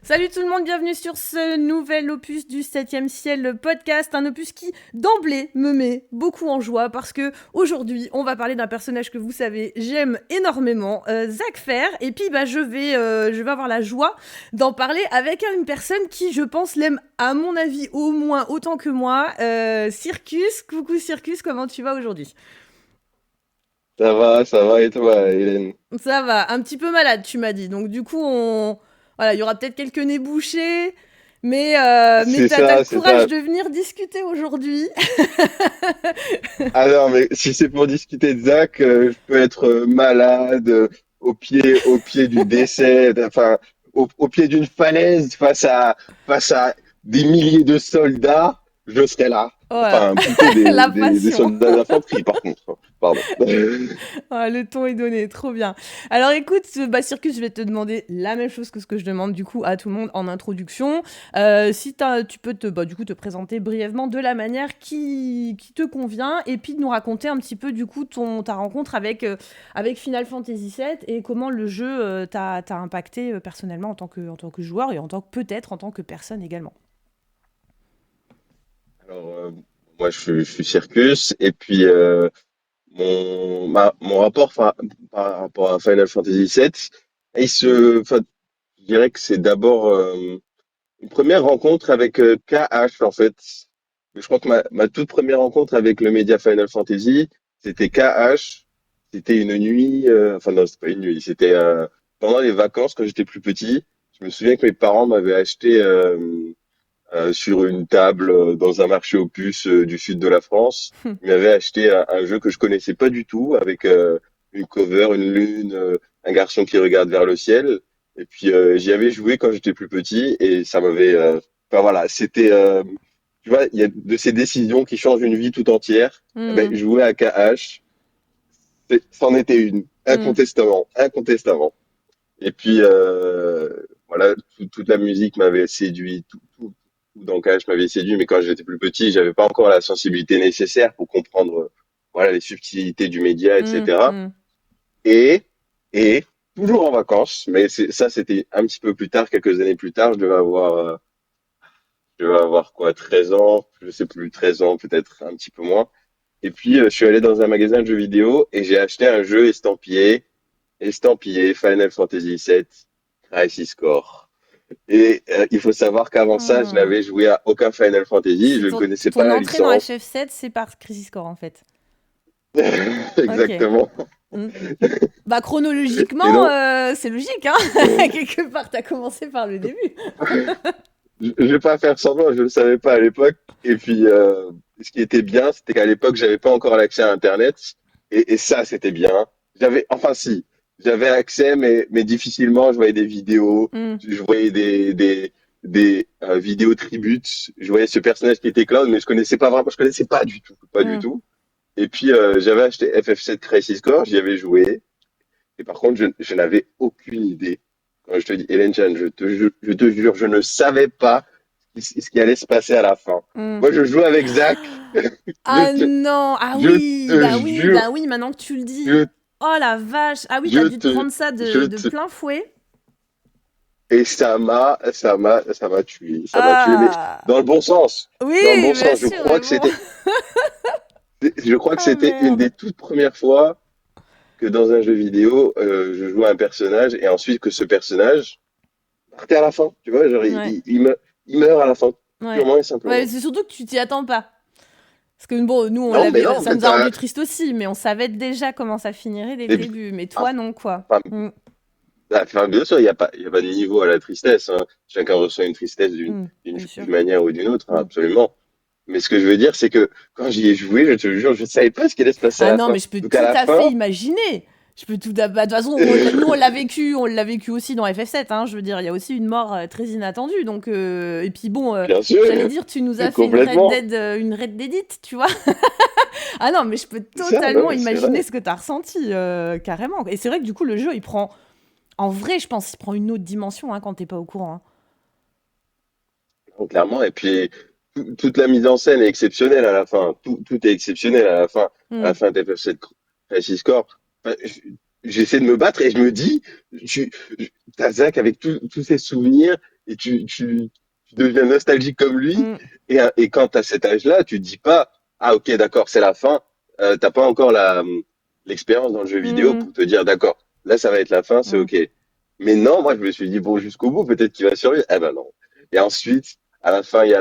Salut tout le monde, bienvenue sur ce nouvel opus du 7e ciel podcast, un opus qui d'emblée me met beaucoup en joie parce que aujourd'hui on va parler d'un personnage que vous savez j'aime énormément, Zach Fair, et puis je vais avoir la joie d'en parler avec une personne qui je pense l'aime à mon avis au moins autant que moi, Circus. Coucou Circus, comment tu vas aujourd'hui? Ça va et toi, Hélène? Ça va, un petit peu malade, tu m'as dit. Donc du coup, voilà, il y aura peut-être quelques nez bouchés, mais t'as le C'est courage ça. de venir discuter aujourd'hui. Ah non, mais si c'est pour discuter de Zach, je peux être malade, au pied du décès, enfin, au pied d'une falaise, face à des milliers de soldats, je serai là. Ouais, Enfin, plutôt la des passion. soldats d'infanterie, par contre. Pardon. Ah, le ton est donné, trop bien. Alors écoute, Circus, je vais te demander la même chose que ce que je demande du coup à tout le monde en introduction. Si tu peux du coup, te présenter brièvement de la manière qui te convient et puis de nous raconter un petit peu du coup ta rencontre avec Final Fantasy VII et comment le jeu t'a impacté personnellement en tant que joueur et peut-être en tant que personne également. Alors, moi, je suis Circus, et puis mon rapport par rapport à Final Fantasy VII, enfin, je dirais que c'est d'abord une première rencontre avec KH, en fait. Je crois que ma toute première rencontre avec le média Final Fantasy, c'était KH. C'était une nuit, enfin non, c'était pas une nuit, c'était pendant les vacances quand j'étais plus petit. Je me souviens que mes parents m'avaient acheté sur une table dans un marché aux puces du sud de la France. Ils m'avaient acheté un jeu que je connaissais pas du tout, avec une cover, une lune, un garçon qui regarde vers le ciel. Et puis j'y avais joué quand j'étais plus petit et ça m'avait. Enfin voilà, c'était. Tu vois, il y a de ces décisions qui changent une vie tout entière. Eh ben, Hmm, jouer à KH, c'en était une, hmm. incontestablement, incontestablement. Et puis, voilà, toute la musique m'avait séduit, tout dans Cash m'avait séduit, mais quand j'étais plus petit, j'avais pas encore la sensibilité nécessaire pour comprendre, voilà, les subtilités du média, Hmm, etc. hmm. Et, et, toujours en vacances, mais ça, c'était un petit peu plus tard, quelques années plus tard, je devais avoir quoi, 13 ans, je sais plus, 13 ans, peut-être un petit peu moins. Et puis, je suis allé dans un magasin de jeux vidéo et j'ai acheté un jeu estampillé Final Fantasy VII Crisis Core. Et il faut savoir qu'avant ça, je Ah. n'avais joué à aucun Final Fantasy, je C'est ne connaissais pas ton la entrée dans licence. FF7, c'est par Crisis Core en fait. Ok. Exactement. Hmm. Bah Et chronologiquement, donc, c'est logique, hein. Quelque part, t'as commencé par le début. je vais pas faire semblant, je ne le savais pas à l'époque. Et puis, ce qui était bien, c'était qu'à l'époque, j'avais pas encore l'accès à Internet. Et ça, c'était bien. Enfin si, j'avais accès, mais difficilement. Je voyais des vidéos, Hmm, je voyais des vidéos tributes. Je voyais ce personnage qui était Cloud, mais je connaissais pas vraiment, je connaissais pas du tout, pas du hmm. tout. Et puis, j'avais acheté FF7 Crisis Core, j'y avais joué. Et par contre, je n'avais aucune idée. Quand je te dis, Hélène Chan, je te jure, je ne savais pas ce qui allait se passer à la fin. Hmm. Moi, je joue avec Zach. Je Ah te, non, ah je oui, te bah oui, jure, bah oui, maintenant que tu le dis. je, Oh la vache. Ah oui, t'as je dû te te, prendre ça je de te, plein fouet. et ça m'a tué, ça m'a tué, mais Ah dans le bon sens. Dans le oui, bon bien sens. sûr, mais bon. Je crois que Ah c'était une merde. des toutes premières fois que dans un jeu vidéo, je jouais un personnage et ensuite que ce personnage partait à la fin. Tu vois, genre, Ouais, il meurt à la fin, ouais. purement et Ouais, simplement. c'est surtout que tu t'y attends pas. Parce que bon, nous, on Non, mais l'avait, non, ça mais nous a rendu triste aussi, mais on savait déjà comment ça finirait dès le et puis, début. Mais toi, enfin, non, quoi. enfin, Hmm, bien sûr, il y a pas de niveau à la tristesse, hein. Chacun ressent une tristesse hmm, bien sûr. d'une manière ou d'une autre, hein, Hmm. absolument. Mais ce que je veux dire, c'est que quand j'y ai joué, je te jure, je ne savais pas ce qui allait se passer à Ah la non, fin. mais je peux Donc à tout la à fait fin, imaginer. Je peux tout à... Bah, de toute façon, nous, on l'a vécu aussi dans FF7, hein. Je veux dire, il y a aussi une mort très inattendue. Donc, et puis bon, bien j'allais sûr, dire, tu nous as fait complètement. Une Red Dead, tu vois. Ah non, mais je peux C'est ça, non, totalement mais c'est imaginer vrai. ce que t'as ressenti, carrément. Et c'est vrai que du coup, le jeu, il prend... En vrai, je pense qu'il prend une autre dimension hein, quand t'es pas au courant. Donc, clairement, et puis toute la mise en scène est exceptionnelle à la fin. Tout est exceptionnel à la Hein. fin d'FF7 Crisis Core. Enfin, j'essaie de me battre et je me dis, t'as Zach avec tous ses souvenirs et tu deviens nostalgique comme lui. Mm, Et quand t'as cet âge-là, tu te dis pas, ah ok, d'accord, c'est la fin. T'as pas encore l'expérience dans le jeu vidéo mm, pour te dire, d'accord, là ça va être la fin, c'est mm. ok. Mais non, moi je me suis dit, bon, jusqu'au bout, peut-être qu'il va survivre. Eh ben non. Et ensuite, à la fin, il y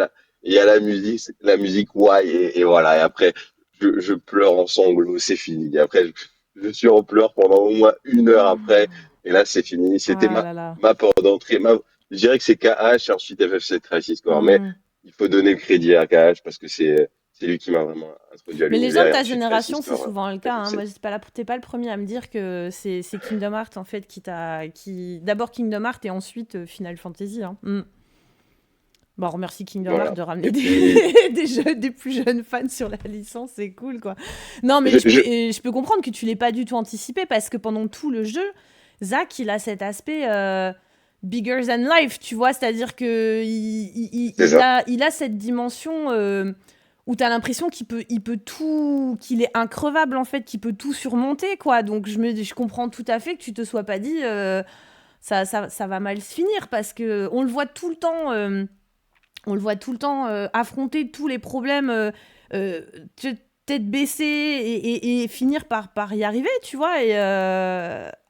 a la musique, ouais, et voilà. Et après, je pleure en sanglots, c'est fini. Et après, je suis en pleurs pendant au moins 1 heure après. Et là, c'est fini. C'était Ah là là. ma porte d'entrée. Je dirais que c'est KH et ensuite FF7 Crisis Core. Mais Mm. il faut donner le crédit à KH parce que c'est lui qui m'a vraiment introduit à Mais les gens l'univers de et ta ensuite Crisis génération, c'est Core, souvent le cas, hein. Moi, FF7. t'es pas le premier à me dire que c'est Kingdom Hearts en fait d'abord Kingdom Hearts et ensuite Final Fantasy, hein. Mm. Bon, on remercie Kingdom Hearts Voilà. de ramener Et puis, des plus jeunes fans sur la licence, c'est cool quoi. Non, mais je, je, je peux comprendre que tu l'aies pas du tout anticipé parce que pendant tout le jeu, Zach, il a cet aspect bigger than life, tu vois, c'est-à-dire que c'est ça. il a cette dimension où tu as l'impression il peut tout, qu'il est increvable en fait, qu'il peut tout surmonter quoi. Donc je comprends tout à fait que tu te sois pas dit ça va mal se finir parce que on le voit tout le temps. On le voit tout le temps affronter tous les problèmes euh, tête baissée et finir par y arriver, tu vois.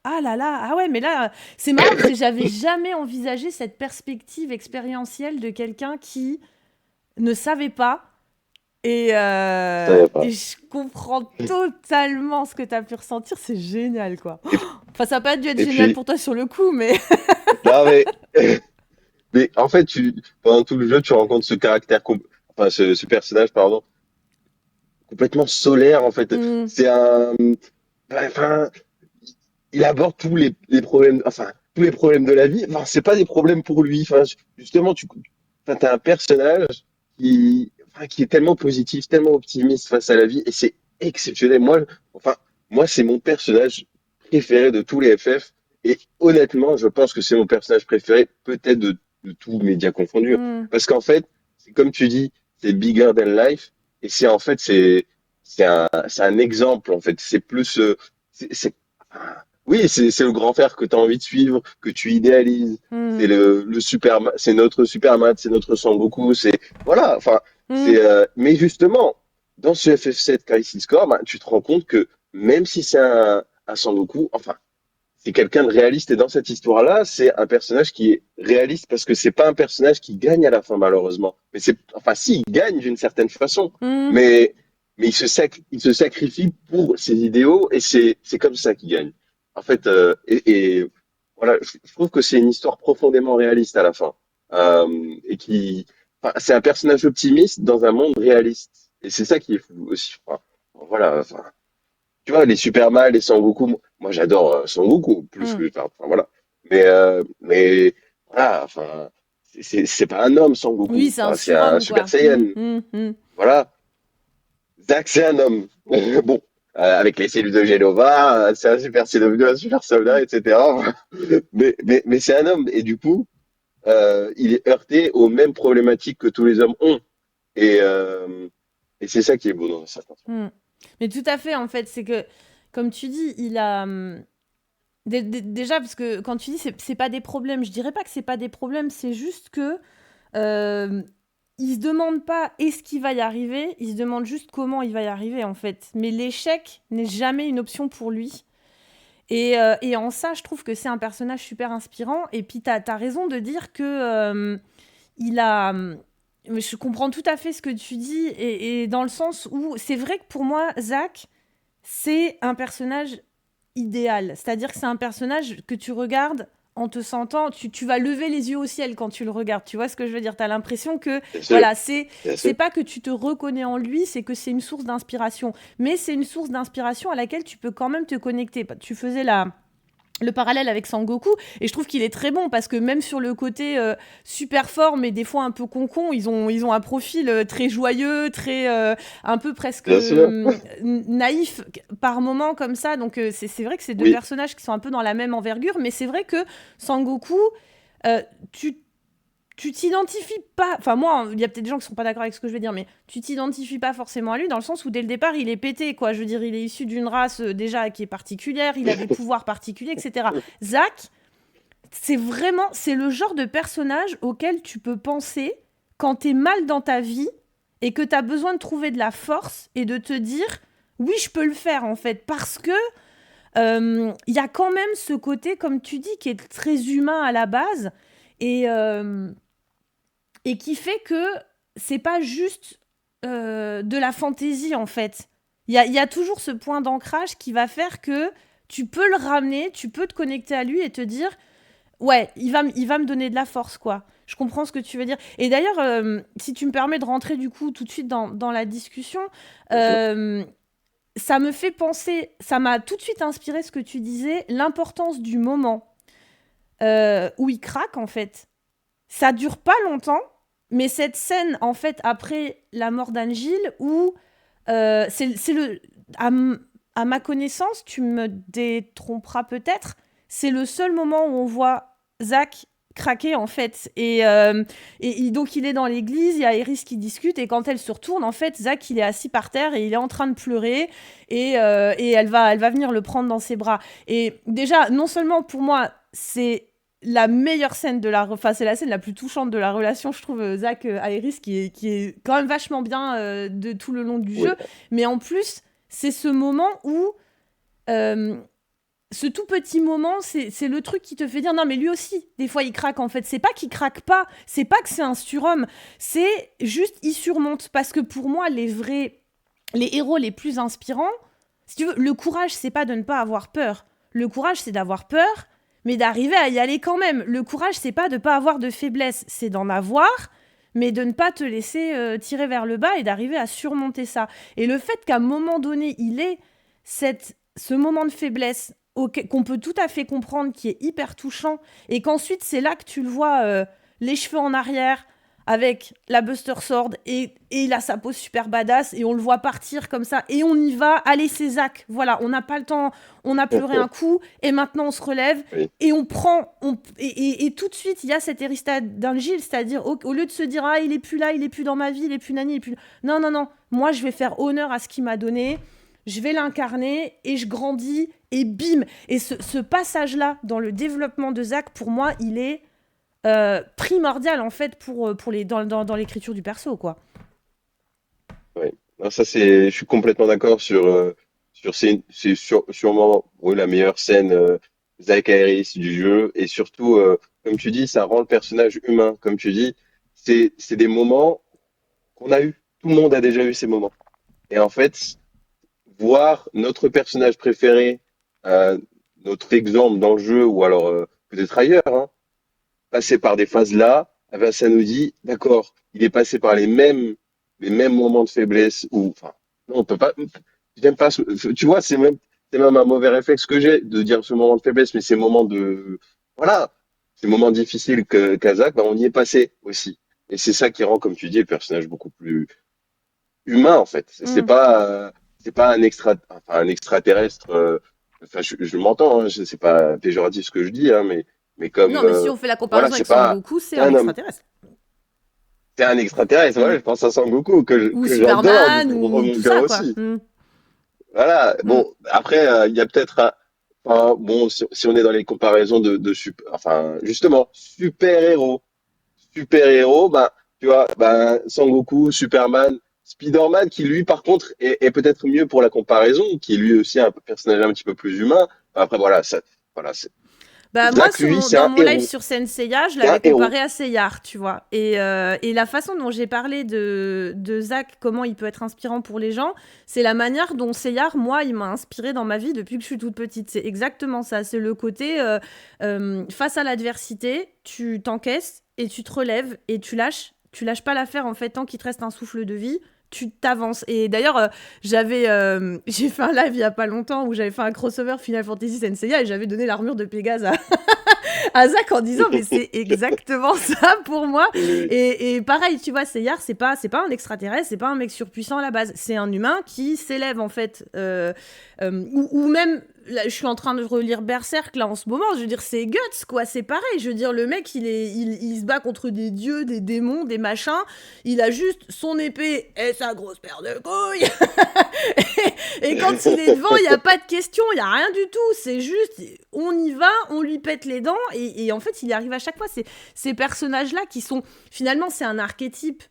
Ah là là, ah ouais, mais là, c'est marrant parce que j'avais jamais envisagé cette perspective expérientielle de quelqu'un qui ne savait pas. Je savais Et pas. je comprends totalement ce que tu as pu ressentir, c'est génial, quoi. Et, Enfin, ça n'a pas dû être et génial puis, pour toi sur le coup, mais... non, mais en fait, pendant tout le jeu, tu rencontres enfin, ce personnage, pardon, complètement solaire, en fait. Hmm, C'est un, enfin, il aborde les problèmes, enfin, tous les problèmes de la vie. Enfin, c'est pas des problèmes pour lui. Enfin, justement, enfin, t'as un personnage qui est tellement positif, tellement optimiste face à la vie, et c'est exceptionnel. Enfin, moi, c'est mon personnage préféré de tous les FF, et honnêtement, je pense que c'est mon personnage préféré, peut-être de tous médias confondus, hmm, parce qu'en fait, c'est comme tu dis, c'est bigger than life, et c'est un exemple, en fait. C'est plus, c'est oui, c'est le grand frère que tu as envie de suivre, que tu idéalises. hmm, C'est c'est notre Superman, c'est notre Sangoku, voilà, enfin, hmm, mais justement, dans ce FF7 Crisis Core, ben, tu te rends compte que même si c'est un Sangoku, enfin, c'est quelqu'un de réaliste et dans cette histoire-là, c'est un personnage qui est réaliste parce que c'est pas un personnage qui gagne à la fin, malheureusement. Enfin, si, il gagne d'une certaine façon, hmm. mais, il se sacrifie pour ses idéaux et c'est comme ça qu'il gagne. En fait, voilà, je trouve que c'est une histoire profondément réaliste à la fin. Enfin, c'est un personnage optimiste dans un monde réaliste. Et c'est ça qui est fou aussi. Enfin, voilà, enfin, tu vois, les Superman, les Sangoku, moi j'adore Sangoku, plus Hmm. que, enfin voilà. Mais voilà, enfin, c'est pas un homme Oui, Sangoku, c'est un enfin, c'est un surhomme, Super quoi. Hmm, Saiyan. hmm, hmm. Voilà, Zack c'est un homme. Bon, avec les cellules de Genova, c'est un super soldat, etc. Mais c'est un homme, et du coup, il est heurté aux mêmes problématiques que tous les hommes ont. Et, euh, et c'est ça qui est beau dans certains films. Hmm. Mais tout à fait, en fait, c'est que, comme tu dis, il a... déjà, parce que quand tu dis c'est pas des problèmes, je dirais pas que c'est pas des problèmes, c'est juste que euh, il se demande pas est-ce qu'il va y arriver, il se demande juste comment il va y arriver, en fait. Mais l'échec n'est jamais une option pour lui. Et en ça, je trouve que c'est un personnage super inspirant. Et puis, t'as raison de dire que il a. Je comprends tout à fait ce que tu dis, et dans le sens où c'est vrai que pour moi, Zach, c'est un personnage idéal. C'est-à-dire que c'est un personnage que tu regardes en te sentant, tu vas lever les yeux au ciel quand tu le regardes. Tu vois ce que je veux dire? Tu as l'impression que, Bien sûr, voilà, bien c'est sûr. pas que tu te reconnais en lui, c'est que c'est une source d'inspiration. Mais c'est une source d'inspiration à laquelle tu peux quand même te connecter. Tu faisais le parallèle avec Sangoku, et je trouve qu'il est très bon parce que même sur le côté super fort mais des fois un peu concon, ils ont un profil très joyeux, très un peu presque Bien sûr. naïf par moment comme ça. Donc c'est vrai que c'est deux Oui, personnages qui sont un peu dans la même envergure, mais c'est vrai que Sangoku, euh, tu tu t'identifies pas, enfin moi, il y a peut-être des gens qui sont pas d'accord avec ce que je vais dire, mais tu t'identifies pas forcément à lui dans le sens où dès le départ, il est pété, quoi. Je veux dire, il est issu d'une race déjà qui est particulière, il a des pouvoirs particuliers, etc. Zack, c'est le genre de personnage auquel tu peux penser quand t'es mal dans ta vie et que t'as besoin de trouver de la force et de te dire, oui, je peux le faire en fait, parce que il y a quand même ce côté, comme tu dis, qui est très humain à la base et, euh, et qui fait que c'est pas juste de la fantaisie en fait. Il y a toujours ce point d'ancrage qui va faire que tu peux le ramener, tu peux te connecter à lui et te dire ouais, il va me donner de la force quoi. Je comprends ce que tu veux dire. Et d'ailleurs, si tu me permets de rentrer du coup tout de suite dans la discussion, Bien sûr. euh, ça me fait penser, ça m'a tout de suite inspiré ce que tu disais, l'importance du moment où il craque en fait. Ça dure pas longtemps, mais cette scène en fait après la mort d'Angile où c'est le à, à ma connaissance, tu me détromperas peut-être, c'est le seul moment où on voit Zach craquer en fait et donc il est dans l'église, il y a Eris qui discute et quand elle se retourne en fait Zach il est assis par terre et il est en train de pleurer et elle va venir le prendre dans ses bras et déjà non seulement pour moi c'est la meilleure scène enfin c'est la scène la plus touchante de la relation je trouve Zach à Eris qui est quand même vachement bien de tout le long du Oui. jeu mais en plus c'est ce moment où euh, ce tout petit moment, c'est le truc qui te fait dire non mais lui aussi, des fois il craque en fait. C'est pas qu'il craque pas, c'est pas que c'est un surhomme, c'est juste il surmonte. Parce que pour moi, les héros les plus inspirants, si tu veux, le courage c'est pas de ne pas avoir peur. Le courage c'est d'avoir peur, mais d'arriver à y aller quand même. Le courage c'est pas de pas avoir de faiblesse, c'est d'en avoir, mais de ne pas te laisser tirer vers le bas et d'arriver à surmonter ça. Et le fait qu'à un moment donné, il ait ce moment de faiblesse qu'on peut tout à fait comprendre, qui est hyper touchant, et qu'ensuite c'est là que tu le vois, les cheveux en arrière, avec la Buster Sword, et il a sa pose super badass, et on le voit partir comme ça, et on y va, allez c'est Zach, voilà, on n'a pas le temps, on a pleuré un coup, et maintenant on se relève, Oui. et on prend, et tout de suite il y a cet héritage d'Angile, c'est-à-dire au lieu de se dire ah il est plus là, il est plus dans ma vie, il est plus nani, il est plus... Non, non, non, moi je vais faire honneur à ce qu'il m'a donné, je vais l'incarner et je grandis et bim. Et ce passage-là dans le développement de Zach, pour moi, il est primordial en fait dans l'écriture du perso, quoi. Oui. Non, ça je suis complètement d'accord sur sûrement oui, la meilleure scène Zach Harris du jeu et surtout comme tu dis, ça rend le personnage humain. Comme tu dis, c'est des moments qu'on a eu. Tout le monde a déjà eu ces moments. Et en fait, voir notre personnage préféré, euh, notre exemple dans le jeu ou alors peut-être ailleurs, hein, passer par des phases là, eh ben, ça nous dit, d'accord, il est passé par les mêmes moments de faiblesse ou, enfin, non, on peut pas, j'aime pas, tu vois, c'est même un mauvais réflexe que j'ai de dire ce moment de faiblesse, mais ces moments de, voilà, ces moments difficiles que Kazakh, ben, on y est passé aussi. Et c'est ça qui rend, comme tu dis, le personnage beaucoup plus humain, en fait. Mm. C'est pas un extraterrestre, enfin, je m'entends, hein, c'est pas péjoratif ce que je dis, hein, mais comme, Non, mais si on fait la voilà, comparaison c'est avec pas, Sangoku, c'est c'est un un homme, extraterrestre. c'est un extraterrestre. Ouais, Mm. je pense à Sangoku Ou que j'adore du Superman, plus gros ou de mon tout cœur ça, quoi. aussi. Mm. Voilà. Mm. Bon, après, il y a peut-être enfin, bon, si on est dans les comparaisons enfin, justement, super-héros, bah, tu vois, bah, Sangoku, Superman, Spider-Man, qui lui, par contre, est peut-être mieux pour la comparaison, qui est lui aussi un personnage un petit peu plus humain. Après, voilà, Bah moi, Zack, lui, dans mon live sur Senseiya, je c'est un l'avais héros. comparé à Seyar, tu vois. Et la façon dont j'ai parlé de Zach, comment il peut être inspirant pour les gens, c'est la manière dont Seyar, moi, il m'a inspiré dans ma vie depuis que je suis toute petite. C'est exactement ça. C'est le côté, face à l'adversité, tu t'encaisses et tu te relèves et tu lâches. Tu lâches pas l'affaire, en fait, tant qu'il te reste un souffle de vie. Tu t'avances. Et d'ailleurs, j'ai fait un live il y a pas longtemps où j'avais fait un crossover Final Fantasy Senseiya et j'avais donné l'armure de Pégase à Zach en disant mais c'est exactement ça pour moi Oui, et pareil tu vois Seyar c'est pas un extraterrestre, c'est pas un mec surpuissant à la base, c'est un humain qui s'élève en fait ou même là, je suis en train de relire Berserk là en ce moment. Je veux dire, c'est Guts, quoi. C'est pareil. Je veux dire, le mec, il se bat contre des dieux, des démons, des machins. Il a juste son épée et sa grosse paire de couilles. Et quand il est devant, il n'y a pas de question, il n'y a rien du tout. C'est juste, on y va, on lui pète les dents. Et en fait, il y arrive à chaque fois. Ces personnages-là qui sont. Finalement, c'est un archétype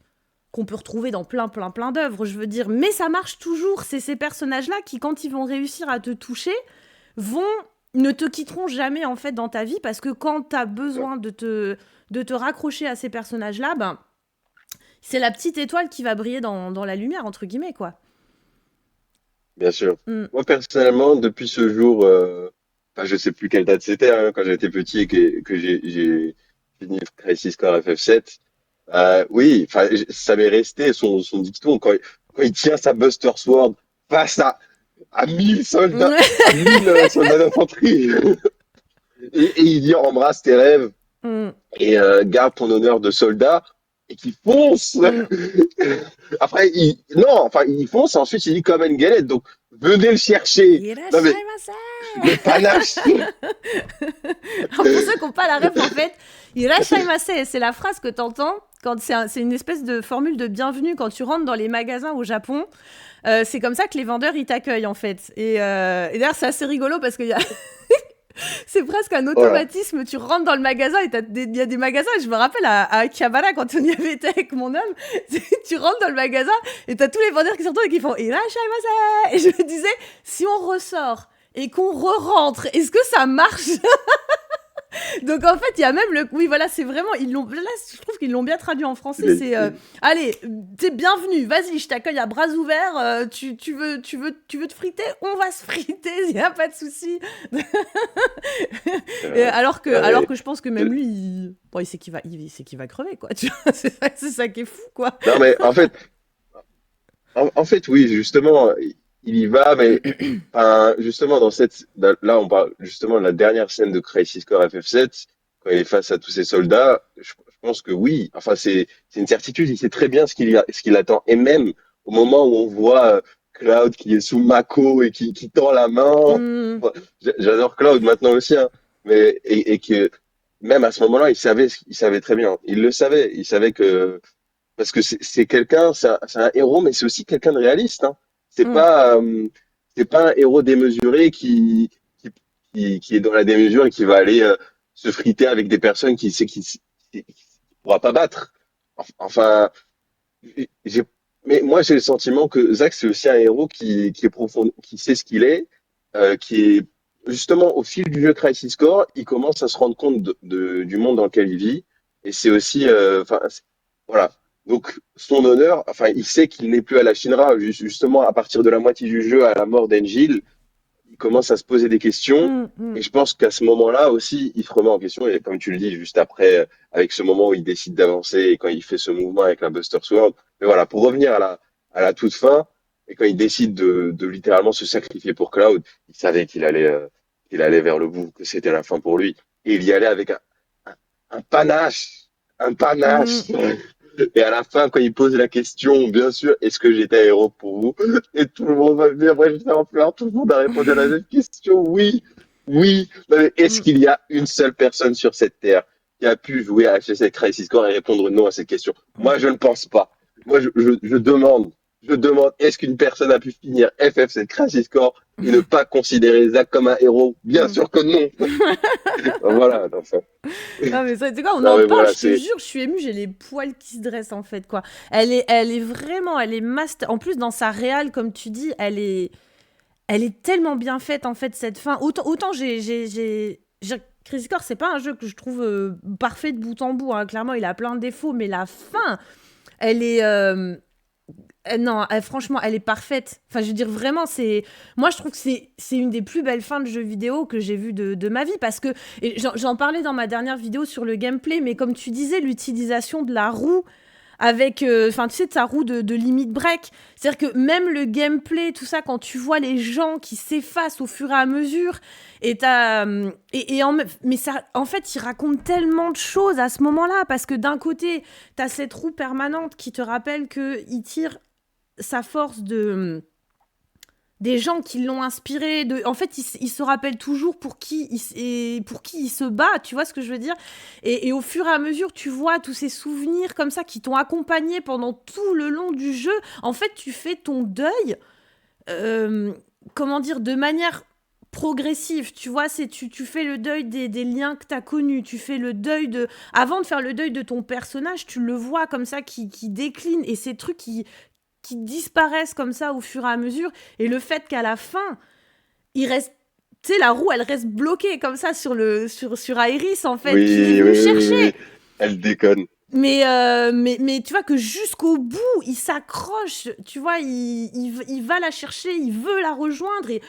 qu'on peut retrouver dans plein d'œuvres, je veux dire. Mais ça marche toujours. C'est ces personnages-là qui, quand ils vont réussir à te toucher, ne te quitteront jamais, en fait, dans ta vie. Parce que quand tu as besoin de te raccrocher à ces personnages-là, ben, c'est la petite étoile qui va briller dans la lumière, entre guillemets, quoi. Bien sûr. Mm. Moi, personnellement, depuis ce jour, enfin, je sais plus quelle date c'était, hein, quand j'étais petit et que j'ai fini Crisis Core FF7. Oui, enfin, ça m'est resté son dicton quand il tient sa Buster Sword face à 1000 soldats, à 1000 soldats d'infanterie. Et il dit embrasse tes rêves Mm. et garde ton honneur de soldat et qui fonce. Mm. Après, non, enfin, il fonce, ensuite il dit comme une galette, donc venez le chercher. Non, mais le panache. Alors, pour ceux qui n'ont pas la ref, en fait, Irashaimase, c'est la phrase que t'entends quand c'est une espèce de formule de bienvenue quand tu rentres dans les magasins au Japon. C'est comme ça que les vendeurs, ils t'accueillent, en fait. Et d'ailleurs, c'est assez rigolo parce qu'il y a... C'est presque un Voilà. automatisme. Tu rentres dans le magasin et il y a des magasins. Je me rappelle à Akihabara, quand on y avait été avec mon homme, tu rentres dans le magasin et t'as tous les vendeurs qui sortent et qui font Irashaimase. Et je me disais, si on ressort et qu'on re-rentre, est-ce que ça marche? Donc en fait, il y a même le... Oui, voilà, c'est vraiment... Là, je trouve qu'ils l'ont bien traduit en français. C'est... allez, t'es bienvenue, vas-y, je t'accueille à bras ouverts. Tu veux te friter? On va se friter, il n'y a pas de souci. Alors que je pense que même lui, bon, il sait qu'il va crever, quoi. Tu vois, c'est ça qui est fou, quoi. Non, mais en fait, oui, justement, il y va, mais enfin, justement, là, on parle justement de la dernière scène de Crisis Core FF7, quand il est face à tous ces soldats. Je pense que oui, enfin, c'est une certitude, il sait très bien ce qu'il attend. Et même au moment où on voit Cloud qui est sous Mako et qui tend la main, Mm, enfin, j'adore Cloud maintenant aussi, hein, mais, et que même à ce moment-là, il savait très bien, il savait que parce que c'est quelqu'un, c'est un héros, mais c'est aussi quelqu'un de réaliste. Hein. C'est mm, pas, c'est pas un héros démesuré qui est dans la démesure et qui va aller se friter avec des personnes qu'il sait qu'il pourra pas battre. Enfin, j'ai, mais moi j'ai le sentiment que Zack c'est aussi un héros qui est profond, qui sait ce qu'il est, qui est justement au fil du jeu Crisis Core, il commence à se rendre compte du monde dans lequel il vit, et c'est aussi, enfin, voilà. Donc son honneur, enfin, il sait qu'il n'est plus à la Shinra, justement à partir de la moitié du jeu, à la mort d'Engil, il commence à se poser des questions. mm, mm. Et je pense qu'à ce moment-là aussi, il se remet en question. Et comme tu le dis, juste après, avec ce moment où il décide d'avancer et quand il fait ce mouvement avec la Buster Sword. Mais voilà, pour revenir à la toute fin, et quand il décide de littéralement se sacrifier pour Cloud, il savait qu'il allait vers le bout, que c'était la fin pour lui. Et il y allait avec un panache, un Mm. panache. Et à la fin, quand il pose la question, bien sûr, est-ce que j'étais un héros pour vous? Et tout le monde va venir, après je en pleurs, tout le monde a répondu à la même question, oui, oui. Non, mais est-ce Mm. qu'il y a une seule personne sur cette terre qui a pu jouer à HSL Crisis Core et répondre non à cette question? Moi, je ne pense pas. Moi, je demande, est-ce qu'une personne a pu finir FF7 Crisis Core et ne pas considérer Zack comme un héros? Bien Mm. sûr que non. Voilà, enfin, Non mais ça, tu sais quoi, on non en mais parle, voilà, je te c'est, jure, je suis émue, j'ai les poils qui se dressent en fait quoi. Elle est master. En plus dans sa réal, comme tu dis, elle est tellement bien faite en fait cette fin. Autant Crisis Core, c'est pas un jeu que je trouve parfait de bout en bout. Hein. Clairement, il a plein de défauts, mais la fin, elle est non, franchement, elle est parfaite. Enfin, je veux dire, vraiment, c'est. Moi, je trouve que c'est une des plus belles fins de jeux vidéo que j'ai vues de ma vie. Parce que. Et j'en parlais dans ma dernière vidéo sur le gameplay, mais comme tu disais, l'utilisation de la roue avec. Enfin, tu sais, de sa roue de limit break. C'est-à-dire que même le gameplay, tout ça, quand tu vois les gens qui s'effacent au fur et à mesure, et t'as. Mais ça, en fait, il raconte tellement de choses à ce moment-là. Parce que d'un côté, t'as cette roue permanente qui te rappelle qu'il tire sa force des gens qui l'ont inspiré. En fait, il se rappelle toujours pour qui il se bat, tu vois ce que je veux dire. Et au fur et à mesure, tu vois tous ces souvenirs comme ça qui t'ont accompagné pendant tout le long du jeu. En fait, tu fais ton deuil, euh, comment dire, de manière progressive, tu vois, tu fais le deuil des liens que tu as connus, tu fais le deuil de... Avant de faire le deuil de ton personnage, tu le vois comme ça qui décline, et ces trucs qui disparaissent comme ça au fur et à mesure, et le fait qu'à la fin, il reste... Tu sais, la roue, elle reste bloquée comme ça sur Iris, en fait, qu'il est Oui, oui, venu oui, oui, chercher. oui. Elle déconne. Mais tu vois que jusqu'au bout, il s'accroche, tu vois, il va la chercher, il veut la rejoindre, et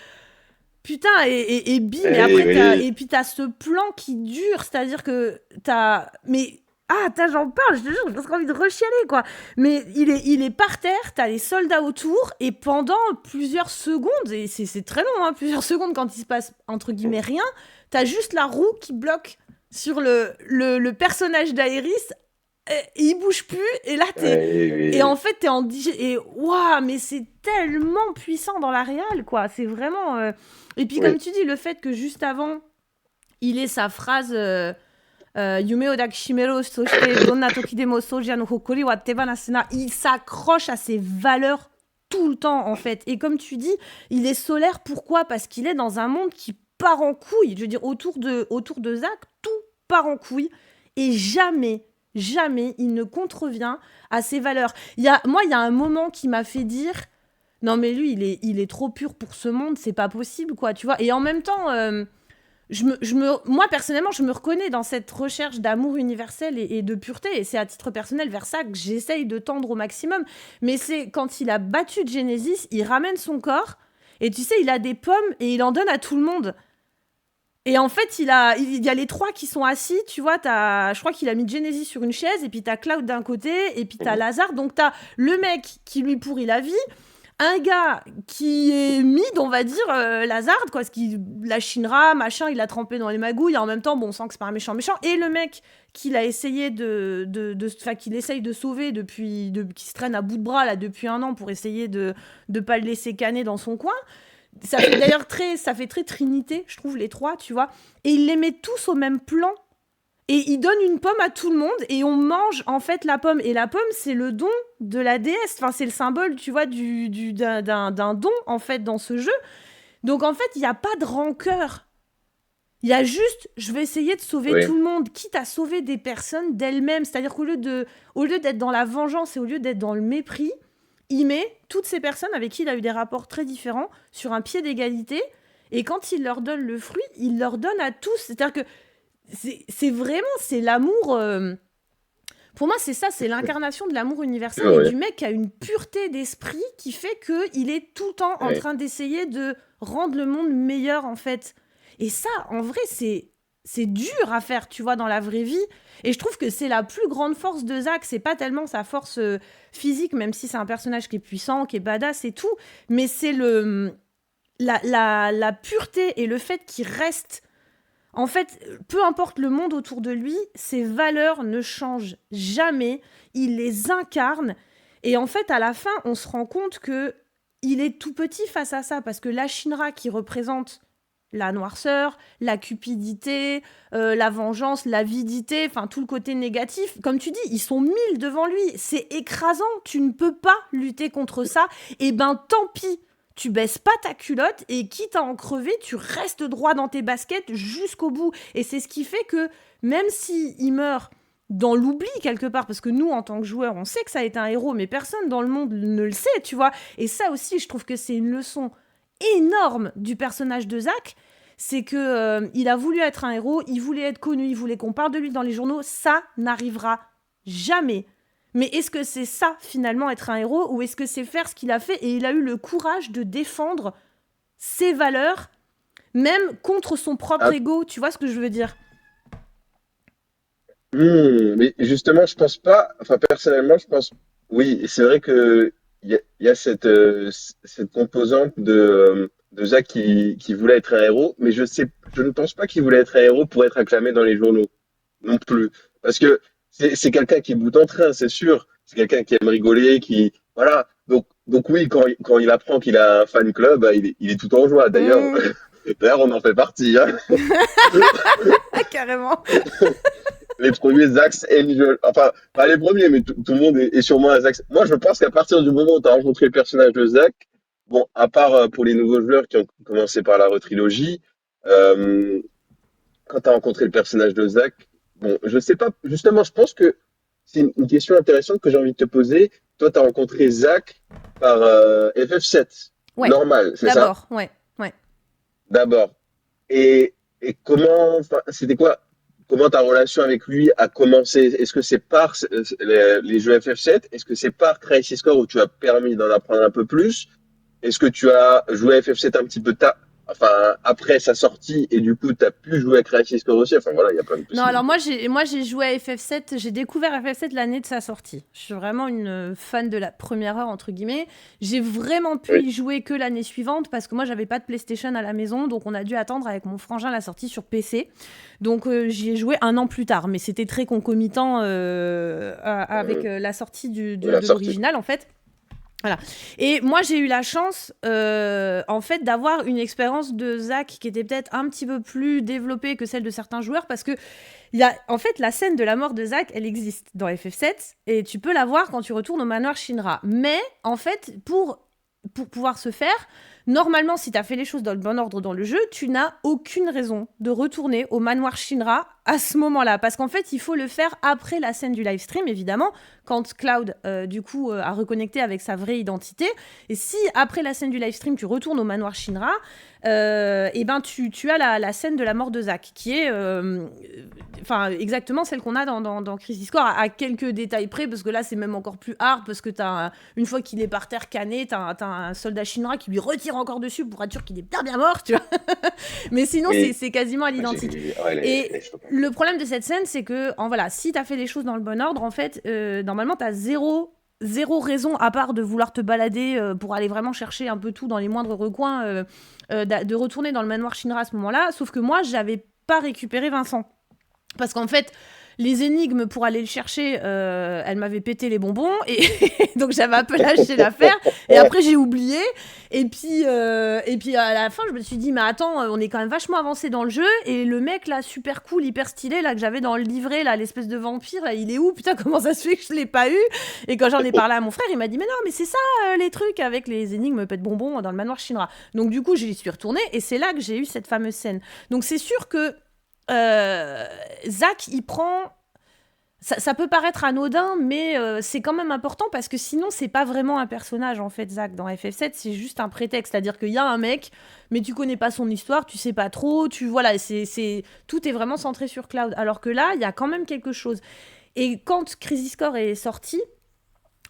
putain, et bim, et Eh après, oui. et puis t'as ce plan qui dure, c'est-à-dire que t'as. Mais. Ah, j'en parle, je te jure, j'ai presque envie de rechialer, quoi. Mais il est par terre, t'as les soldats autour, et pendant plusieurs secondes, et c'est très long, hein, plusieurs secondes quand il se passe, entre guillemets, rien, t'as juste la roue qui bloque sur le personnage d'Aéris, et il bouge plus, et là, t'es. Eh Et en oui. fait, t'es en et waouh, mais c'est tellement puissant dans la réal, quoi. C'est vraiment. Et puis, comme Oui. tu dis, le fait que juste avant, il ait sa phrase Yume o dakishimero soshite donna toki demo soja no hokori wa tebanasena, il s'accroche à ses valeurs tout le temps, en fait. Et comme tu dis, il est solaire, pourquoi? Parce qu'il est dans un monde qui part en couille. Je veux dire, autour de Zack, tout part en couille. Et jamais, jamais, il ne contrevient à ses valeurs. Moi, il y a un moment qui m'a fait dire non, mais lui, il est trop pur pour ce monde, c'est pas possible, quoi, tu vois. Et en même temps, moi, personnellement, je me reconnais dans cette recherche d'amour universel et de pureté. Et c'est à titre personnel vers ça que j'essaye de tendre au maximum. Mais c'est quand il a battu Genesis, il ramène son corps. Et tu sais, il a des pommes et il en donne à tout le monde. Et en fait, il y a les trois qui sont assis, tu vois, je crois qu'il a mis Genesis sur une chaise, et puis t'as Cloud d'un côté, et puis t'as Mhm. Lazare, donc t'as le mec qui lui pourrit la vie, un gars qui est mid, on va dire, Lazare, quoi, parce qu'il la Shinra, machin, il l'a trempé dans les magouilles, et en même temps, bon, on sent que c'est pas un méchant méchant, et le mec qu'il a essayé enfin, qu'il essaye de sauver qui se traîne à bout de bras, là, depuis un an, pour essayer de pas le laisser canner dans son coin. Ça fait d'ailleurs ça fait très Trinité, je trouve, les trois, tu vois. Et ils les mettent tous au même plan. Et ils donnent une pomme à tout le monde et on mange en fait la pomme. Et la pomme, c'est le don de la déesse. Enfin, c'est le symbole, tu vois, d'un don en fait dans ce jeu. Donc en fait, il n'y a pas de rancœur. Il y a juste, je vais essayer de sauver tout Oui. le monde, quitte à sauver des personnes d'elles-mêmes. C'est-à-dire au lieu d'être dans la vengeance et au lieu d'être dans le mépris, il met toutes ces personnes avec qui il a eu des rapports très différents sur un pied d'égalité. Et quand il leur donne le fruit, il leur donne à tous. C'est-à-dire que c'est vraiment, c'est l'amour. Pour moi, c'est ça, c'est l'incarnation de l'amour universel et Oui. du mec qui a une pureté d'esprit qui fait qu'il est tout le temps en Oui. train d'essayer de rendre le monde meilleur, en fait. Et ça, en vrai, c'est dur à faire, tu vois, dans la vraie vie. Et je trouve que c'est la plus grande force de Zack. C'est pas tellement sa force physique, même si c'est un personnage qui est puissant, qui est badass et tout, mais c'est la pureté et le fait qu'il reste. En fait, peu importe le monde autour de lui, ses valeurs ne changent jamais. Il les incarne. Et en fait, à la fin, on se rend compte que il est tout petit face à ça, parce que la Shinra qui représente la noirceur, la cupidité, la vengeance, l'avidité, enfin tout le côté négatif. Comme tu dis, ils sont 1000 devant lui. C'est écrasant. Tu ne peux pas lutter contre ça. Et ben tant pis. Tu baisses pas ta culotte et quitte à en crever, tu restes droit dans tes baskets jusqu'au bout. Et c'est ce qui fait que même s'il meurt dans l'oubli quelque part, parce que nous, en tant que joueurs, on sait que ça a été un héros, mais personne dans le monde ne le sait, tu vois. Et ça aussi, je trouve que c'est une leçon énorme du personnage de Zack, c'est que il a voulu être un héros, il voulait être connu, il voulait qu'on parle de lui dans les journaux, ça n'arrivera jamais. Mais est-ce que c'est ça finalement être un héros, ou est-ce que c'est faire ce qu'il a fait et il a eu le courage de défendre ses valeurs même contre son propre Ah, ego, tu vois ce que je veux dire? mais justement, je pense pas, enfin personnellement, je pense, oui, et c'est vrai que il y a cette composante de Zach qui voulait être un héros, mais je ne pense pas qu'il voulait être un héros pour être acclamé dans les journaux non plus. Parce que c'est quelqu'un qui bout en train, c'est sûr. C'est quelqu'un qui aime rigoler, voilà. Donc, donc oui, quand il apprend qu'il a un fan club, bah, il est tout en joie. D'ailleurs, Mmh. d'ailleurs, on en fait partie, hein. Ah, carrément. Les premiers Zax Angel, enfin, pas les premiers, mais tout le monde est sûrement un Zax. Moi, je pense qu'à partir du moment où tu as rencontré le personnage de Zack, bon, à part pour les nouveaux joueurs qui ont commencé par la retrilogie, euh, quand tu as rencontré le personnage de Zack, bon, je sais pas, justement, je pense que c'est une question intéressante que j'ai envie de te poser. Toi, tu as rencontré Zack par FF7, Ouais, normal, c'est ça? d'abord, ouais, ouais. D'abord. Et comment, enfin, c'était quoi, comment ta relation avec lui a commencé? Est-ce que c'est par les jeux FF7? Est-ce que c'est par Crisis Core où tu as permis d'en apprendre un peu plus? Est-ce que tu as joué à FF7 un petit peu enfin, après sa sortie et du coup, tu as pu jouer à Crisis Core aussi? Enfin, voilà, il y a plein de Non, alors possibilités. moi j'ai joué à FF7, j'ai découvert FF7 l'année de sa sortie. Je suis vraiment une fan de la première heure entre guillemets. J'ai vraiment pu Oui, y jouer que l'année suivante parce que moi j'avais pas de PlayStation à la maison, donc on a dû attendre avec mon frangin la sortie sur PC. Donc j'y ai joué un an plus tard, mais c'était très concomitant avec la sortie la de sortie. l'original en fait. Voilà. Et moi, j'ai eu la chance, en fait, d'avoir une expérience de Zach qui était peut-être un petit peu plus développée que celle de certains joueurs, parce que en fait, la scène de la mort de Zach, elle existe dans FF7, et tu peux la voir quand tu retournes au manoir Shinra. Mais, en fait, pour pouvoir se faire, normalement, si tu as fait les choses dans le bon ordre dans le jeu, tu n'as aucune raison de retourner au manoir Shinra à ce moment-là. Parce qu'en fait, il faut le faire après la scène du live stream, évidemment, quand Cloud, du coup, a reconnecté avec sa vraie identité. Et si, après la scène du live stream, tu retournes au manoir Shinra, et ben tu as la scène de la mort de Zack, qui est enfin exactement celle qu'on a dans Crisis Core, à quelques détails près, parce que là, c'est même encore plus hard, parce que une fois qu'il est par terre cané, t'as un soldat Shinra qui lui retire encore dessus pour être sûr qu'il est bien mort, tu vois. Mais sinon, Oui, c'est quasiment à ouais, l'identique. ouais, Et je comprends. le problème de cette scène, c'est que, voilà, si t'as fait les choses dans le bon ordre, en fait, normalement, t'as zéro raison, à part de vouloir te balader pour aller vraiment chercher un peu tout dans les moindres recoins, de retourner dans le manoir Shinra à ce moment-là. Sauf que moi, j'avais pas récupéré Vincent. Parce qu'en fait, les énigmes pour aller le chercher, elle m'avait pété les bonbons, et donc j'avais un peu lâché l'affaire. Et après, j'ai oublié. Et puis à la fin, je me suis dit, mais attends, on est quand même vachement avancé dans le jeu. Et le mec là, super cool, hyper stylé, là que j'avais dans le livret, là, l'espèce de vampire, là, il est où? Putain, comment ça se fait que je l'ai pas eu? Et quand j'en ai parlé à mon frère, il m'a dit, mais non, mais c'est ça les trucs avec les énigmes pète bonbons dans le manoir Shinra. Donc du coup, j'y suis retournée, et c'est là que j'ai eu cette fameuse scène. Donc c'est sûr que euh, Zach, il prend. Ça peut paraître anodin, mais c'est quand même important, parce que sinon, c'est pas vraiment un personnage en fait, Zach, dans FF7, c'est juste un prétexte. C'est-à-dire qu'il y a un mec, mais tu connais pas son histoire, tu sais pas trop, voilà, tout est vraiment centré sur Cloud. Alors que là, il y a quand même quelque chose. Et quand Crisis Core est sorti,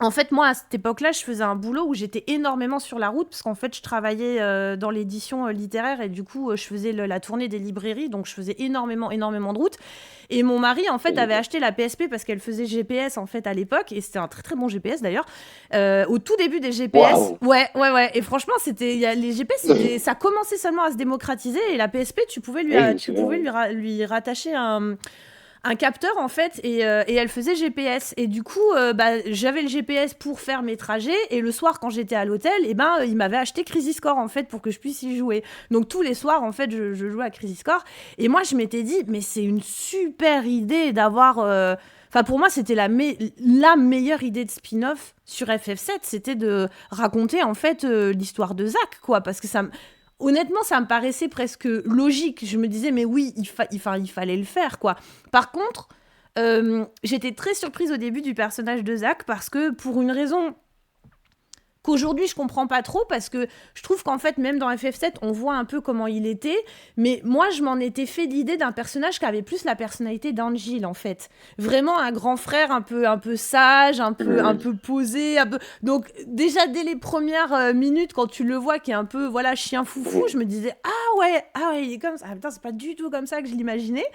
en fait, moi, à cette époque-là, je faisais un boulot où j'étais énormément sur la route, parce qu'en fait, je travaillais dans l'édition littéraire, et du coup, je faisais la tournée des librairies, donc je faisais énormément de route. Et mon mari, en fait, avait acheté la PSP parce qu'elle faisait GPS, en fait, à l'époque, et c'était un très très bon GPS d'ailleurs. Au tout début des GPS, Waouh! ouais. Et franchement, les GPS, ça commençait seulement à se démocratiser, et la PSP, Oui, je me tu souviens, pouvais oui. lui rattacher un capteur en fait, et elle faisait GPS, et du coup j'avais le GPS pour faire mes trajets, et le soir quand j'étais à l'hôtel, et il m'avait acheté Crisis Core en fait pour que je puisse y jouer. Donc tous les soirs en fait je jouais à Crisis Core, et moi je m'étais dit mais c'est une super idée d'avoir Enfin, pour moi, c'était la meilleure idée de spin-off sur FF7, c'était de raconter en fait l'histoire de Zack, quoi, parce que honnêtement, ça me paraissait presque logique. Je me disais, mais oui, il fallait le faire, quoi. Par contre, j'étais très surprise au début du personnage de Zack, parce que pour une raison qu'aujourd'hui je comprends pas trop, parce que je trouve qu'en fait même dans FF7 on voit un peu comment il était, mais moi je m'en étais fait l'idée d'un personnage qui avait plus la personnalité d'Angel en fait, vraiment un grand frère un peu sage, un peu posé, un peu. Donc déjà dès les premières minutes quand tu le vois qui est un peu voilà chien foufou, je me disais ah ouais il est comme ça, ah putain c'est pas du tout comme ça que je l'imaginais.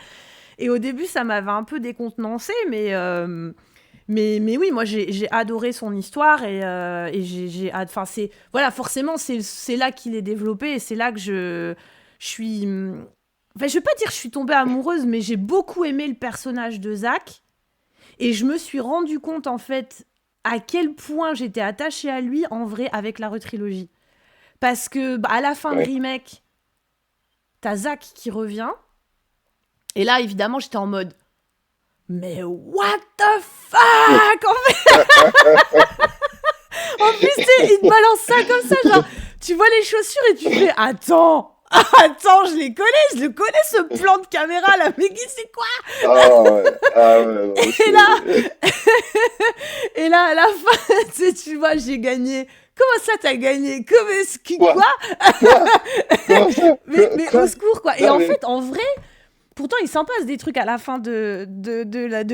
Et au début ça m'avait un peu décontenancé, mais oui, moi j'ai adoré son histoire, et enfin c'est voilà, forcément c'est là qu'il est développé, et c'est là que je suis enfin je vais pas dire que je suis tombée amoureuse, mais j'ai beaucoup aimé le personnage de Zack, et je me suis rendu compte en fait à quel point j'étais attachée à lui en vrai avec la retrilogie. Parce que bah, à la fin de Ouais. remake, t'as Zack qui revient. Et là, évidemment, j'étais en mode mais what the fuck En plus, tu sais, il te balance ça comme ça, genre, tu vois les chaussures et tu fais attends, attends, je les connais, je le connais ce plan de caméra là, mais c'est quoi Ah ouais, non, Et là, c'est. et là, à la fin, tu vois, j'ai gagné. Comment ça, t'as gagné Quoi? quoi Quoi? Comment ça? mais au Quoi? secours, quoi. Et Non en mais. fait, en vrai, pourtant, il s'en passe des trucs à la fin de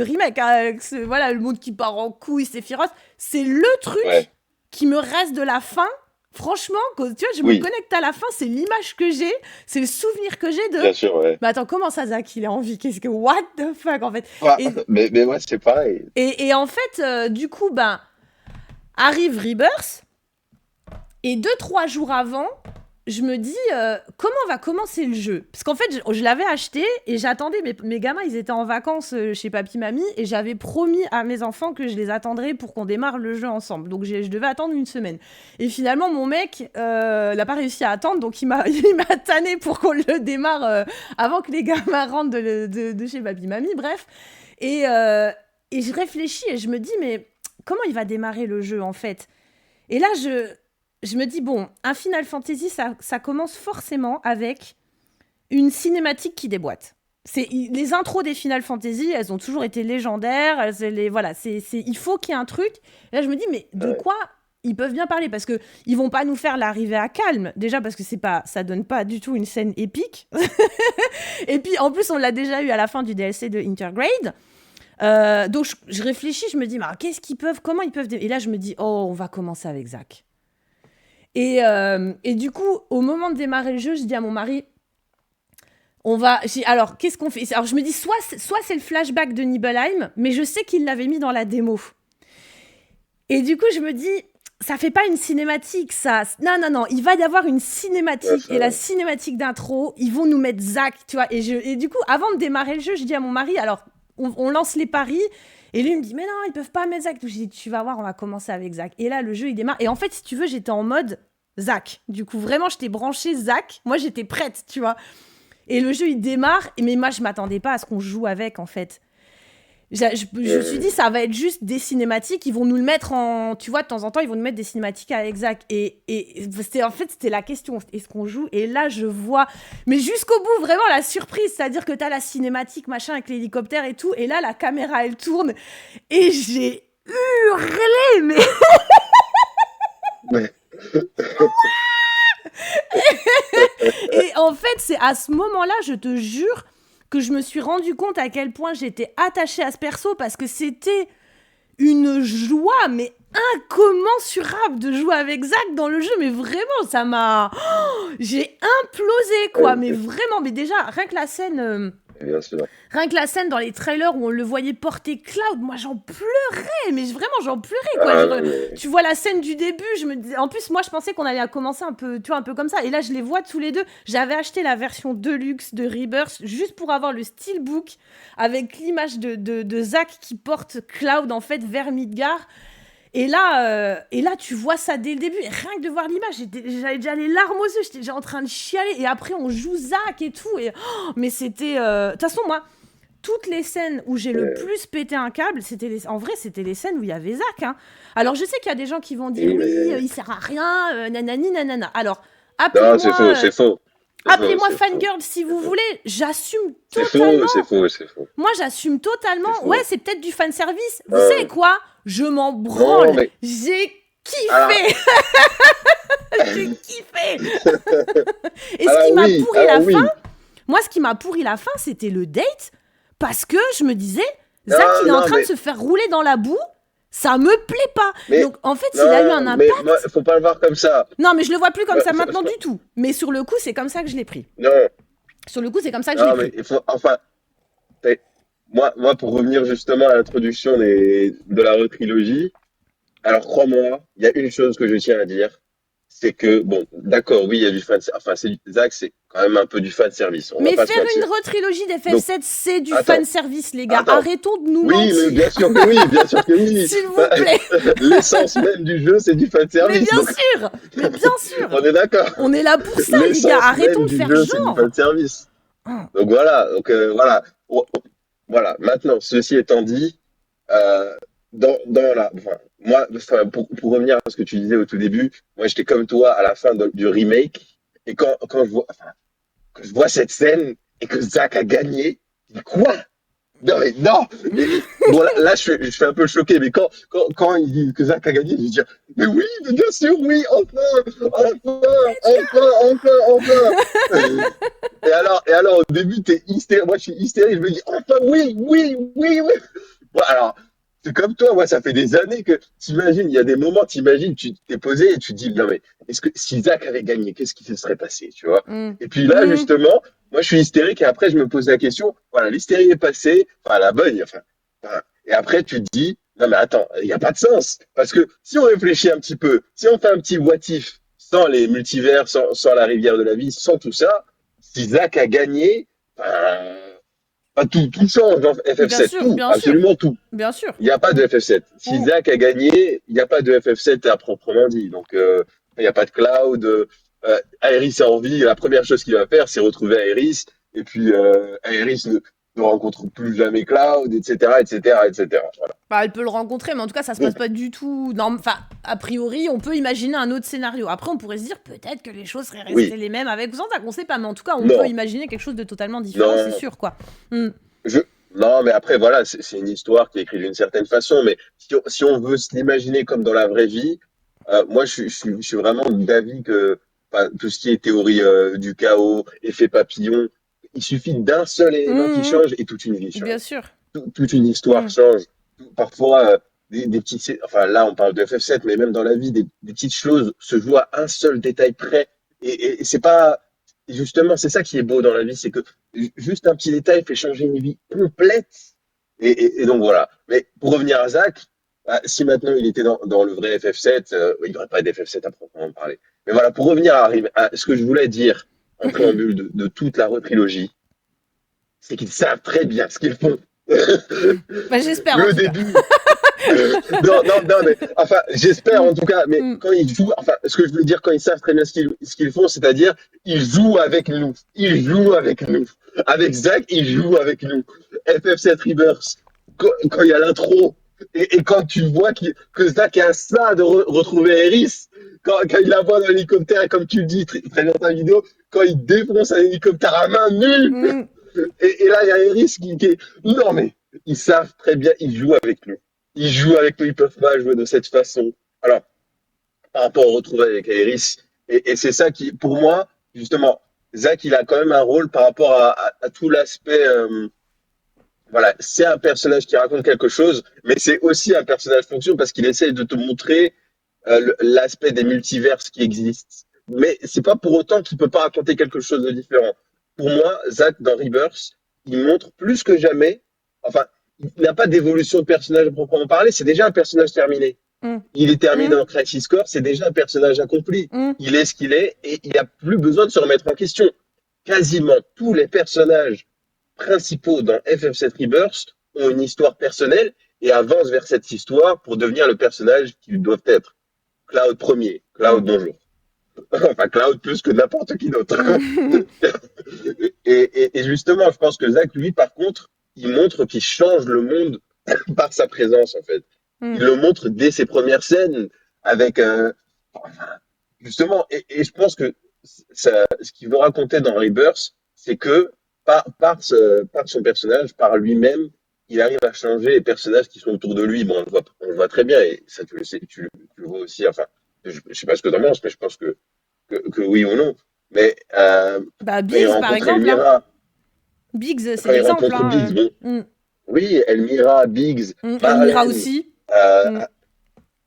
remake. Hein, avec voilà, le monde qui part en couille, Sephiroth. C'est le truc Ouais. qui me reste de la fin. Franchement, quand, tu vois, je me Oui, connecte à la fin, c'est l'image que j'ai, c'est le souvenir que j'ai de. bien sûr, ouais. Mais attends, comment ça, Zach, il est en vie Qu'est-ce que. What the fuck, en fait Quoi? Et, Mais moi, c'est pareil. et en fait, du coup, ben, arrive Rebirth, et 2, 3 jours avant, je me dis comment va commencer le jeu. Parce qu'en fait, je l'avais acheté et j'attendais. Mes gamins, ils étaient en vacances chez papy, mamie et j'avais promis à mes enfants que je les attendrais pour qu'on démarre le jeu ensemble. Donc je devais attendre une semaine. Et finalement, mon mec n'a pas réussi à attendre, donc il m'a tanné pour qu'on le démarre avant que les gamins rentrent de chez papy, mamie. Bref. Et je réfléchis et je me dis, mais comment il va démarrer le jeu en fait Et là, je me dis, bon, un Final Fantasy, ça commence forcément avec une cinématique qui déboîte. Les intros des Final Fantasy, elles ont toujours été légendaires. Voilà, il faut qu'il y ait un truc. Et là, je me dis, mais de Ouais. quoi ils peuvent bien parler parce que ils vont pas nous faire l'arrivée à calme. Déjà parce que ça donne pas du tout une scène épique. Et puis en plus, on l'a déjà eu à la fin du DLC de Intergrade. Donc je réfléchis, je me dis, mais qu'est-ce qu'ils peuvent, comment ils peuvent. Et là, je me dis, oh, on va commencer avec Zack. Et du coup, au moment de démarrer le jeu, je dis à mon mari, alors, qu'est-ce qu'on fait Alors, je me dis, soit c'est le flashback de Nibelheim, mais je sais qu'il l'avait mis dans la démo. Et du coup, je me dis, ça fait pas une cinématique, ça. Non, non, non, il va y avoir une Ouais, cinématique. ça, Et la cinématique d'intro, ils vont nous mettre Zack, tu vois. Et du coup, avant de démarrer le jeu, je dis à mon mari, alors, on lance les paris. Et lui, il me dit, mais non, ils peuvent pas mettre Zack. Je dis, tu vas voir, on va commencer avec Zack. Et là, le jeu, il démarre. Et en fait, si tu veux, j'étais en mode Zack. Du coup, vraiment, j'étais branchée Zack. Moi, j'étais prête, tu vois. Et le jeu, il démarre. Mais moi, je m'attendais pas à ce qu'on joue avec, en fait. Je me suis dit, ça va être juste des cinématiques. Ils vont nous le mettre en. Tu vois, de temps en temps, ils vont nous mettre des cinématiques avec Zack. Et en fait, c'était la question. Est-ce qu'on joue Et là, je vois. Mais jusqu'au bout, vraiment, la surprise. C'est-à-dire que t'as la cinématique, machin, avec l'hélicoptère et tout. Et là, la caméra, elle tourne. Et j'ai hurlé. Mais. ouais. Et en fait, c'est à ce moment-là, je te jure, que je me suis rendu compte à quel point j'étais attachée à ce perso parce que c'était une joie, mais incommensurable de jouer avec Zack dans le jeu. Mais vraiment, ça m'a. J'ai implosé, quoi. Mais vraiment, mais déjà, Bien sûr. rien que la scène dans les trailers où on le voyait porter Cloud, moi j'en pleurais, mais vraiment j'en pleurais quoi. Ah non, mais. Tu vois la scène du début, en plus moi je pensais qu'on allait commencer un peu, tu vois, un peu comme ça. Et là je les vois tous les deux. J'avais acheté la version Deluxe de Rebirth juste pour avoir le steelbook avec l'image de Zack qui porte Cloud en fait vers Midgar. Et là, tu vois ça dès le début. Et rien que de voir l'image, j'avais déjà les larmes aux yeux. J'étais déjà en train de chialer. Et après, on joue Zack et tout. Mais c'était. De toute façon, moi, toutes les scènes où j'ai le plus pété un câble, en vrai, c'était les scènes où il y avait Zack. Hein. Alors, je sais qu'il y a des gens qui vont dire Oui, oui, mais. il sert à rien, nanani, nanana. Alors, Non, c'est appelez-moi. faux, c'est faux. C'est faux, Appelez-moi c'est faux. fangirl si C'est vous faux. voulez, j'assume C'est faux, totalement. c'est faux, c'est faux. Moi, j'assume C'est totalement. Ouais, faux. c'est peut-être du fanservice. Vous Euh, savez quoi Je m'en non, branle. mais. J'ai Alors, kiffé. J'ai kiffé. Et ce qui m'a oui, pourri alors la fin, oui. moi, ce qui m'a pourri la fin, c'était le date. Parce que je me disais, Zach, Non, il est en non, train de se faire rouler dans la boue. Ça me plaît pas. mais, Donc, en fait, il a eu un non, mais moi, impact. faut pas le voir comme ça. Non, mais je le vois plus comme ça maintenant Faut- du tout. Mais sur le coup, c'est comme ça que je l'ai pris. non, Sur le coup, c'est comme ça que je l'ai non, mais pris. il faut, enfin, moi, pour revenir justement à l'introduction de la retrilogie, alors crois-moi, il y a une chose que je tiens à dire, c'est que, bon, d'accord, oui, il y a du fan, enfin, Zach, c'est quand même un peu du fan service. On va Mais pas se faire une mentir. retrilogie Donc, d'FF7, c'est du attends, fanservice, les gars. attends. Arrêtons de nous Oui, mais mentir, bien sûr que oui, bien sûr que oui. s'il vous Bah, plaît. l'essence même du jeu, c'est du fan Mais service. bien Donc, sûr, mais bien sûr. on est d'accord. On est là pour ça, les gars. L'essence Arrêtons même de du faire jeu, c'est du genre. fan service. Ah, Donc voilà. Donc voilà. Voilà. Maintenant, ceci étant dit, euh, enfin, moi, enfin, pour revenir à ce que tu disais au tout début, moi, j'étais comme toi à la fin du remake. Et quand je vois cette scène et que Zach a gagné, je dis quoi? Non, mais non! Bon, là, je suis un peu choqué, mais quand il dit que Zach a gagné, je vais dire, mais oui, mais bien sûr, oui, enfin, enfin, enfin, enfin, enfin! Et alors, au début, t'es hystérique, moi, je suis hystérique, je me dis, enfin, oui, oui, oui, oui! Bon, alors, c'est comme toi, moi, ça fait des années que, t'imagines, il y a des moments, t'imagines, tu t'es posé et tu te dis, non, mais, est-ce que, si Zach avait gagné, qu'est-ce qui se serait passé, tu vois? hum, Et puis là, hum, justement, moi, je suis hystérique et après, je me pose la question, voilà, l'hystérie est passée, enfin, la bonne, enfin, voilà. Et après, tu te dis, non, mais attends, il n'y a pas de sens. Parce que si on réfléchit un petit peu, si on fait un petit what if, sans les multivers, sans la rivière de la vie, sans tout ça, si Zach a gagné, ben, tout change dans bien FF7, sûr, tout, bien sûr, absolument tout. bien sûr. Il n'y a pas de FF7. Si Hum. Zach a gagné, il n'y a pas de FF7 à proprement dit. Donc, il n'y a pas de cloud. Aerys a envie, la première chose qu'il va faire, c'est retrouver Aerys. Et puis, Aerys ne rencontre plus jamais Cloud, etc., etc., etc. Voilà. Bah, elle peut le rencontrer, mais en tout cas, ça se passe Donc, pas du tout. Non, enfin, a priori, on peut imaginer un autre scénario. Après, on pourrait se dire peut-être que les choses seraient restées oui, les mêmes avec Xanta, qu'on sait pas, mais en tout cas, on peut non, imaginer quelque chose de totalement différent, c'est non, sûr, quoi. Hmm. je, non, mais après, voilà, c'est une histoire qui est écrite d'une certaine façon. Mais si on veut se l'imaginer comme dans la vraie vie, moi, je suis vraiment d'avis que enfin, tout ce qui est théorie du chaos, effet papillon, il suffit d'un seul élément qui Hmm, change et toute une vie bien change. sûr. Toute une histoire Hmm. change. Parfois, des petites, enfin là, on parle de FF7, mais même dans la vie, des petites choses se jouent à un seul détail près. Et c'est pas, justement, c'est ça qui est beau dans la vie, c'est que juste un petit détail fait changer une vie complète. Et donc voilà. Mais pour revenir à Zach, bah, si maintenant il était dans le vrai FF7, il n'y aurait pas d'FF7 à proprement parler. Mais voilà, pour revenir à ce que je voulais dire en préambule de toute la retrilogie, c'est qu'ils savent très bien ce qu'ils font. Bah, j'espère en Le tout cas. début. Non, non, non, mais enfin, j'espère Hmm, en tout cas, mais hmm. quand ils jouent, enfin, ce que je veux dire, quand ils savent très bien ce qu'ils font, c'est-à-dire, ils jouent avec nous. Ils jouent avec nous. Avec Zach, ils jouent avec nous. FF7 Rebirth, quand il y a l'intro, et quand tu vois que Zach est à ça de retrouver Eris, quand il la voit dans l'hélicoptère, et comme tu le dis très, très bien dans ta vidéo, quand il défonce un hélicoptère à main nue, Hmm. et là, il y a Eris qui est. Non, mais ils savent très bien, ils jouent avec nous. Ils jouent avec nous, ils peuvent pas jouer de cette façon. Alors, par rapport au retrouvailles avec Eris, et c'est ça qui, pour moi, justement, Zach, il a quand même un rôle par rapport à tout l'aspect. Voilà, c'est un personnage qui raconte quelque chose, mais c'est aussi un personnage fonction parce qu'il essaye de te montrer l'aspect des multiverses qui existent. Mais c'est pas pour autant qu'il peut pas raconter quelque chose de différent. Pour moi, Zach dans Rebirth, il montre plus que jamais, enfin, il n'a pas d'évolution de personnage à proprement parler, c'est déjà un personnage terminé. Hmm. Il est terminé Hmm. dans Crisis Core, c'est déjà un personnage accompli. Hmm. Il est ce qu'il est et il n'a plus besoin de se remettre en question. Quasiment tous les personnages principaux dans FF7 Rebirth ont une histoire personnelle et avancent vers cette histoire pour devenir le personnage qu'ils doivent être. Cloud premier, Hmm. Cloud bonjour. Enfin, Cloud plus que n'importe qui d'autre. Hmm. Et justement, je pense que Zach, lui, par contre, il montre qu'il change le monde par sa présence, en fait. Hmm. Il le montre dès ses premières scènes, avec, enfin, justement, et je pense que ce qu'il veut raconter dans Rebirth, c'est que par son personnage, par lui-même, il arrive à changer les personnages qui sont autour de lui. Bon, on le voit très bien, et ça, tu le sais, tu le vois aussi. Enfin, je sais pas ce que tu en penses, mais je pense que oui ou non. Mais Bah, quand il Biggs, par rencontre exemple, hein. Elmira, Biggs, c'est quand il l'exemple, rencontre hein. Biggs, bon, Hmm. oui, Elmira, Biggs, Almira Marlène, aussi. euh, Hmm.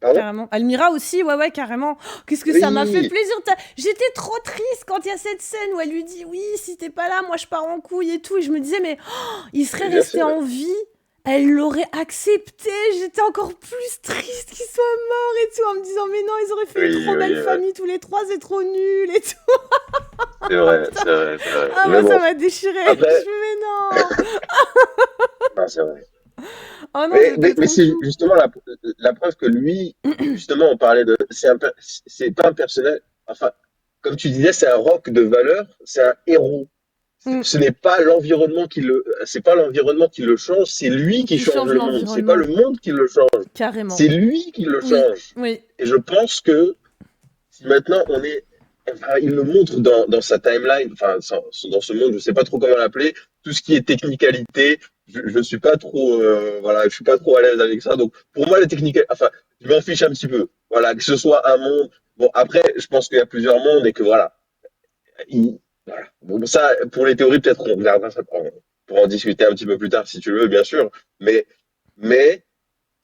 pardon? Carrément. Almira aussi, ouais, ouais, carrément. Oh, qu'est-ce que ça m'a fait Oui, plaisir. J'étais trop triste quand il y a cette scène où elle lui dit oui, si t'es pas là, moi je pars en couille et tout. Et je me disais, mais oh, il serait mais bien resté sûr. en vie. elle l'aurait accepté. J'étais encore plus triste qu'il soit mort et tout, en me disant, mais non, ils auraient fait une Oui, trop belle oui, ouais. famille tous les trois, c'est trop nul et tout. C'est Oh vrai, putain. c'est vrai, c'est vrai. Ah, Mais moi, ça bon, m'a déchiré. Je après, fais, mais non. non, c'est vrai. Oh non, Mais, c'était mais trop c'est chou. justement la preuve que lui, justement, on parlait de, c'est pas un personnage, enfin, comme tu disais, c'est un rock de valeur, c'est un héros. Mm. Ce n'est pas l'environnement c'est pas l'environnement qui le change, c'est lui qui Qui change change le monde. C'est pas l'environnement. le monde qui le change, Carrément. c'est lui qui le Oui, change. oui. Et je pense que si maintenant enfin, il le montre dans sa timeline, enfin, dans ce monde, je sais pas trop comment l'appeler, tout ce qui est technicalité, je suis pas trop, voilà, je suis pas trop à l'aise avec ça. Donc, pour moi, la technique, enfin, je m'en fiche un petit peu. Voilà, que ce soit un monde. Bon, après, je pense qu'il y a plusieurs mondes et que voilà, voilà. Bon, ça, pour les théories, peut-être on regardera ça pour en discuter un petit peu plus tard si tu veux, bien sûr. Mais,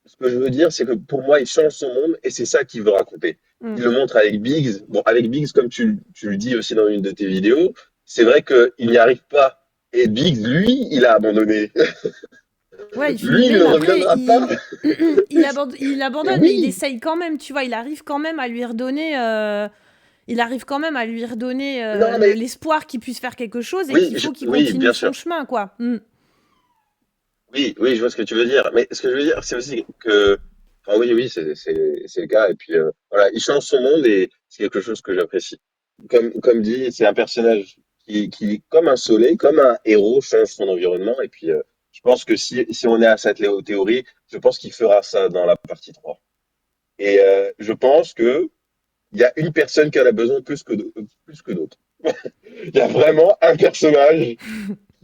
ce que je veux dire, c'est que pour moi, il change son monde et c'est ça qu'il veut raconter. Mm. Il le montre avec Biggs. Bon, avec Biggs, comme tu le dis aussi dans une de tes vidéos, c'est vrai qu'il n'y arrive pas. Et Biggs, lui, il a abandonné. Ouais, il finit Lui, il baigne, ne mais après, reviendra pas. il abandonne, mais il Oui, essaye quand même, tu vois, il arrive quand même à lui redonner, non, mais l'espoir qu'il puisse faire quelque chose et oui, qu'il faut qu'il oui, continue bien son sûr. chemin, quoi. Mm. Oui, oui, je vois ce que tu veux dire. Mais ce que je veux dire, c'est aussi que, enfin, oui, oui, c'est le cas. Et puis, voilà, il change son monde et c'est quelque chose que j'apprécie. Comme dit, c'est un personnage qui, comme un soleil, comme un héros, change son environnement. Et puis, je pense que si on est à cette théorie, je pense qu'il fera ça dans la partie 3. Et je pense que il y a une personne qui en a besoin plus que d'autres. Il y a vraiment un personnage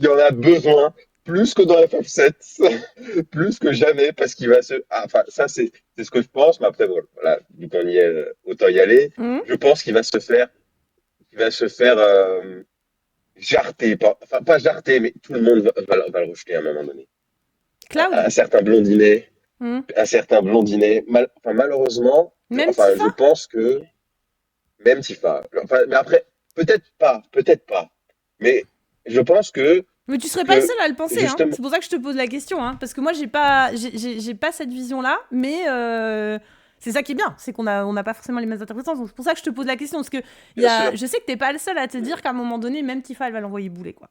qui en a besoin plus que dans FF7, plus que jamais, parce qu'il va se. Ah, enfin, ça, c'est ce que je pense, mais après, voilà, vu qu'on y est, autant y aller. Mm. Je pense qu'il va se faire jarter, enfin, pas jarter, mais tout le monde va le rejeter à un moment donné. Cloud? Un certain blondinet, Mm. enfin, malheureusement, Même enfin, Tifa? je pense que même Tifa, enfin, mais après, peut-être pas, mais je pense Mais tu serais pas le que seul à le penser, hein. justement, C'est pour ça que je te pose la question, hein. Parce que moi, j'ai pas cette vision-là, mais c'est ça qui est bien, c'est on n'a pas forcément les mêmes interprétations. Donc c'est pour ça que je te pose la question, parce que bien sûr, je sais que t'es pas le seul à te dire qu'à un moment donné, même Tifa, elle va l'envoyer bouler, quoi.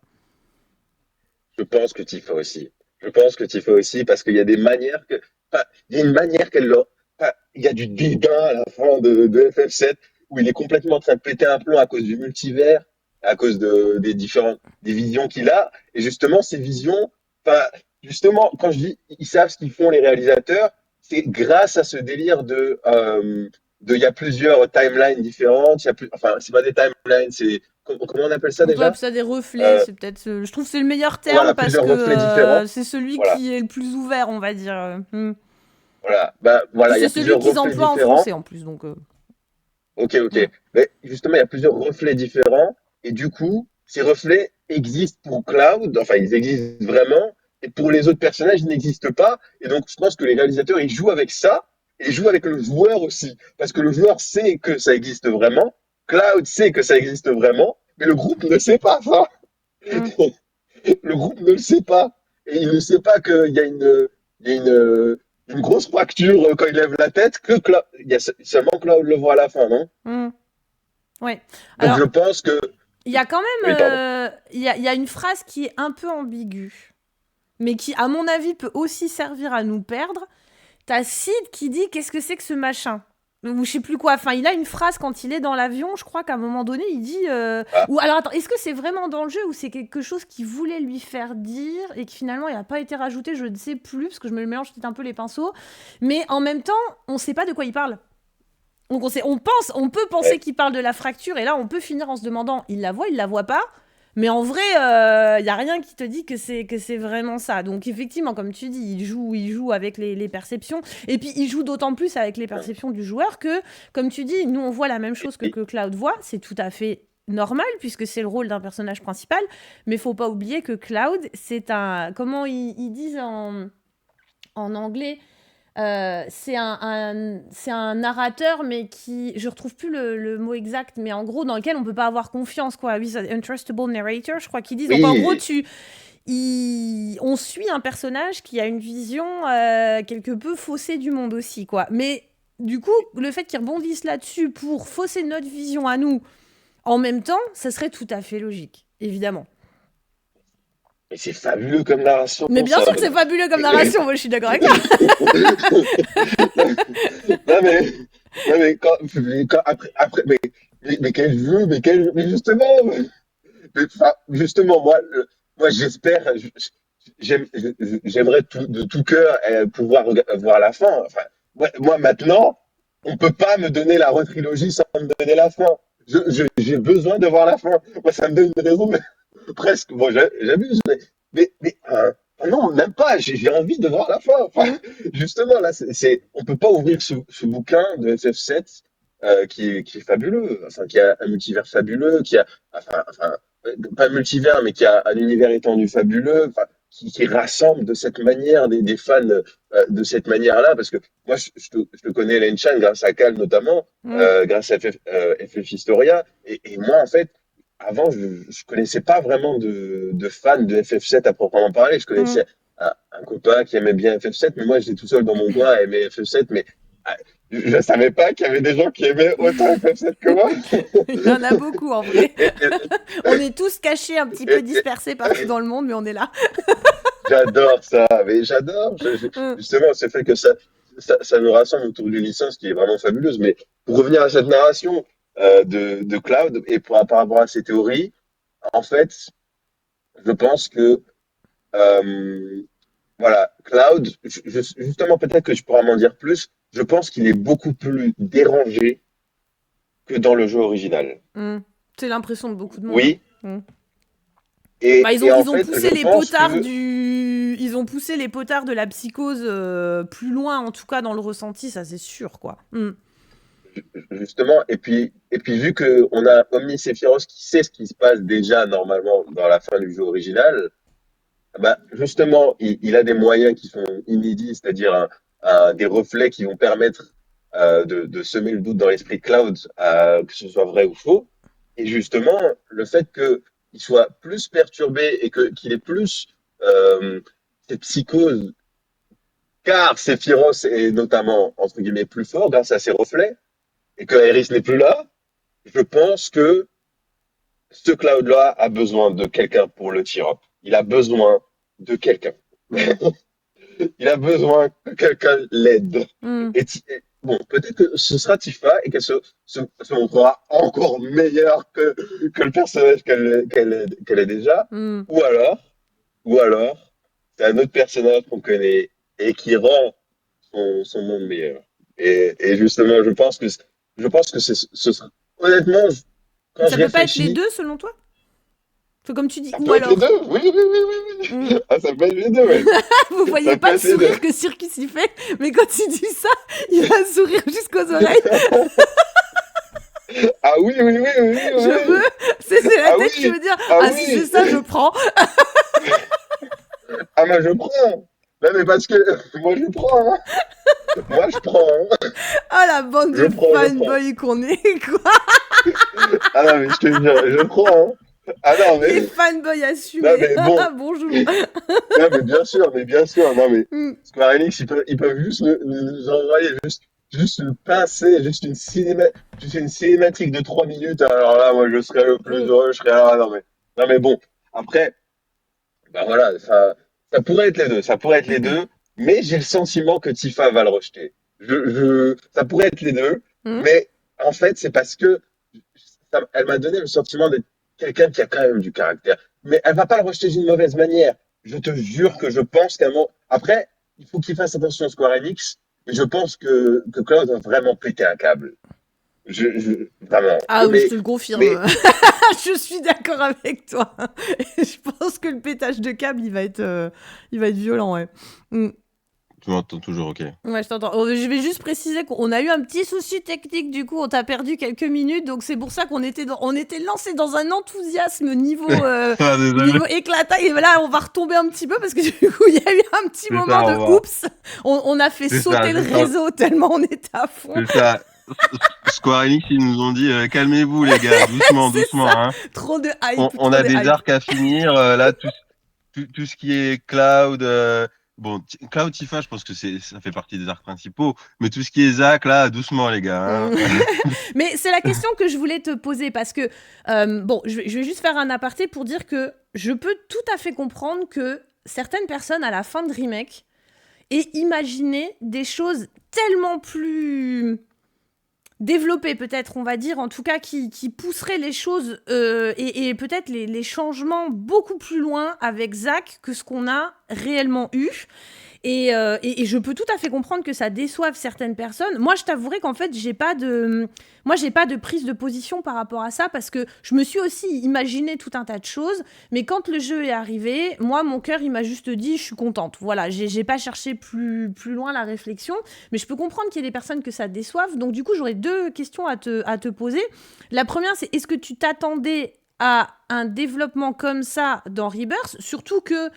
je pense que Tifa aussi. Je pense que Tifa aussi, parce qu'il y a des manières que. Enfin, il y a une manière qu'elle l'a. Enfin, il y a du dédain à la fin de FF7, où il est complètement en train de péter un plomb à cause du multivers, à cause des visions qu'il a. Et justement, ces visions. Enfin, justement, quand je dis ils savent ce qu'ils font, les réalisateurs, c'est grâce à ce délire il y a plusieurs timelines différentes. Enfin, c'est pas des timelines, c'est. Comment on appelle ça On peut appeler déjà? ça des reflets, Euh, c'est peut-être. Je trouve que c'est le meilleur terme voilà, parce plusieurs que reflets différents. c'est celui Voilà, qui est le plus ouvert, on va dire. Hmm. voilà. Ben, Puis voilà, il y c'est a celui plusieurs qu'ils reflets emploient en différents. français en plus, donc. Ok, ok. Hmm. Mais justement, il y a plusieurs reflets différents. Et du coup, ces reflets existent pour Cloud. Enfin, ils existent vraiment. Et pour les autres personnages, ils n'existent pas. Et donc, je pense que les réalisateurs, ils jouent avec ça. Et ils jouent avec le joueur aussi. Parce que le joueur sait que ça existe vraiment. Cloud sait que ça existe vraiment. Mais le groupe ne sait pas ça. Hmm. Le groupe ne le sait pas. Et il ne sait pas qu'il y a une grosse fracture quand il lève la tête, il y a seulement Cloud le voit à la fin, non? Hmm. Ouais. Donc Alors, je pense que. il y a quand même. Oui, pardon. Il y a une phrase qui est un peu ambiguë, mais qui, à mon avis, peut aussi servir à nous perdre. T'as Sid qui dit qu'est-ce que c'est que ce machin, ou je sais plus quoi. Enfin, il a une phrase quand il est dans l'avion, je crois qu'à un moment donné, il dit. Ah, Ou alors, attends, est-ce que c'est vraiment dans le jeu ou c'est quelque chose qu'il voulait lui faire dire et qui finalement il n'a pas été rajouté. Je ne sais plus, parce que je me mélange peut-être un peu les pinceaux. Mais en même temps, on ne sait pas de quoi il parle. Donc on peut penser ouais. qu'il parle de la fracture, et là on peut finir en se demandant, il la voit pas, mais en vrai, il y a rien qui te dit que c'est vraiment ça. Donc effectivement, comme tu dis, il joue avec les perceptions, et puis il joue d'autant plus avec les perceptions du joueur que, comme tu dis, nous on voit la même chose Et- que Cloud voit, c'est tout à fait normal puisque c'est le rôle d'un personnage principal, mais faut pas oublier que Cloud, c'est un, comment ils disent en anglais, c'est un narrateur, mais qui, je retrouve plus le mot exact, mais en gros, dans lequel on peut pas avoir confiance, quoi. Oui, c'est untrustable narrator, je crois qu'ils disent. Donc en gros, oui, on suit un personnage qui a une vision quelque peu faussée du monde aussi, quoi. Mais du coup, le fait qu'ils rebondissent là-dessus pour fausser notre vision à nous, en même temps, ça serait tout à fait logique, évidemment. Mais c'est fabuleux comme narration, Mais bien ça. sûr que c'est fabuleux comme narration, moi je suis d'accord avec toi. Non mais, non mais après, mais quel jeu, mais justement, enfin, justement, moi j'espère, j'aimerais de tout cœur pouvoir voir la fin. Enfin, moi, maintenant, on peut pas me donner la retrilogie sans me donner la fin. J'ai besoin de voir la fin. Moi, ça me donne une raison, mais presque. Bon, j'abuse, mais non, même pas. J'ai envie de voir la fin. Enfin, justement, là, on peut pas ouvrir ce bouquin de FF7 qui est fabuleux, enfin, qui a un multivers fabuleux, enfin, pas un multivers, mais qui a un univers étendu fabuleux, enfin, qui rassemble de cette manière des fans de cette manière-là, parce que moi, je te connais, Len Chan, grâce à Cal notamment, Mm, grâce à FF Historia, et moi, en fait, avant, je connaissais pas vraiment de fans de FF7 à proprement parler. Je mm. connaissais un copain qui aimait bien FF7, mais moi, j'étais tout seul dans mon coin à aimer FF7, mais ah, je ne savais pas qu'il y avait des gens qui aimaient autant FF7 que moi. Il y en a beaucoup en vrai. Et, On est tous cachés, un petit peu et- dispersés partout dans le monde, mais on est là. j'adore ça, mais j'adore. Mm, Justement, c'est fait que ça nous rassemble autour d'une licence qui est vraiment fabuleuse. Mais pour revenir à cette narration de Cloud et par rapport à ses théories, en fait, je pense que euh, voilà, Cloud, justement, peut-être que je pourrais m'en dire plus. Je pense qu'il est beaucoup plus dérangé que dans le jeu original. mm. C'est l'impression de beaucoup de monde, hein. Oui, Mm. Bah, et en ils ont fait, je poussé les pense potards que du... Ils ont poussé les potards de la psychose plus loin, en tout cas dans le ressenti, ça c'est sûr, quoi. Mm. justement, et puis vu que on a Omni Sephiroth qui sait ce qui se passe déjà normalement dans la fin du jeu original, bah justement, il a des moyens qui sont inédits, c'est-à-dire des reflets qui vont permettre de semer le doute dans l'esprit de Cloud, que ce soit vrai ou faux. Et justement, le fait qu'il soit plus perturbé et qu'il ait plus cette psychose, car Sephiroth est notamment, entre guillemets, plus fort grâce à ses reflets, et que Aerys n'est plus là, je pense que ce Cloud-là a besoin de quelqu'un pour le tear up. Il a besoin de quelqu'un. Mm. Il a besoin que quelqu'un l'aide. Mm. Bon, peut-être que ce sera Tifa et qu'elle se montrera encore meilleure que le personnage qu'elle est déjà. Mm. Ou alors, ou alors, c'est un autre personnage qu'on connaît et qui rend son monde meilleur. Et justement, je pense que ce sera, honnêtement, quand Ça je peut pas être les réfléchis, deux, selon toi? C'est comme tu dis, ça ou peut être les alors? deux. Oui, oui, oui, oui, oui. Mm. Ah, ça peut être les deux, ouais. Vous voyez Ça peut pas le être les deux. sourire que Circus y fait, mais quand il dit ça, il a un sourire jusqu'aux oreilles. Ah oui, oui, oui, oui, oui, Je veux, oui. c'est la Ah tête qui oui, veut dire, ah ah si c'est oui. ça, je prends. Ah, moi, je prends. Non, mais parce que moi, je prends, hein. Moi, je prends, hein. Ah la bande Je de prends, je prends. fanboys qu'on est, quoi. Ah non, mais je te jure, je prends, hein. Ah non, Les mais, fanboys non, assumés. mais bon. Bonjour. Non, mais bien sûr, mais bien sûr. Non, mais Mm. Square Enix, ils peuvent juste nous envoyer juste une pincée, juste une cinématique de 3 minutes. Alors là, moi, je serais le plus Mm. heureux. Je serais là. Non, mais bon. Après, bah voilà, ça pourrait être les deux. Ça pourrait être les deux. Mais j'ai le sentiment que Tifa va le rejeter. Ça pourrait être les deux. Mm. Mais en fait, c'est parce que elle m'a donné le sentiment d'être quelqu'un qui a quand même du caractère. Mais elle va pas le rejeter d'une mauvaise manière. Je te jure que je pense qu'à un moment... Après, il faut qu'il fasse attention à Square Enix. Mais je pense que Cloud a vraiment pété un câble. Vraiment. Ah oui, je Mais, te le mais confirme. Je suis d'accord avec toi. Je pense que le pétage de câble, il va être violent, ouais. Mm. tu m'entends toujours, ok. Ouais, je t'entends. Oh, je vais juste préciser qu'on a eu un petit souci technique, du coup, on t'a perdu quelques minutes, donc c'est pour ça on était lancé dans un enthousiasme Ah, désolé. niveau éclatant, et là, on va retomber un petit peu parce que du coup, il y a eu un petit C'est moment ça, de oups, on a fait C'est ça, sauter le réseau tellement on était à fond. c'est ça. Square Enix, ils nous ont dit calmez-vous les gars, doucement, C'est doucement, ça, hein. trop de On, hype, on trop a de des hype. arcs à finir, là, tout tout ce qui est Cloud, bon, Cloud Tifa, je pense que ça fait partie des arcs principaux, mais tout ce qui est Zack, là, doucement, les gars, Mm. hein. Mais c'est la question que je voulais te poser parce que, bon, je vais juste faire un aparté pour dire que je peux tout à fait comprendre que certaines personnes, à la fin de remake, aient imaginé des choses tellement plus développées, peut-être, on va dire, en tout cas, qui pousseraient les choses et peut-être les changements beaucoup plus loin avec Zack que ce qu'on a réellement eu. Et je peux tout à fait comprendre que ça déçoive certaines personnes. Moi, je t'avouerai qu'en fait, j'ai pas de prise de position par rapport à ça parce que je me suis aussi imaginé tout un tas de choses. Mais quand le jeu est arrivé, moi, mon cœur, il m'a juste dit, je suis contente. Voilà, j'ai pas cherché plus loin la réflexion. Mais je peux comprendre qu'il y ait des personnes que ça déçoive. Donc, du coup, j'aurais deux questions à te poser. La première, c'est est-ce que tu t'attendais à un développement comme ça dans Rebirth, surtout que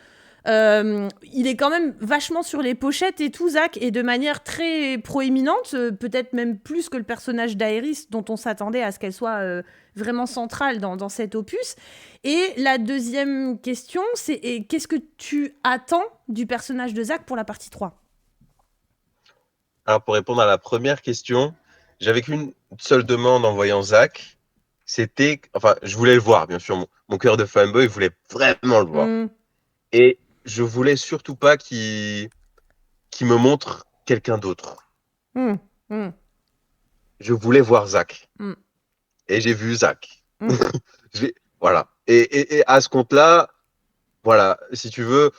il est quand même vachement sur les pochettes et tout, Zack, et de manière très proéminente, peut-être même plus que le personnage d'Aerys, dont on s'attendait à ce qu'elle soit vraiment centrale dans cet opus. Et la deuxième question, c'est qu'est-ce que tu attends du personnage de Zack pour la partie 3? Alors, pour répondre à la première question, j'avais qu'une seule demande en voyant Zack, enfin, je voulais le voir, bien sûr, mon cœur de fanboy voulait vraiment le voir. Mm, Et je voulais surtout pas qu'il me montre quelqu'un d'autre. mm, mm, Je voulais voir Zack. mm, Et j'ai vu Zack. mm, Voilà. Et à ce compte-là, voilà, si tu veux,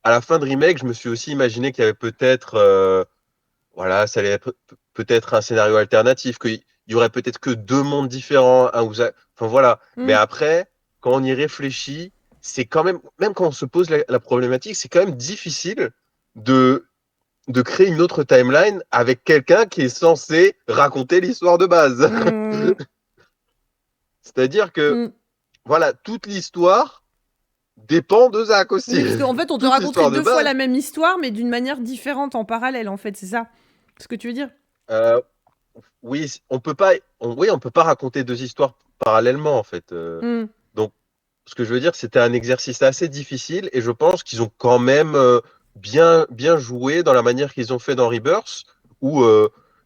à la fin de remake, je me suis aussi imaginé qu'il y avait peut-être, voilà, ça allait être peut-être un scénario alternatif, qu'il y aurait peut-être que deux mondes différents, enfin voilà. Mais mm. après, quand on y réfléchit, c'est quand même quand on se pose la problématique, c'est quand même difficile de, de créer une autre timeline avec quelqu'un qui est censé raconter l'histoire de base. Mm, C'est-à-dire que, mm. voilà, toute l'histoire dépend de Zach aussi. Oui, parce qu'en fait, on te Toute raconterait l'histoire de deux fois base. la même histoire, mais d'une manière différente en parallèle, en fait, c'est ça ce que tu veux dire? Euh, oui, on peut pas raconter deux histoires parallèlement en fait. Mm, Donc, ce que je veux dire, c'était un exercice assez difficile et je pense qu'ils ont quand même bien joué dans la manière qu'ils ont fait dans Rebirth, où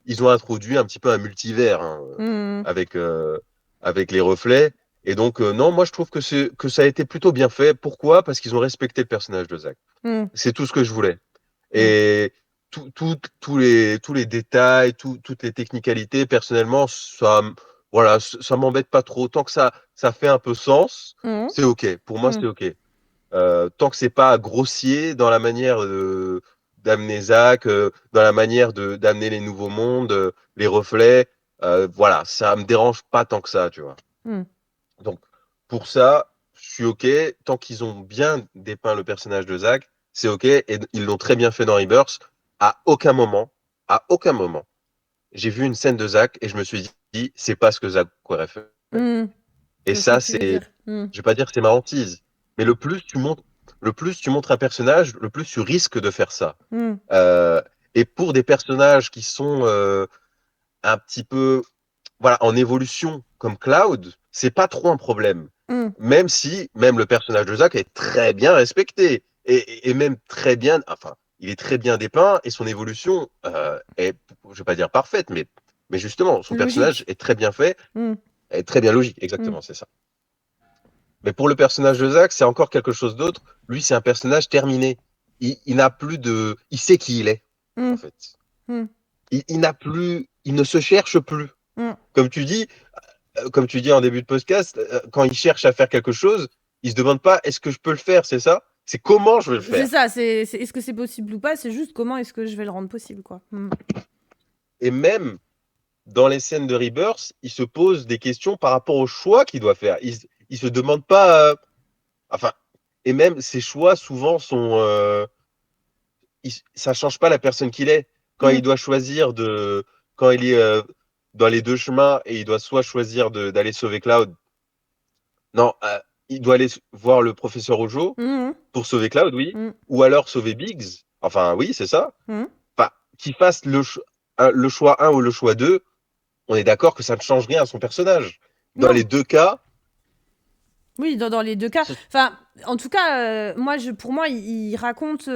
ils ont introduit un petit peu un multivers, hein, mm, avec avec les reflets. Et donc, non, moi je trouve que ça a été plutôt bien fait. Pourquoi? Parce qu'ils ont respecté le personnage de Zack. mm, C'est tout ce que je voulais. mm. Et tous les détails, toutes les technicalités, personnellement, voilà, ça m'embête pas trop. Tant que ça fait un peu sens, Mmh. c'est OK. Pour moi, Mmh. c'est OK. Tant que c'est pas grossier dans la manière d'amener Zach, dans la manière d'amener les nouveaux mondes, les reflets, voilà, ça me dérange pas tant que ça, tu vois. Mmh. Donc, pour ça, je suis OK. Tant qu'ils ont bien dépeint le personnage de Zack, c'est OK. Et ils l'ont très bien fait dans Rebirth. À aucun moment, à aucun moment, j'ai vu une scène de Zack et je me suis dit, c'est pas ce que Zack aurait fait. Mmh. Je Et vois ce que ça, tu veux c'est, dire. Mmh. je vais pas dire que c'est ma hantise, mais le plus tu montres un personnage, le plus tu risques de faire ça. Mmh. Euh, et pour des personnages qui sont un petit peu voilà, en évolution comme Cloud, c'est pas trop un problème. Mmh. Même si, même le personnage de Zack est très bien respecté et même très bien, enfin, il est très bien dépeint et son évolution est, je vais pas dire parfaite, mais justement, son personnage Logique. est très bien fait, Mmh. est très bien logique. Mmh. Exactement, c'est ça. Mais pour le personnage de Zack, c'est encore quelque chose d'autre. Lui, c'est un personnage terminé. Il n'a plus de, il sait qui il est, en Mmh. fait. Mmh. Il n'a plus, il ne se cherche plus. Mmh. Comme tu dis, comme tu dis en début de podcast, quand il cherche à faire quelque chose, il se demande pas est-ce que je peux le faire, c'est ça? C'est comment je vais le C'est faire. ça, est-ce que c'est possible ou pas? C'est juste comment est-ce que je vais le rendre possible, quoi. Mmh. Et même dans les scènes de Rebirth, il se pose des questions par rapport au choix qu'il doit faire. Il se demande pas, enfin, et même ses choix souvent sont, ça change pas la personne qu'il est. Quand Mmh. il doit choisir quand il est dans les deux chemins et il doit soit choisir d'aller sauver Cloud, non, il doit aller voir le professeur Ojo Mmh. pour sauver Cloud, oui, Mmh. ou alors sauver Biggs. Enfin, oui, c'est ça. Mmh. Enfin, qu'il fasse le choix un ou le choix 2, on est d'accord que ça ne change rien à son personnage. Dans Non. les deux cas, Oui, dans les 2 cas. Ce- Enfin, en tout cas, moi, pour moi, il raconte.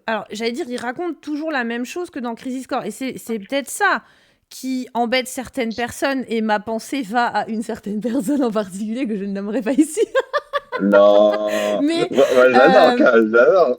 Alors, j'allais dire, il raconte toujours la même chose que dans Crisis Core. Et c'est peut-être ça qui embête certaines personnes. Et ma pensée va à une certaine personne en particulier que je ne nommerai pas ici. Non, Mais moi, j'adore, euh, Karl, j'adore.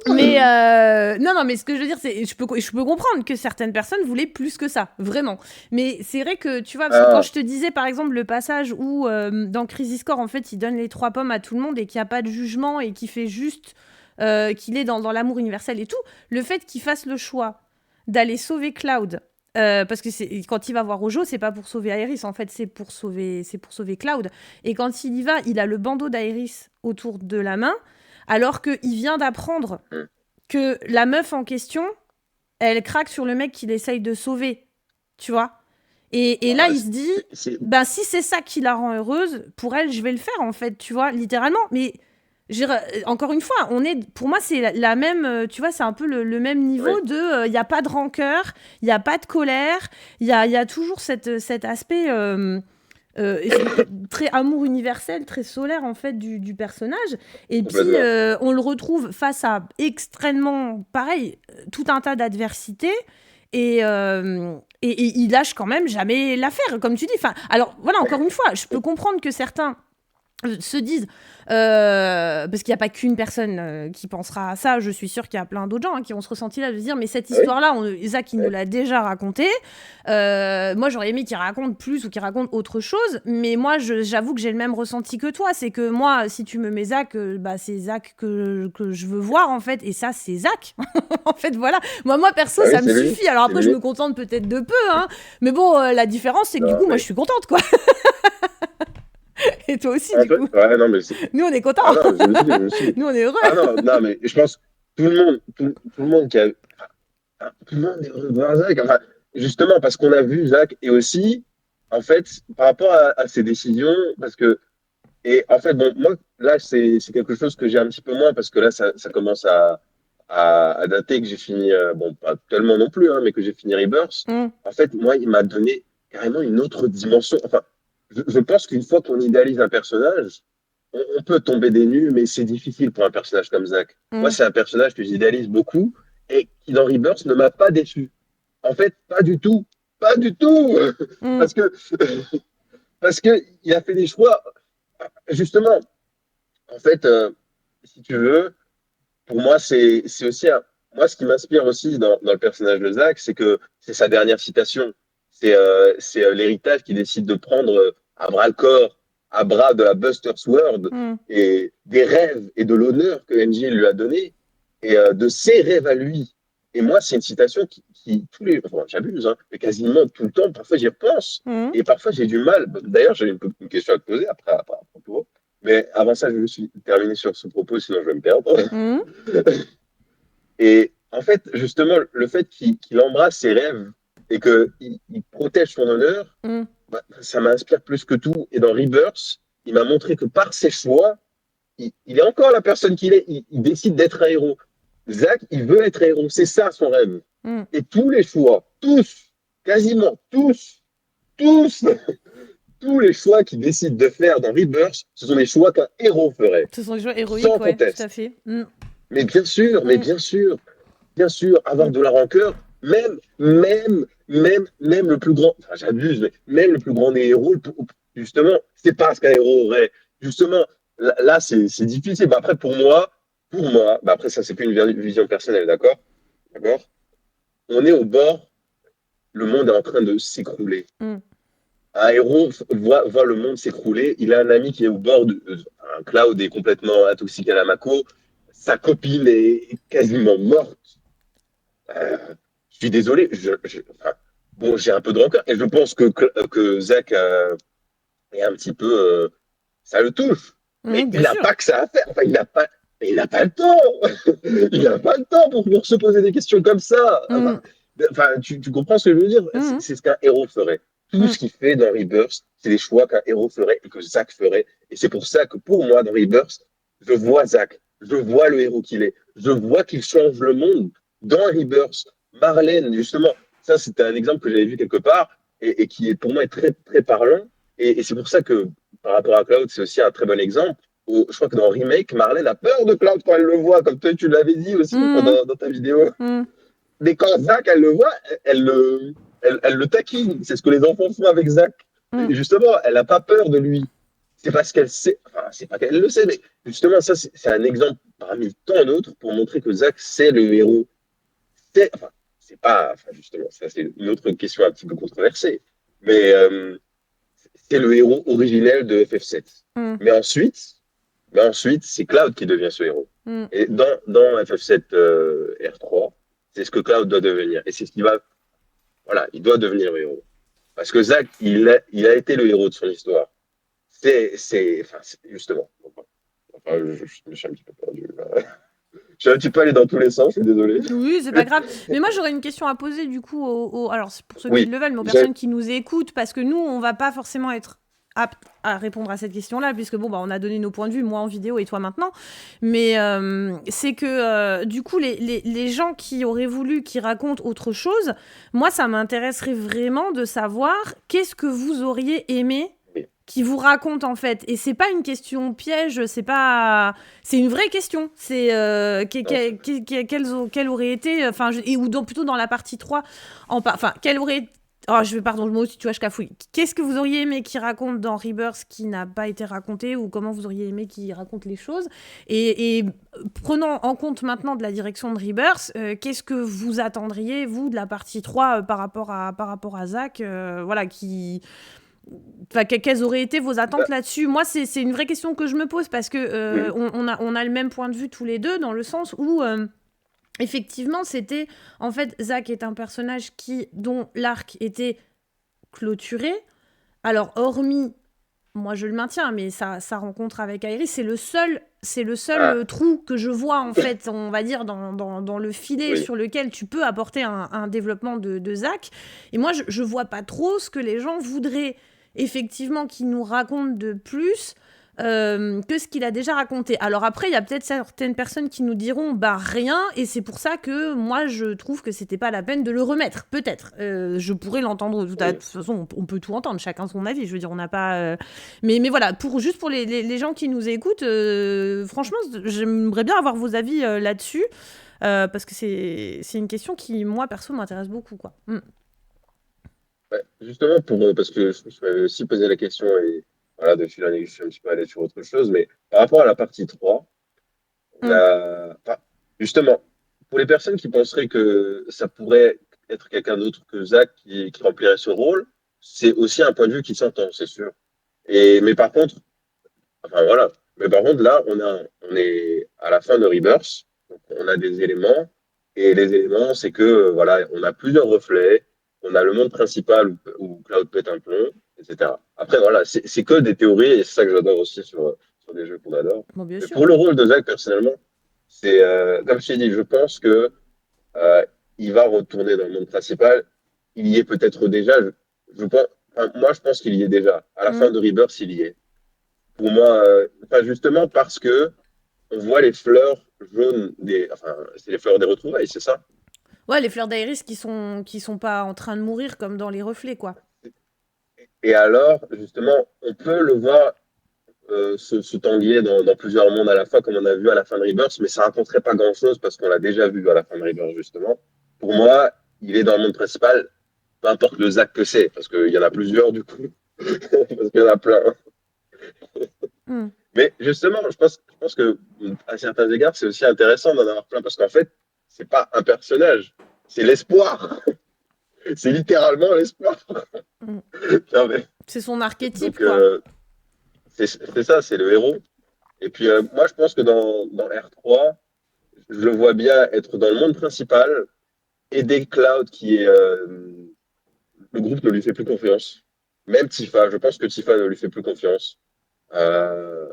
non, non, mais ce que je veux dire, c'est je peux comprendre que certaines personnes voulaient plus que ça, vraiment. Mais c'est vrai que, tu vois, parce que quand Ah, je te disais, par exemple, le passage où, dans Crisis Core, en fait, il donne les 3 pommes à tout le monde et qu'il n'y a pas de jugement et qu'il fait juste qu'il est dans l'amour universel et tout, le fait qu'il fasse le choix d'aller sauver Cloud, parce que quand il va voir Ojo, c'est pas pour sauver Aerys, en fait, c'est pour sauver Cloud. Et quand il y va, il a le bandeau d'Aerys autour de la main, alors qu'il vient d'apprendre hmm. que la meuf en question, elle craque sur le mec qu'il essaye de sauver, tu vois. Et là, Ah, il se dit, c'est- ben si c'est ça qui la rend heureuse, pour elle, je vais le faire, en fait, tu vois, littéralement. Mais encore une fois, pour moi, c'est la même, tu vois, c'est un peu le même ouais, niveau de, il n'y a pas de rancœur, il n'y a pas de colère, y a toujours cet aspect euh, très amour universel, très solaire en fait du personnage. Et puis complètement. on le retrouve face à extrêmement, pareil, tout un tas d'adversités. Et il lâche quand même jamais l'affaire, comme tu dis. Enfin, alors voilà, encore une fois, je peux comprendre que certains se disent, parce qu'il n'y a pas qu'une personne qui pensera à ça, je suis sûre qu'il y a plein d'autres gens qui vont se ressentir là, de se dire, mais cette Ah oui, histoire-là, Isaac, il nous ouais. l'a déjà racontée. Moi, j'aurais aimé qu'il raconte plus ou qu'il raconte autre chose, mais moi, j'avoue que j'ai le même ressenti que toi. C'est que moi, si tu me mets Zach, bah, c'est Zach que je veux voir, en fait, et ça, c'est Zach. En fait, voilà. Moi, perso, Ah oui, ça me c'est lui, suffit. Alors c'est après, je lui. me contente peut-être de peu, hein, mais bon, la différence, c'est que du Non, coup, moi, je mais suis contente, quoi. Et toi aussi, un du peu, coup. ouais, non, mais Nous, on est contents. ah non, je le suis, je le suis. Nous, on est heureux. Ah non, non, mais je pense que tout le monde qui a, tout le monde est heureux de voir Zach. Enfin, justement, parce qu'on a vu Zach et aussi, en fait, par rapport à ses décisions, parce que, et en fait, bon, moi, là, c'est quelque chose que j'ai un petit peu moins, parce que là, ça commence à dater que j'ai fini, bon, pas tellement non plus, hein, mais que j'ai fini Rebirth. Mm, En fait, moi, il m'a donné carrément une autre dimension. Enfin, je pense qu'une fois qu'on idéalise un personnage, on peut tomber des nues, mais c'est difficile pour un personnage comme Zach. Moi, mm, c'est un personnage que j'idéalise beaucoup et qui, dans Rebirth, ne m'a pas déçu. En fait, pas du tout. Pas du tout. mm, Parce que, parce que il a fait des choix, justement. En fait, si tu veux, pour moi, c'est aussi moi, ce qui m'inspire aussi dans le personnage de Zach, c'est que c'est sa dernière citation. C'est l'héritage qui décide de prendre à bras le corps, à bras de la Buster's World mm, et des rêves et de l'honneur que NJ lui a donné et de ses rêves à lui. Et moi, c'est une citation tous les, enfin, j'abuse, hein, mais quasiment tout le temps, parfois j'y repense mm, et parfois j'ai du mal. D'ailleurs, j'ai une question à te poser après propos. Mais avant ça, je vais juste terminer sur ce propos, sinon je vais me perdre. mm, Et en fait, justement, le fait qu'il embrasse ses rêves et qu'il protège son honneur, mm. bah, ça m'inspire plus que tout. Et dans Rebirth, il m'a montré que par ses choix, il est encore la personne qu'il est. Il décide d'être un héros. Zach, il veut être héros. C'est ça son rêve. Mm. Et tous les choix, tous, quasiment tous, tous les choix qu'il décide de faire dans Rebirth, ce sont des choix qu'un héros ferait, Ce sont des joueurs héroïques, sans ouais, tout à conteste. fait. Mm, Mais mm, bien sûr, avoir mm, de la rancœur, même le plus grand, enfin j'abuse, mais même le plus grand des héros, justement, c'est pas ce qu'un héros aurait. Justement, là c'est difficile. Bah, après, pour moi, bah, après, ça, c'est plus une vision personnelle, d'accord? D'accord? On est au bord, le monde est en train de s'écrouler. mm. Un héros voit le monde s'écrouler. Il a un ami qui est au bord un Cloud est complètement intoxiqué à la Mako. Sa copine est quasiment morte. Euh, je suis désolé. Enfin, bon, j'ai un peu de rancœur et je pense que Zach est un petit peu. Ça le touche. Mais il Bien n'a sûr. pas que ça à faire. Enfin, il n'a pas le temps. Il n'a pas le temps pour se poser des questions comme ça. Mm, Enfin, tu comprends ce que je veux dire? C'est mm, c'est ce qu'un héros ferait. Tout mm, ce qu'il fait dans Rebirth, c'est des choix qu'un héros ferait et que Zack ferait. Et c'est pour ça que pour moi, dans Rebirth, je vois Zack. Je vois le héros qu'il est. Je vois qu'il change le monde. Dans Rebirth, Marlène, justement, ça c'était un exemple que j'avais vu quelque part et qui est pour moi est très, très parlant. Et c'est pour ça que par rapport à Cloud, c'est aussi un très bon exemple. je crois que dans Remake, Marlène a peur de Cloud quand elle le voit, comme toi tu l'avais dit aussi Mhm, dans ta vidéo. mhm, Mais quand Zach, elle le voit, elle le taquine. C'est ce que les enfants font avec Zach. mhm, Et justement, elle n'a pas peur de lui. C'est parce qu'elle sait, enfin, c'est pas qu'elle le sait, mais justement, ça, c'est un exemple parmi tant d'autres pour montrer que Zach, c'est le héros. Enfin, c'est pas, enfin, justement, ça, c'est une autre question un petit peu controversée. Mais c'est le héros originel de FF7. mhm, Mais ensuite, mais ensuite, c'est Cloud qui devient ce héros. mhm. Et dans FF7 R3, c'est ce que Cloud doit devenir. Et c'est ce qui va. Voilà, il doit devenir le héros. Parce que Zach, il a été le héros de son histoire. Enfin, justement. Enfin, je me suis un petit peu perdu. Là. Je suis un petit peu allé dans tous les sens, je suis désolé. Oui, c'est pas grave. Mais moi, j'aurais une question à poser du coup alors c'est pour ceux qui Oui, le veulent, mais aux j'ai- personnes qui nous écoutent, parce que nous, on va pas forcément être aptes à répondre à cette question-là, puisque bon, bah, on a donné nos points de vue, moi en vidéo et toi maintenant. Mais c'est que du coup, les gens qui auraient voulu qu'ils racontent autre chose, moi, ça m'intéresserait vraiment de savoir qu'est-ce que vous auriez aimé oui, qui vous raconte en fait. Et c'est pas une question piège, c'est pas, c'est une vraie question. C'est non, c'est quelles auraient été, enfin, ou plutôt dans la partie 3, enfin, quelle aurait, oh, pardon, moi aussi, tu vois, je cafouille. Qu'est-ce que vous auriez aimé qu'il raconte dans Rebirth qui n'a pas été raconté, ou comment vous auriez aimé qu'il raconte les choses. Et prenant en compte maintenant de la direction de Rebirth, qu'est-ce que vous attendriez, vous, de la partie 3 par rapport à Zach, voilà, qui enfin, quelles auraient été vos attentes bah, là-dessus? Moi, c'est une vraie question que je me pose parce que mm, on a le même point de vue tous les deux dans le sens où effectivement c'était en fait Zach est un personnage dont l'arc était clôturé. Alors hormis moi je le maintiens, mais sa rencontre avec Aerys, c'est le seul ah, trou que je vois en fait, on va dire dans le filet oui, sur lequel tu peux apporter un développement de Zach. Et moi je vois pas trop ce que les gens voudraient effectivement qu'il nous raconte de plus. Que ce qu'il a déjà raconté. Alors après, il y a peut-être certaines personnes qui nous diront bah rien, et c'est pour ça que moi je trouve que c'était pas la peine de le remettre. Peut-être, je pourrais l'entendre. De oui. toute façon, on peut tout entendre, chacun son avis. Je veux dire, on n'a pas. Mais voilà, juste pour les gens qui nous écoutent, franchement, j'aimerais bien avoir vos avis là-dessus, parce que c'est une question qui, moi, perso, m'intéresse beaucoup, quoi. Mm. Ouais, justement, parce que je me suis aussi posé la question et voilà, de fil en aiguille, je suis un petit peu allé sur autre chose, mais par rapport à la partie 3, Mm. enfin, justement, pour les personnes qui penseraient que ça pourrait être quelqu'un d'autre que Zach qui remplirait ce rôle, c'est aussi un point de vue qui s'entend, c'est sûr. Mais par contre, enfin voilà, mais par contre, là, on est à la fin de Rebirth, donc on a des éléments, et les éléments, c'est que, voilà, on a plusieurs reflets, on a le monde principal où Cloud pète un plomb, etc. Après, voilà, c'est que des théories, et c'est ça que j'adore aussi sur des jeux qu'on adore. Bon, bien Mais sûr. pour le rôle de Zack, personnellement, c'est, comme je t'ai dit, je pense que euh, il va retourner dans le monde principal. Il y est peut-être déjà, je pense, enfin, moi, je pense qu'il y est déjà. À la fin Mm. de Rebirth, il y est. Pour moi, enfin, justement parce que on voit les fleurs jaunes enfin, c'est les fleurs des retrouvailles, c'est ça? Ouais, les fleurs d'iris qui sont pas en train de mourir comme dans les reflets, quoi. Et alors, justement, on peut le voir se tanguer dans plusieurs mondes à la fois, comme on a vu à la fin de Rebirth, mais ça raconterait pas grand-chose parce qu'on l'a déjà vu à la fin de Rebirth, justement. Pour moi, il est dans le monde principal, peu importe le Zack que c'est, parce qu'il y en a plusieurs, du coup, parce qu'il y en a plein. Mm. Mais justement, je pense que à certains égards, c'est aussi intéressant d'en avoir plein, parce qu'en fait, c'est pas un personnage, c'est l'espoir. C'est littéralement l'espoir. Mm. Non, mais- C'est son archétype, donc, quoi. c'est ça, c'est le héros. Et puis, moi, je pense que dans R3, je le vois bien être dans le monde principal, aider Cloud qui est. Le groupe ne lui fait plus confiance. Même Tifa, je pense que Tifa ne lui fait plus confiance. Euh,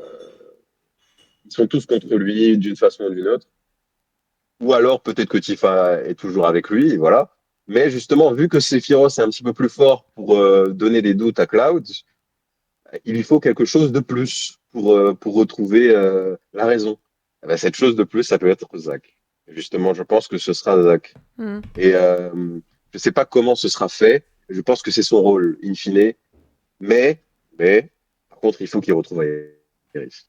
ils sont tous contre lui d'une façon ou d'une autre. Ou alors, peut-être que Tifa est toujours avec lui, voilà. Mais justement, vu que Sephiroth est un petit peu plus fort pour donner des doutes à Cloud, il lui faut quelque chose de plus pour retrouver la raison. Eh ben, cette chose de plus, ça peut être Zach. Justement, je pense que ce sera Zach. Mm. Et je ne sais pas comment ce sera fait. Je pense que c'est son rôle, in fine. Mais, par contre, il faut qu'il retrouve Aerys.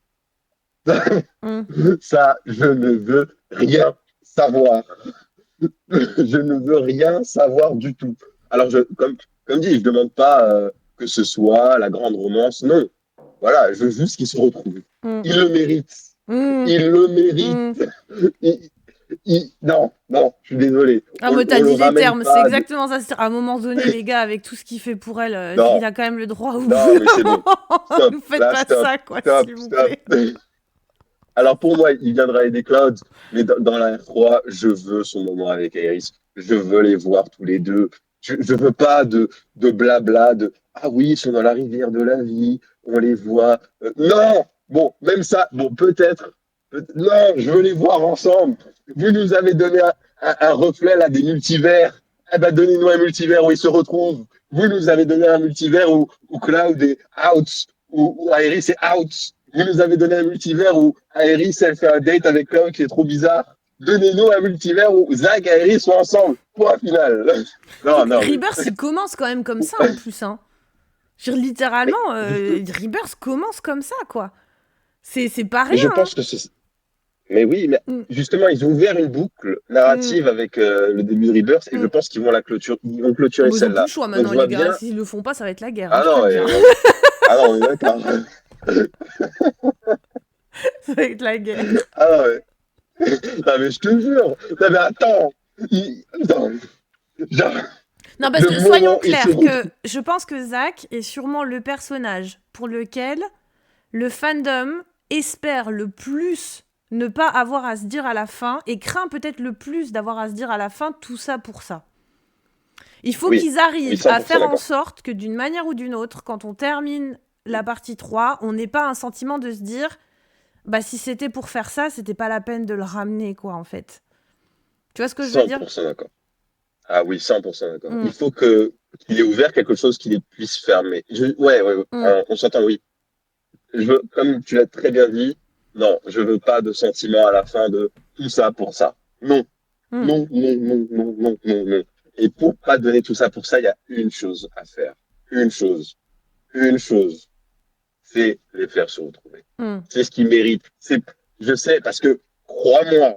Mm. Ça, je ne veux rien savoir. Je ne veux rien savoir du tout. Alors, comme dit, je ne demande pas que ce soit la grande romance. Non. Voilà, je veux juste qu'ils se retrouvent. Mm. Il le mérite. Mm. Il le mérite. Mm. Il- non, non, je suis désolé. Ah, moi, t'as On le dit les ramène termes, c'est pas. exactement ça. À un moment donné, les gars, avec tout ce qu'il fait pour elle, il Non, a quand même le droit au bout non, d'un mais c'est bon. moment. Stop. Nous faites Là, pas stop. ça, quoi, Stop. s'il vous Stop. plaît. Alors pour moi, il viendra aider Cloud, mais dans la R3, je veux son moment avec Iris. Je veux les voir tous les deux. Je veux pas de blabla, de ah oui, ils sont dans la rivière de la vie, on les voit. Non! Bon, même ça, bon, peut-être. Non, je veux les voir ensemble. Vous nous avez donné un reflet là des multivers. Eh ben, donnez-nous un multivers où ils se retrouvent. Vous nous avez donné un multivers où Cloud est out, où Iris est out. Vous nous avez donné un multivers où Aerys, elle fait un date avec Cloud qui est trop bizarre. Donnez-nous un multivers où Zach et Aerys sont ensemble. Point final. Surtout Non, que non, mais, Rebirth, il commence quand même comme ça, en plus, hein. Je veux dire, mais, littéralement, Rebirth commence comme ça, quoi. C'est pas mais rien, je hein. pense que c'est. Mais oui, mais Mm. justement, ils ont ouvert une boucle Mm. narrative avec le début de Rebirth et je Mm. pense qu'ils vont la clôturer. Ils vont Oh, clôturer bah, ils ont plus le celle-là. choix Donc maintenant, je les vois gars. bien. S'ils le font pas, ça va être la guerre, hein, Ah je te non, le dis, hein. ah non, on est d'accord. Ça va être la guerre. Ah non, mais, non, mais je te jure. Non, mais attends. Attends. Genre, Non, parce le que soyons moment où ils se clairs que retrouvent. je pense que Zack est sûrement le personnage pour lequel le fandom espère le plus ne pas avoir à se dire à la fin et craint peut-être le plus d'avoir à se dire à la fin tout ça pour ça. Il faut Oui, qu'ils oui, arrivent à 100% faire en d'accord. sorte que d'une manière ou d'une autre, quand on termine la partie 3, on n'ait pas un sentiment de se dire bah si c'était pour faire ça, c'était pas la peine de le ramener quoi en fait. Tu vois ce que je veux dire? 100% d'accord. Ah oui, 100% d'accord. Mm, Il faut qu'il ait ouvert quelque chose qui les puisse fermer. Ouais, ouais, ouais, mm, on s'entend, oui. Comme tu l'as très bien dit, non, je veux pas de sentiment à la fin de tout ça pour ça. Non, mm. non, non, non, non, non, non, non. Et pour pas donner tout ça pour ça, il y a une chose à faire. Une chose. Une chose. C'est les faire se retrouver. Mm. C'est ce qu'ils méritent. Je sais, parce que, crois-moi,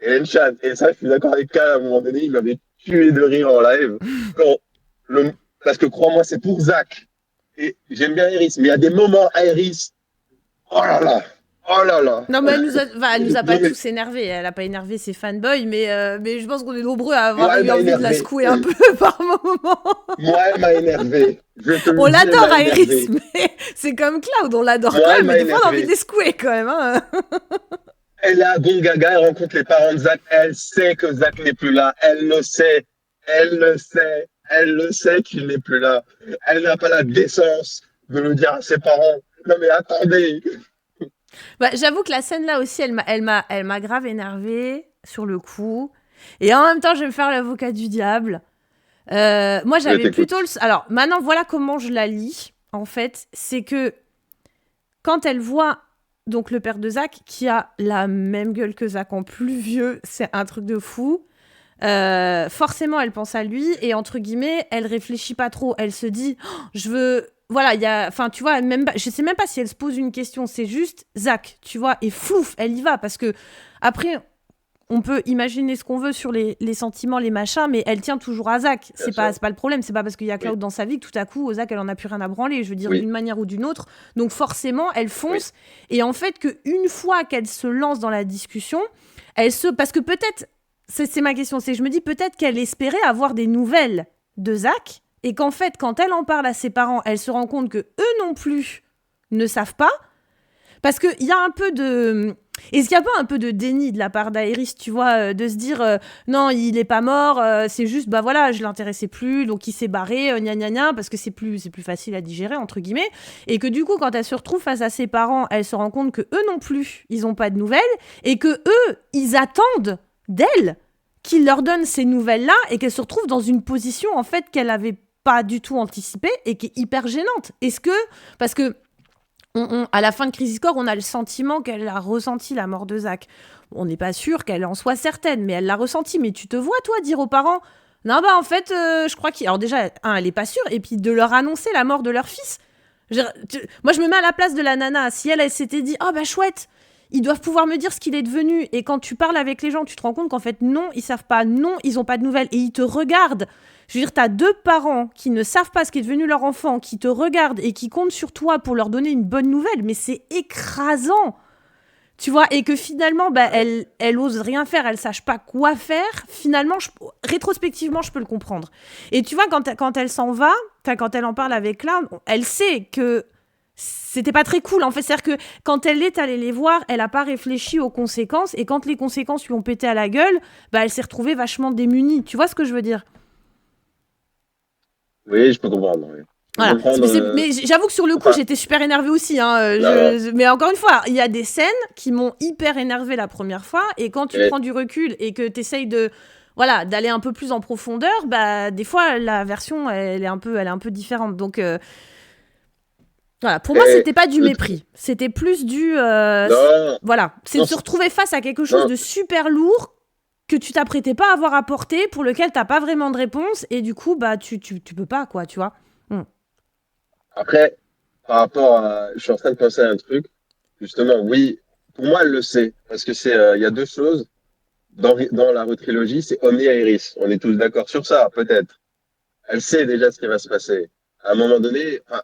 Hélène Chan, et ça, je suis d'accord avec Cal, à un moment donné, il m'avait tué de rire en live. Quand le, parce que crois-moi, c'est pour Zach. Et j'aime bien Iris, mais il y a des moments à Iris. Oh là là! Oh là là! Non, mais elle nous a pas Non, mais tous énervés. Elle a pas énervé ses fanboys, mais je pense qu'on est nombreux à avoir moi, elle eu m'a envie de la énervé. secouer un peu par moment. Moi, elle m'a énervé. Je te On le dis, elle l'adore, m'a Iris, énervé. mais c'est comme Cloud, on l'adore Moi, quand elle même, mais m'a des fois on a envie de énervé. les secouer quand même, hein. Elle a bon gaga, elle rencontre les parents de Zach. Elle sait que Zach n'est plus là. Elle le sait. Elle le sait. Elle le sait qu'il n'est plus là. Elle n'a pas la décence de le dire à ses parents. Non mais attendez. Bah, j'avoue que la scène là aussi, elle m'a grave énervée sur le coup. Et en même temps, je vais me faire l'avocat du diable. Moi, Je j'avais plutôt t'écoute. le... Alors, maintenant, voilà comment je la lis, en fait. C'est que quand elle voit donc le père de Zach, qui a la même gueule que Zach en plus vieux, c'est un truc de fou. Forcément, elle pense à lui et entre guillemets, elle réfléchit pas trop. Elle se dit, oh, je veux, voilà, il y a, enfin, tu vois, même, je sais même pas si elle se pose une question. C'est juste Zach, tu vois, et flouf, elle y va parce que après, on peut imaginer ce qu'on veut sur les sentiments, les machins, mais elle tient toujours à Zach. Bien C'est sûr. pas le problème. C'est pas parce qu'il y a Oui. Cloud dans sa vie que tout à coup, Zach, elle en a plus rien à branler. Je veux dire, Oui. d'une manière ou d'une autre. Donc forcément, elle Oui. fonce. Et en fait, qu'une fois qu'elle se lance dans la discussion, parce que peut-être, c'est ma question, c'est que je me dis peut-être qu'elle espérait avoir des nouvelles de Zach, et qu'en fait, quand elle en parle à ses parents, elle se rend compte que eux non plus ne savent pas, parce qu'il y a un peu de... Est-ce qu'il n'y a pas un peu de déni de la part d'Aerys, tu vois, de se dire non, il est pas mort, c'est juste, bah voilà, je l'intéressais plus, donc il s'est barré, gna gna gna, parce que c'est plus facile à digérer, entre guillemets, et que du coup, quand elle se retrouve face à ses parents, elle se rend compte que eux non plus, ils n'ont pas de nouvelles, et que eux, ils attendent d'elle qu'il leur donne ces nouvelles-là, et qu'elle se retrouve dans une position, en fait, qu'elle avait pas du tout anticipée, et qui est hyper gênante. Est-ce que... Parce que à la fin de Crisis Core, on a le sentiment qu'elle a ressenti la mort de Zach. On n'est pas sûr qu'elle en soit certaine, mais elle l'a ressenti. Mais tu te vois, toi, dire aux parents, non, bah en fait, je crois qu'il... Alors déjà, elle est pas sûre, et puis de leur annoncer la mort de leur fils. Moi, je me mets à la place de la nana. Si elle s'était dit, oh bah chouette, ils doivent pouvoir me dire ce qu'il est devenu. Et quand tu parles avec les gens, tu te rends compte qu'en fait, non, ils savent pas, non, ils ont pas de nouvelles. Et ils te regardent. Je veux dire, t'as deux parents qui ne savent pas ce qu'est devenu leur enfant, qui te regardent et qui comptent sur toi pour leur donner une bonne nouvelle. Mais c'est écrasant. Tu vois, et que finalement, bah, elle ose rien faire, elle sache pas quoi faire. Finalement, rétrospectivement, je peux le comprendre. Et tu vois, quand elle s'en va, quand elle en parle avec Cloud, elle sait que c'était pas très cool. En fait, c'est-à-dire que quand elle est allée les voir, elle a pas réfléchi aux conséquences. Et quand les conséquences lui ont pété à la gueule, bah, elle s'est retrouvée vachement démunie. Tu vois ce que je veux dire? Oui, je peux comprendre. Oui. Je peux Voilà. comprendre. Mais j'avoue que sur le coup, Enfin, j'étais super énervée aussi. Hein. non, Mais encore une fois, il y a des scènes qui m'ont hyper énervée la première fois. Et quand tu mais, prends du recul et que tu essayes de, voilà, d'aller un peu plus en profondeur, bah, des fois, la version, elle est un peu différente. Donc, voilà. Pour moi, mais c'était pas du le mépris. C'était plus non, voilà. C'est de non, se retrouver face à quelque chose non. de super lourd que tu t'apprêtais pas à avoir apporté, pour lequel t'as pas vraiment de réponse. Et du coup, bah, tu peux pas, quoi, tu vois. Mm. Après, par rapport à, je suis en train de penser à un truc. Justement, oui, pour moi, elle le sait. Parce que il y a deux choses. Dans la retrilogie, c'est Omni et Iris. On est tous d'accord sur ça, peut-être. Elle sait déjà ce qui va se passer. À un moment donné, enfin,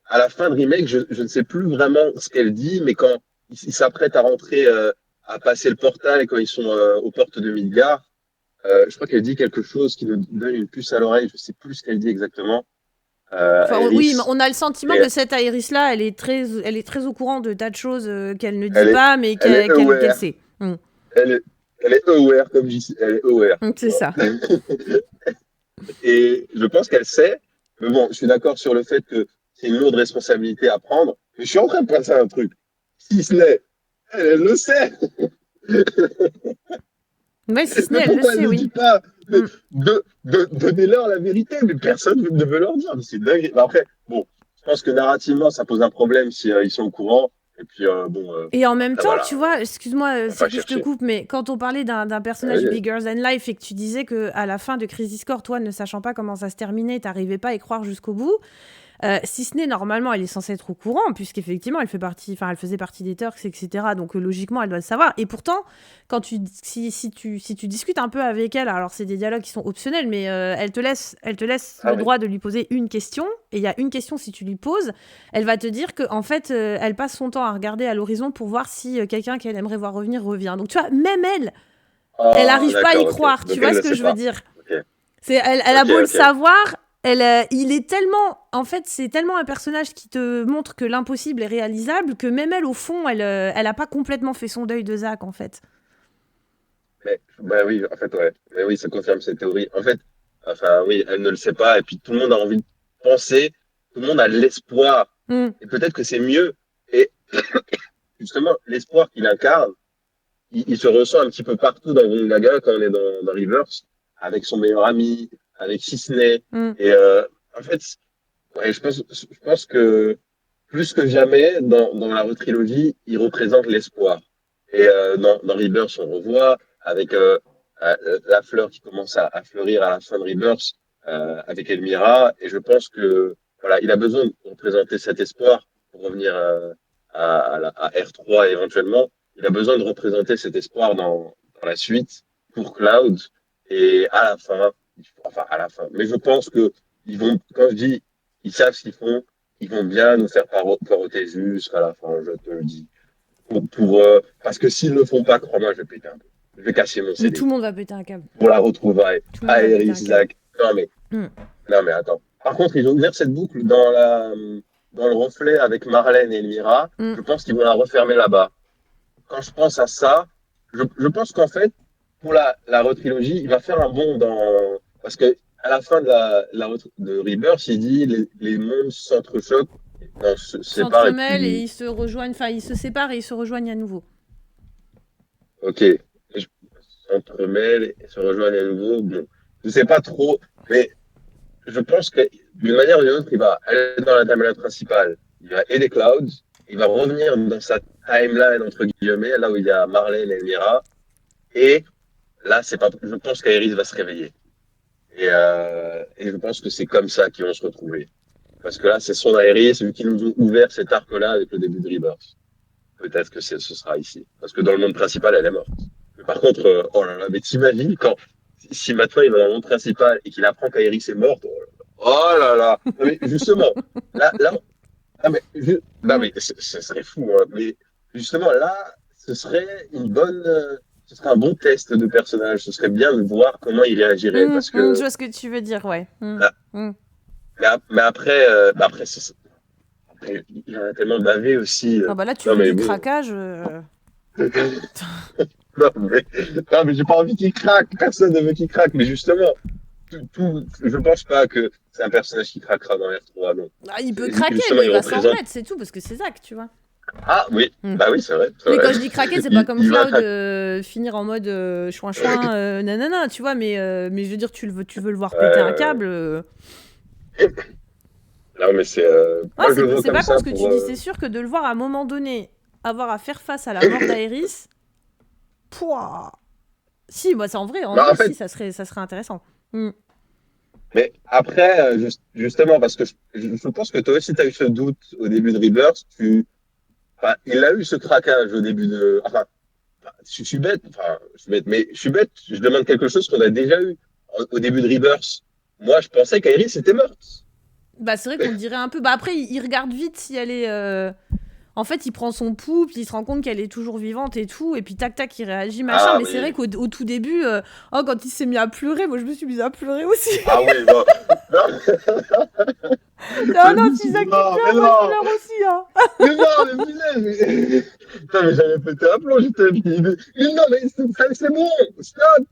à la fin de remake, je ne sais plus vraiment ce qu'elle dit, mais quand ils s'apprêtent à rentrer, à passer le portail, et quand ils sont aux portes de Midgard, je crois qu'elle dit quelque chose qui nous donne une puce à l'oreille. Je sais plus ce qu'elle dit exactement. À Enfin, oui, mais Iris. on a le sentiment Et que cette Iris-là, elle est très au courant de tas de choses qu'elle ne dit elle est, pas, mais elle est qu'elle aware. sait. Mm. Elle est, elle est aware, comme je dis. Elle est aware. C'est ça. Et je pense qu'elle sait. Mais bon, je suis d'accord sur le fait que c'est une lourde responsabilité à prendre. Mais je suis en train de penser à un truc. Si ce n'est, elle le sait. Ouais, si ce n'est, Mais elle le pourquoi elle sait, ne oui. dit pas? Mais Mm. donnez-leur la vérité, mais personne ne veut leur dire. C'est dingue. Mais après, bon, je pense que narrativement, ça pose un problème si ils sont au courant. Et puis, bon, Et en même après, temps, voilà, tu vois, excuse-moi on va si pas que je te chercher. coupe, mais quand on parlait d'un personnage Ouais, bigger than life et que tu disais que à la fin de Crisis Core, toi, ne sachant pas comment ça se terminait, t'arrivais pas à y croire jusqu'au bout, si ce n'est normalement, elle est censée être au courant, puisqu'effectivement, elle faisait partie des Turks, etc. Donc logiquement, elle doit le savoir. Et pourtant, si tu discutes un peu avec elle, alors c'est des dialogues qui sont optionnels, mais elle te laisse ah le oui. droit de lui poser une question. Et il y a une question, si tu lui poses, elle va te dire que en fait, elle passe son temps à regarder à l'horizon pour voir si quelqu'un qu'elle aimerait voir revenir revient. Donc tu vois, même elle Ah, arrive pas à y d'accord, ok. croire. Tu Donc vois elle ce ne que sait je veux pas. dire? Ok, Elle a ok, beau le ok. savoir, il est tellement, en fait, c'est tellement un personnage qui te montre que l'impossible est réalisable que même elle, au fond, elle a pas complètement fait son deuil de Zach, en fait. Mais, bah oui, en fait, ouais. Mais oui, ça confirme cette théorie. En fait, enfin, oui, elle ne le sait pas. Et puis, tout le monde a envie de penser. Tout le monde a l'espoir. Mm. Et peut-être que c'est mieux. Et justement, l'espoir qu'il incarne, il se ressent un petit peu partout dans Gongaga quand on est dans Rivers, avec son meilleur ami, avec Cisney. Mm. Et en fait, ouais, je pense que plus que jamais, dans la retrilogie, il représente l'espoir. Et dans Rebirth, on revoit avec la fleur qui commence à fleurir à la fin de Rebirth avec Elmira. Et je pense que voilà, il a besoin de représenter cet espoir pour revenir à R3 éventuellement. Il a besoin de représenter cet espoir dans la suite pour Cloud. Et à la fin, enfin à la fin. Mais je pense que ils vont, quand je dis, ils savent ce qu'ils font, ils vont bien nous faire paroter jusqu'à la fin, je te le dis. Parce que s'ils ne le font pas, crois-moi, je vais péter un peu. Je vais casser mon Mais tout CD le monde va péter un câble. pour la retrouvaille. Tout le monde va péter Aéris, un câble. Zach. Non, mais, Mm. non, mais attends. Par contre, ils ont ouvert cette boucle dans le reflet avec Marlène et Elmira. Mm. Je pense qu'ils vont la refermer là-bas. Quand je pense à ça, je pense qu'en fait, pour la retrilogie, il va faire un bond dans. Parce que à la fin de Rebirth, il dit les mondes s'entrechoquent, non, se séparent et S'entremêlent et puis. ils se rejoignent, enfin, ils se séparent et ils se rejoignent à nouveau. Ok, je s'entremêlent et se rejoignent à nouveau. Bon, je sais pas trop, mais je pense que d'une manière ou d'une autre, il va aller dans la timeline principale. Il va aider Cloud. Il va revenir dans sa timeline, entre guillemets, là où il y a Marlène et Elmira. Et là, c'est pas, je pense qu'Aerys va se réveiller. Et je pense que c'est comme ça qu'ils vont se retrouver. Parce que là, c'est son Aerys, vu qu'ils nous ont ouvert cet arc-là avec le début de Rebirth. peut-être que ce sera ici. Parce que dans le monde principal, elle est morte. Mais par contre, oh là là, mais t'imagines quand, si maintenant il va dans le monde principal et qu'il apprend qu'Aerys est morte, oh là là. Non, mais justement, là, ah, mais, non, Mm. mais ce serait fou, hein. Mais justement, là, ce serait une bonne, ce serait un bon test de personnage. Ce serait bien de voir comment il réagirait. Parce Je que, vois ce que tu veux dire, ouais. bah, Mm. mais après, après, il en a tellement bavé aussi. Ah bah là, tu Non, veux mais du bon. craquage. Non, mais j'ai pas envie qu'il craque. Personne ne veut qu'il craque. Mais justement, je pense pas que c'est un personnage qui craquera dans R3, non. Ah, il peut craquer, Justement, mais il il va s'en représente. remettre, c'est tout, parce que c'est Zach, tu vois. Ah oui, Mm. bah oui, c'est vrai, c'est Mais vrai. quand je dis craquer, c'est pas Il, comme il va Cloud, craquer. finir en mode chouin-chouin, nanana, tu vois, mais je veux dire, tu veux le voir péter un Ouais, câble. non, mais c'est. Ah, Moi, je le vois c'est comme pas con ça ce que pour. tu dis, c'est sûr que de le voir à un moment donné avoir à faire face à la mort d'Aerys, pouah. Si, moi, c'est en Bah, vrai, en si, fait, ça serait intéressant. Mm. mais après, justement, parce que je pense que toi aussi, tu as eu ce doute au début de Rebirth. Enfin, il a eu ce craquage au début de. Enfin, je suis bête, enfin, je suis bête, mais je suis bête, je demande quelque chose qu'on a déjà eu au début de Rebirth. Moi, je pensais qu'Aerys était morte. Bah, c'est vrai qu'on dirait un peu. Bah, après, il regarde vite si elle est. En fait, il prend son pouls, puis il se rend compte qu'elle est toujours vivante et tout, et puis tac tac, il réagit, machin. Ah Mais c'est vrai oui. qu'au tout début, quand il s'est mis à pleurer, moi je me suis mise à pleurer aussi. Ah oui, bon. Non, Ah je non, me si suis dit, Zach il non, mais pleure, moi je non, pleure aussi, hein. mais non, mais punaise, putain, mais j'avais pété un plomb, j'étais dit, mais non, mais c'est bon, stop.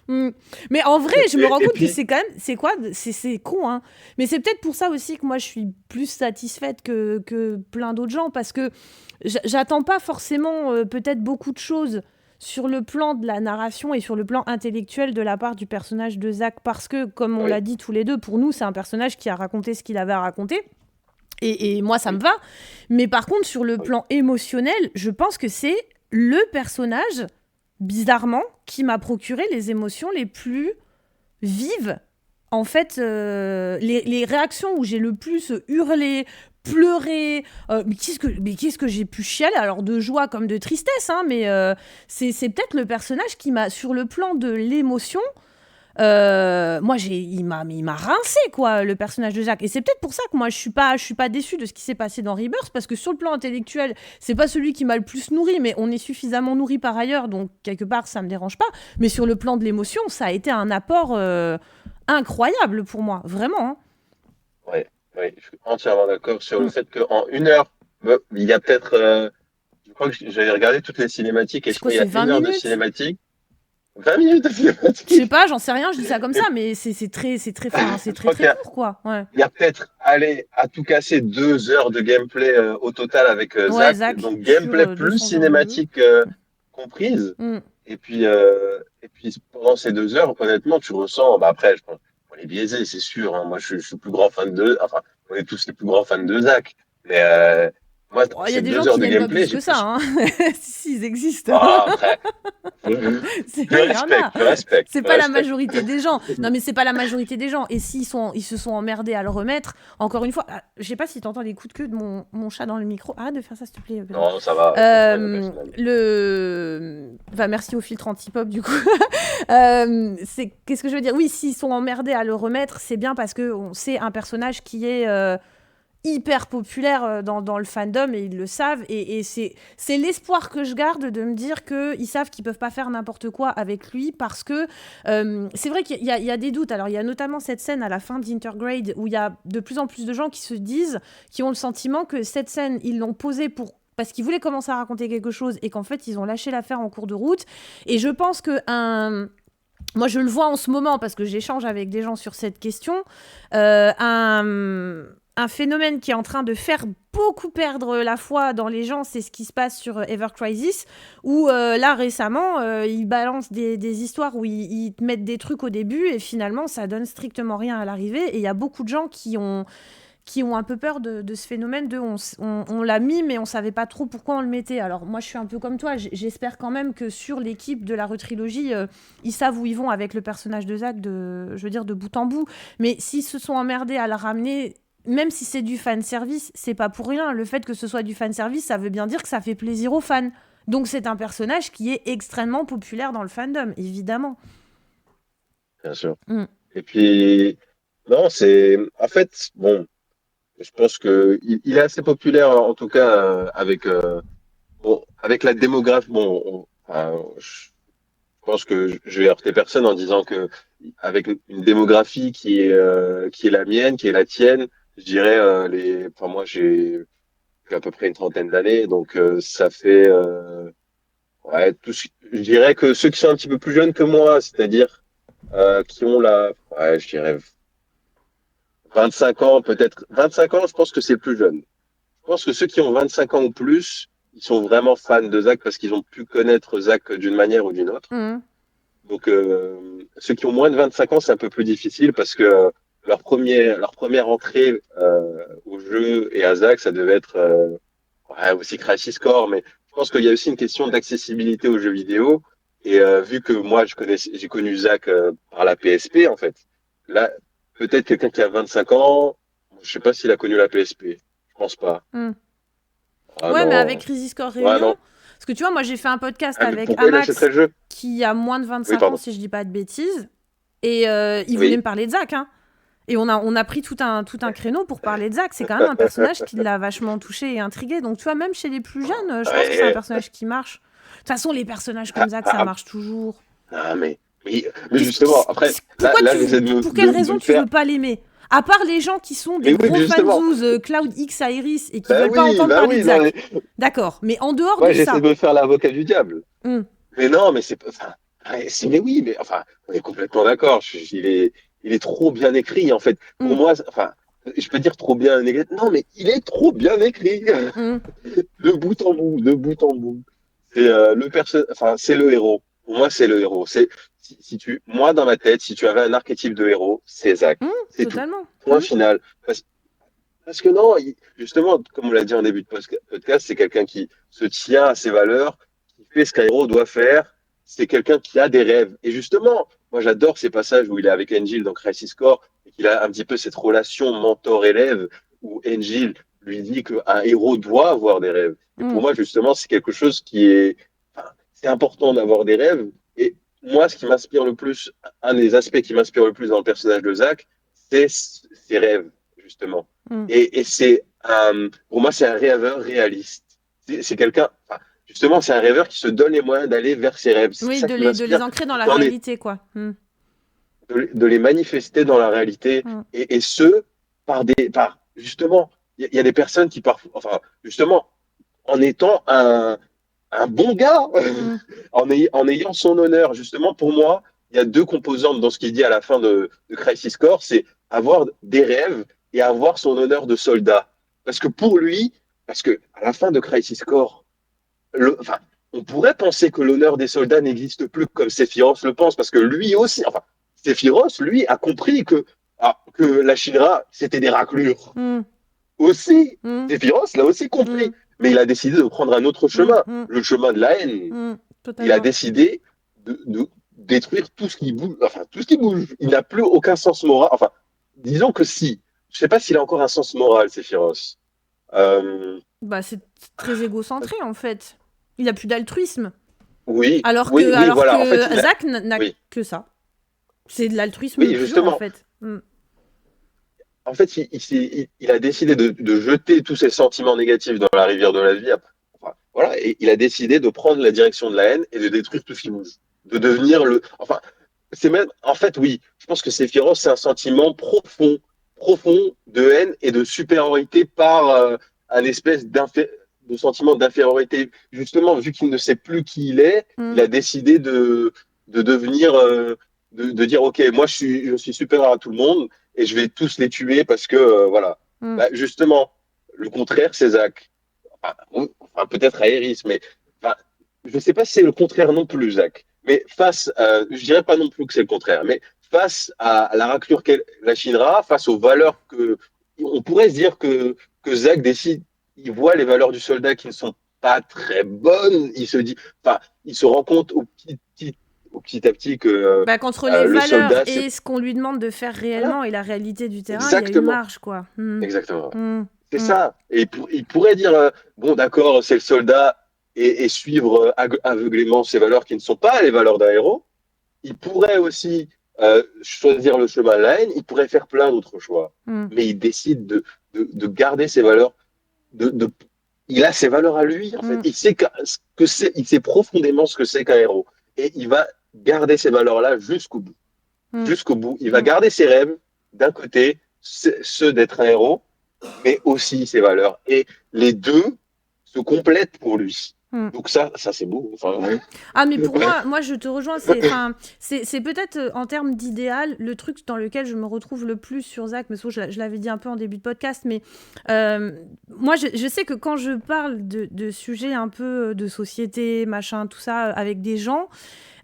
Mm. Mais en vrai, je me rends Et compte que puis, c'est quand même, c'est quoi, c'est con, hein. Mais c'est peut-être pour ça aussi que moi je suis plus satisfaite que plein d'autres gens, parce que j'attends pas forcément peut-être beaucoup de choses sur le plan de la narration et sur le plan intellectuel de la part du personnage de Zach, parce que, comme on oui, l'a dit tous les deux, pour nous c'est un personnage qui a raconté ce qu'il avait à raconter. Et moi, ça me oui, va. Mais par contre, sur le oui, plan émotionnel, je pense que c'est le personnage, bizarrement, qui m'a procuré les émotions les plus vives. En fait, les réactions où j'ai le plus hurlé, pleuré, mais qu'est-ce que j'ai pu chialer, alors de joie comme de tristesse, hein, mais c'est peut-être le personnage qui m'a, sur le plan de l'émotion, moi, il m'a rincé, quoi, le personnage de Jacques. Et c'est peut-être pour ça que moi, je suis pas déçue de ce qui s'est passé dans Rebirth, parce que sur le plan intellectuel, c'est pas celui qui m'a le plus nourri, mais on est suffisamment nourri par ailleurs, donc quelque part, ça me dérange pas. Mais sur le plan de l'émotion, ça a été un apport incroyable pour moi, vraiment, hein. oui, oui, je suis entièrement d'accord sur le Mm. fait qu'en 1 heure, il y a peut-être, je crois que j'avais regardé toutes les cinématiques et C'est je quoi, crois qu'il y c'est a 20 1 heure de minutes? cinématique, 20 minutes de Je sais cinématique. pas, j'en sais rien, je dis ça comme Et ça, mais c'est je très crois très court, quoi. Ouais. il y a peut-être, allez, à tout casser 2 heures de gameplay au total avec Ouais, Zach. Zach, Donc sur gameplay plus 200 heures de jeu. cinématique comprise. Mm. Et puis pendant ces 2 heures, honnêtement, tu ressens. Bah après, je pense, on est biaisé, c'est sûr, hein. Moi, je suis le plus grand fan de. Enfin, on est tous les plus grands fans de Zach. Mais moi, Bon, il y a ces des deux gens heures qui de l'aiment pas gameplay, plus j'ai que ça, plus. hein. Si, ils existent. Ah, après, je Il y en a. je respecte, C'est je pas la respecte. majorité des gens. Non, mais c'est pas la majorité des gens. Et ils se sont emmerdés à le remettre, encore une fois, je sais pas si t'entends les coups de queue de mon chat dans le micro. Arrête de faire ça, s'il te plaît, Pedro. Non, ça va, pas de problème personnel. Enfin, merci au filtre anti-pop, du coup. Qu'est-ce que je veux dire? Oui, s'ils sont emmerdés à le remettre, c'est bien parce que c'est un personnage qui est hyper populaire dans le fandom, et ils le savent, et c'est l'espoir que je garde, de me dire qu'ils savent qu'ils peuvent pas faire n'importe quoi avec lui, parce que c'est vrai qu'il y a des doutes. Alors il y a notamment cette scène à la fin d'Intergrade où il y a de plus en plus de gens qui ont le sentiment que cette scène, ils l'ont posée parce qu'ils voulaient commencer à raconter quelque chose, et qu'en fait ils ont lâché l'affaire en cours de route. Et je pense que moi, je le vois en ce moment parce que j'échange avec des gens sur cette question. Un phénomène qui est en train de faire beaucoup perdre la foi dans les gens, c'est ce qui se passe sur Ever Crisis, où là, récemment, ils balancent des histoires où ils te mettent des trucs au début, et finalement, ça donne strictement rien à l'arrivée. Et il y a beaucoup de gens qui ont un peu peur de ce phénomène de on l'a mis, mais on savait pas trop pourquoi on le mettait. Alors moi, je suis un peu comme toi, j'espère quand même que sur l'équipe de la retrilogie, ils savent où ils vont avec le personnage de Zach, je veux dire, de bout en bout. Mais s'ils se sont emmerdés à le ramener, même si c'est du fan service, c'est pas pour rien. Le fait que ce soit du fan service, ça veut bien dire que ça fait plaisir aux fans. Donc c'est un personnage qui est extrêmement populaire dans le fandom, évidemment. bien sûr. Mm. Et puis, non, en fait, bon, je pense que il est assez populaire, en tout cas, avec la démographie. Bon, je pense que je vais heurter personne en disant que avec une démographie qui est la mienne, qui est la tienne, je dirais enfin moi j'ai à peu près une trentaine d'années, donc ça fait ouais je dirais que ceux qui sont un petit peu plus jeunes que moi, c'est-à-dire qui ont ouais, je dirais 25 ans, peut-être 25 ans, je pense que c'est le plus jeune. Je pense que ceux qui ont 25 ans ou plus, ils sont vraiment fans de Zach parce qu'ils ont pu connaître Zach d'une manière ou d'une autre. Mm. Donc, ceux qui ont moins de 25 ans, c'est un peu plus difficile parce que leur première entrée au jeu et à Zach, ça devait être ouais, aussi Crisis Core, mais je pense qu'il y a aussi une question d'accessibilité aux jeux vidéo. Et vu que moi, j'ai connu Zach par la PSP, en fait, là, peut-être quelqu'un qui a 25 ans, je sais pas s'il a connu la PSP. Je pense pas. Mm. Ah Ouais, mais avec non. Crisis Core Ouais, Réunion, non. parce que tu vois, moi j'ai fait un podcast Ah, mais avec pourquoi il achèterait Amax le jeu? qui a moins de Oui, 25 ans, pardon. si je dis pas de bêtises, et il voulait Oui. me parler de Zach, hein. Et on a pris tout un créneau pour parler de Zach. C'est quand même un personnage qui l'a vachement touché et intrigué. Donc tu vois, même chez les plus jeunes, je pense que c'est un Ouais. personnage qui marche. De toute façon, les personnages Ah, comme Zach, ah, ça ah, marche toujours. ah, mais justement, après, Pourquoi là, j'essaie de pour quelle de raison me tu faire. veux pas l'aimer? À part les gens qui sont des Mais oui, mais gros justement. fanzouz, Cloud X Iris, et qui veulent pas entendre Bah parler de oui, non, Zach. mais D'accord. Mais en dehors moi, de j'essaie ça, de me faire l'avocat du diable. hmm, Mais non, mais c'est pas. Enfin, ouais, mais oui, mais enfin, on est complètement d'accord. Il est trop bien écrit, en fait. Pour hmm, moi, enfin, je peux dire trop bien écrit. Non, mais il est trop bien écrit. hmm, De bout en bout, de bout en bout. Enfin, c'est le héros. Pour moi, c'est le héros. Moi, dans ma tête, si tu avais un archétype de héros, c'est Zach. C'est tout. totalement. Point final. Parce que non, justement, comme on l'a dit en début de podcast, c'est quelqu'un qui se tient à ses valeurs, qui fait ce qu'un héros doit faire. C'est quelqu'un qui a des rêves. Et justement, moi, j'adore ces passages où il est avec Angel dans Crisis Core et qu'il a un petit peu cette relation mentor-élève où Angel lui dit qu'un héros doit avoir des rêves. Et Hmm, pour moi, justement, c'est quelque chose qui est, enfin, c'est important d'avoir des rêves. Et moi, ce qui m'inspire le plus, un des aspects qui m'inspire le plus dans le personnage de Zach, c'est ses rêves, justement. hmm. Pour moi, c'est un rêveur réaliste. C'est quelqu'un, enfin, justement, c'est un rêveur qui se donne les moyens d'aller vers ses rêves. C'est Oui, ça qui de les m'inspire, ancrer dans la dans les, réalité, quoi. Hmm, de les manifester dans la réalité. hmm, Et ce, justement, il y a des personnes qui parfois, enfin, justement, en étant un bon gars, hmm, en ayant son honneur, justement, pour moi, il y a deux composantes dans ce qu'il dit à la fin de Crisis Core, c'est avoir des rêves et avoir son honneur de soldat. Parce que pour lui, parce que à la fin de Crisis Core, enfin, on pourrait penser que l'honneur des soldats n'existe plus comme Sephiroth le pense, parce que lui aussi, enfin, Sephiroth, lui, a compris que la Shinra, c'était des raclures. hmm, Aussi, hmm, Sephiroth l'a aussi hmm, compris. Mais il a décidé de prendre un autre hmm, chemin, hmm, le chemin de la haine. hmm, Il a totalement. décidé de détruire tout ce qui bouge. Enfin, tout ce qui bouge. Il n'a plus aucun sens moral. Enfin, disons que si. Je sais pas s'il a encore un sens moral, Sephiroth. Euh, Bah, c'est très égocentré, en fait. Il a plus d'altruisme. oui, Alors oui, que, oui, alors voilà. En fait, que Zach n'a oui, que ça. C'est de l'altruisme oui, pur, en justement. fait. Hmm. En fait, il a décidé de jeter tous ses sentiments négatifs dans la rivière de la vie. Enfin, voilà, et il a décidé de prendre la direction de la haine et de détruire tout ce qui bouge. De devenir enfin, c'est même, en fait, oui, je pense que Sephiroth, c'est un sentiment profond, profond de haine et de supériorité par un espèce de sentiment d'infériorité. Justement, vu qu'il ne sait plus qui il est, Hmm. il a décidé de devenir, de dire, OK, moi, je suis supérieur à tout le monde et je vais tous les tuer parce que, voilà. Hmm. Bah, justement, le contraire, c'est Zach. Enfin, peut-être Aéris, mais enfin, je ne sais pas si c'est le contraire non plus, Zach. Mais je dirais pas non plus que c'est le contraire, mais face à la raclure qu'est la Shinra, face aux valeurs on pourrait se dire que Zach décide, il voit les valeurs du soldat qui ne sont pas très bonnes, il se dit, enfin, il se rend compte au petit à petit que Bah, qu'entre les le valeurs soldat, c'est et ce qu'on lui demande de faire voilà, réellement et la réalité du terrain, il y a une exactement, marge, quoi. Mmh. exactement. Mmh. C'est Mmh. ça. Et il pourrait dire, bon, d'accord, c'est le soldat et suivre aveuglément ses valeurs qui ne sont pas les valeurs d'un héros. Il pourrait aussi choisir le chemin de la haine. Il pourrait faire plein d'autres choix. Mmh. Mais il décide de garder ses valeurs. De, il a ses valeurs à lui, en fait. Mmh. Il sait il sait profondément ce que c'est qu'un héros. Et il va garder ces valeurs-là jusqu'au bout. Mmh. Jusqu'au bout. Il va Mmh. garder ses rêves, d'un côté, ceux d'être un héros, mais aussi ses valeurs. Et les deux se complètent pour lui. Mmh. Donc ça c'est beau. Enfin, ouais. Ah, mais pour Ouais. moi, je te rejoins, c'est peut-être en termes d'idéal le truc dans lequel je me retrouve le plus sur Zach, mais ça, je l'avais dit un peu en début de podcast, mais moi, je sais que quand je parle de sujets un peu de société, machin, tout ça, avec des gens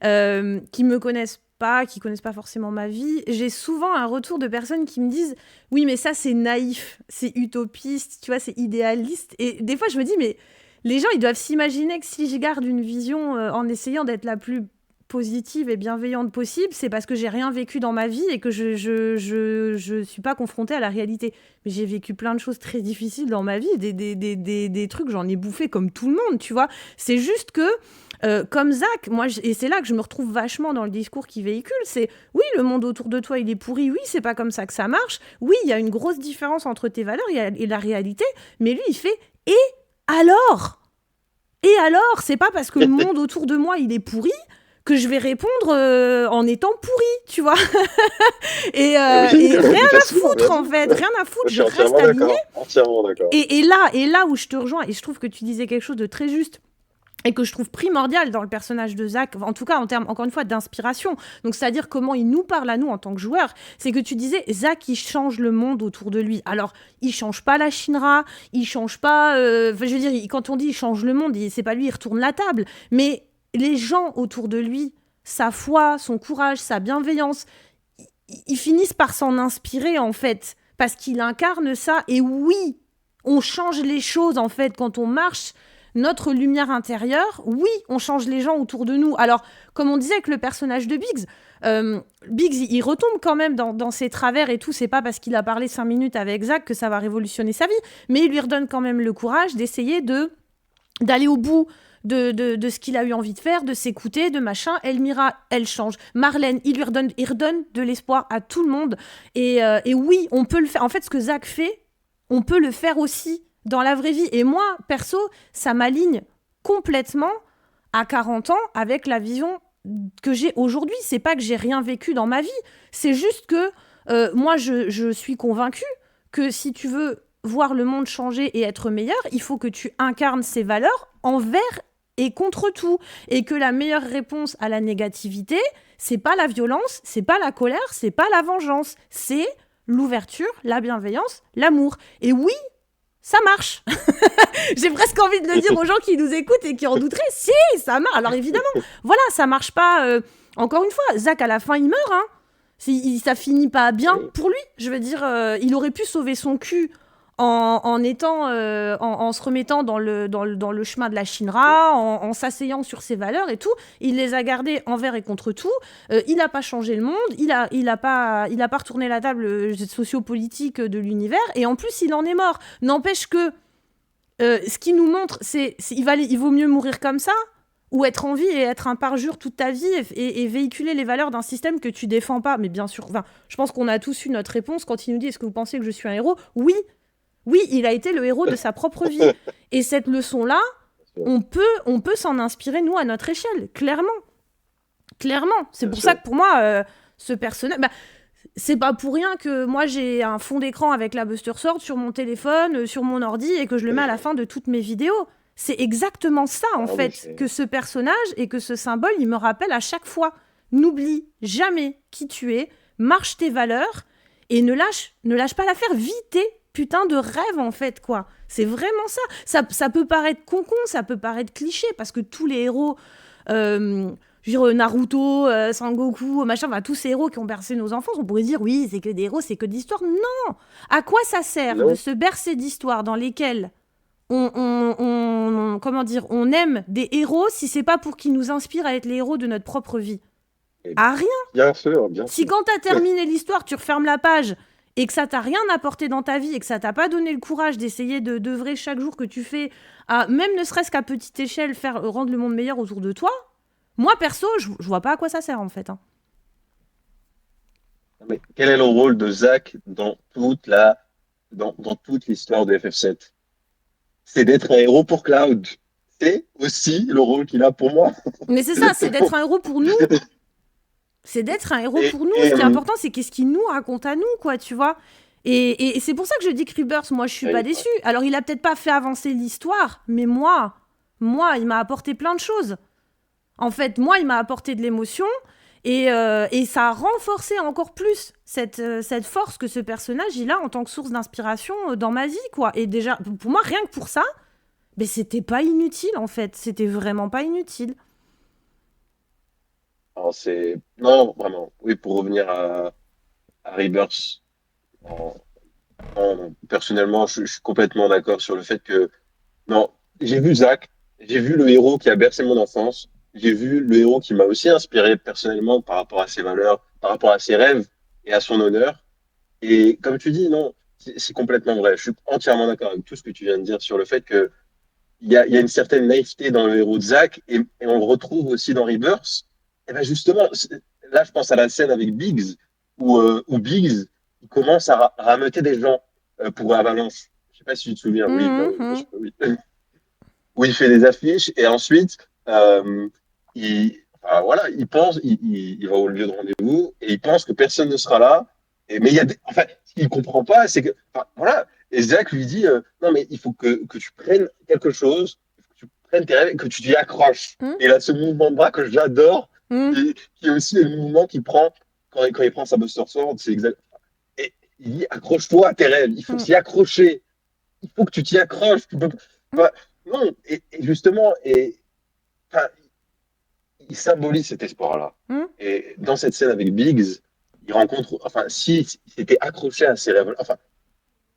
qui me connaissent pas, qui connaissent pas forcément ma vie, j'ai souvent un retour de personnes qui me disent oui, mais ça c'est naïf, c'est utopiste, tu vois, c'est idéaliste. Et des fois je me dis mais les gens ils doivent s'imaginer que si je garde une vision en essayant d'être la plus positive et bienveillante possible, c'est parce que j'ai rien vécu dans ma vie et que je suis pas confrontée à la réalité. Mais j'ai vécu plein de choses très difficiles dans ma vie, des trucs, j'en ai bouffé comme tout le monde, tu vois. C'est juste que comme Zach, moi, et c'est là que je me retrouve vachement dans le discours qu'il véhicule, c'est oui, le monde autour de toi, il est pourri, oui, c'est pas comme ça que ça marche, oui, il y a une grosse différence entre tes valeurs et la réalité, mais lui, il fait « et alors ?» Et alors, c'est pas parce que le monde autour de moi, il est pourri que je vais répondre en étant pourri, tu vois. et Oui, rien bien à sûr, bien foutre, en sûr. fait, rien à foutre, Je je suis reste entièrement alignée. d'accord. Entièrement d'accord. Et là où je te rejoins, et je trouve que tu disais quelque chose de très juste, et que je trouve primordial dans le personnage de Zach, en tout cas en termes, encore une fois, d'inspiration, donc c'est-à-dire comment il nous parle à nous en tant que joueurs, c'est que tu disais, Zach, il change le monde autour de lui. Alors, il change pas la Shinra, il change pas... je veux dire, quand on dit il change le monde, c'est pas lui, il retourne la table, mais les gens autour de lui, sa foi, son courage, sa bienveillance, ils finissent par s'en inspirer, en fait, parce qu'il incarne ça, et oui, on change les choses, en fait, quand on marche notre lumière intérieure, oui, on change les gens autour de nous. Alors, comme on disait avec le personnage de Biggs, Biggs, il retombe quand même dans ses travers et tout. C'est pas parce qu'il a parlé 5 minutes avec Zach que ça va révolutionner sa vie, mais il lui redonne quand même le courage d'essayer d'aller au bout de ce qu'il a eu envie de faire, de s'écouter, de machin. Elmira, elle change. Marlène, il redonne de l'espoir à tout le monde. Et oui, on peut le faire. En fait, ce que Zach fait, on peut le faire aussi dans la vraie vie. Et moi, perso, ça m'aligne complètement à 40 ans avec la vision que j'ai aujourd'hui. C'est pas que j'ai rien vécu dans ma vie. C'est juste que moi, je suis convaincue que si tu veux voir le monde changer et être meilleur, il faut que tu incarnes ces valeurs envers et contre tout. Et que la meilleure réponse à la négativité, c'est pas la violence, c'est pas la colère, c'est pas la vengeance. C'est l'ouverture, la bienveillance, l'amour. Et oui, ça marche. J'ai presque envie de le dire aux gens qui nous écoutent et qui en douteraient. Si, ça marche. Alors évidemment, voilà, ça marche pas. Encore une fois, Zach, à la fin, il meurt. Hein. Ça finit pas bien pour lui. Je veux dire, il aurait pu sauver son cul en se remettant dans le chemin de la Shinra, en s'asseyant sur ses valeurs et tout. Il les a gardées envers et contre tout. Il n'a pas changé le monde. Il a pas retourné la table sociopolitique de l'univers. Et en plus, il en est mort. N'empêche que ce qu'il nous montre, il vaut mieux mourir comme ça ou être en vie et être un parjure toute ta vie et véhiculer les valeurs d'un système que tu défends pas. Mais bien sûr, je pense qu'on a tous eu notre réponse quand il nous dit « Est-ce que vous pensez que je suis un héros ?» Oui, il a été le héros de sa propre vie. Et cette leçon-là, on peut s'en inspirer, nous, à notre échelle, clairement. Clairement. C'est pour ça que pour moi, ce personnage... c'est pas pour rien que moi j'ai un fond d'écran avec la Buster Sword sur mon téléphone, sur mon ordi, et que je le mets à la fin de toutes mes vidéos. C'est exactement ça, en fait, que ce personnage et que ce symbole, il me rappelle à chaque fois. N'oublie jamais qui tu es, marche tes valeurs, et ne lâche pas l'affaire, vis tes putain de rêve, en fait, quoi. C'est vraiment ça. Ça peut paraître con, ça peut paraître cliché, parce que tous les héros... je veux dire, Naruto, Sangoku, machin, tous ces héros qui ont bercé nos enfants, on pourrait dire, oui, c'est que des héros, c'est que d'histoires. Non. À quoi ça sert de se bercer d'histoires dans lesquelles on aime des héros si c'est pas pour qu'ils nous inspirent à être les héros de notre propre vie? Et À rien. bien sûr, bien Si sûr. quand t'as terminé l'histoire, tu refermes la page et que ça t'a rien apporté dans ta vie et que ça t'a pas donné le courage d'essayer de d'œuvrer chaque jour que tu fais, à, même ne serait-ce qu'à petite échelle, faire rendre le monde meilleur autour de toi, moi perso, je vois pas à quoi ça sert en fait, hein. Mais quel est le rôle de Zach dans toute l'histoire de FF7? C'est d'être un héros pour Cloud. C'est aussi le rôle qu'il a pour moi. Mais c'est ça, c'est d'être un héros pour nous. C'est d'être un héros Et, pour nous. et, Ce qui est euh, important, c'est qu'est-ce qu'il nous raconte à nous, quoi, tu vois. Et c'est pour ça que je dis que Rebirth, moi, je suis pas ouais, déçue. Alors, il a peut-être pas fait avancer l'histoire, mais moi, il m'a apporté plein de choses. En fait, moi, il m'a apporté de l'émotion et ça a renforcé encore plus cette force que ce personnage il a en tant que source d'inspiration dans ma vie, quoi. Et déjà, pour moi, rien que pour ça, mais c'était pas inutile, en fait. C'était vraiment pas inutile. alors non, vraiment. Oui, pour revenir à Rebirth, en- personnellement, je suis complètement d'accord sur le fait que non, j'ai vu Zach, j'ai vu le héros qui a bercé mon enfance, j'ai vu le héros qui m'a aussi inspiré personnellement par rapport à ses valeurs, par rapport à ses rêves et à son honneur. Et comme tu dis, non, c'est complètement vrai. Je suis entièrement d'accord avec tout ce que tu viens de dire sur le fait que il y a une certaine naïveté dans le héros de Zack et on le retrouve aussi dans Rebirth. Et ben justement, là, je pense à la scène avec Biggs où Biggs il commence à rameuter des gens pour Avalanche. Je sais pas si tu te souviens. Oui, bah, Mhm. oui. Où il fait des affiches et ensuite enfin, voilà, il va au lieu de rendez-vous et il pense que personne ne sera là. Mais enfin, ce qu'il comprend pas, c'est que, enfin, voilà, et Zach lui dit, non mais il faut que tu prennes quelque chose, que tu prennes tes rêves, que tu t'y accroches. Mhm. Et là, ce mouvement de bras que j'adore, Mhm. qui est aussi le mouvement qu'il prend quand il prend sa Buster Sword, c'est exact. Et il dit, accroche-toi à tes rêves, il faut Mhm. s'y accrocher, il faut que tu t'y accroches. Tu peux, Mhm. enfin, non, et justement, enfin, il symbolise cet espoir-là. Mhm. Et dans cette scène avec Biggs, il rencontre, enfin, s'il s'était accroché à ses rêves, enfin,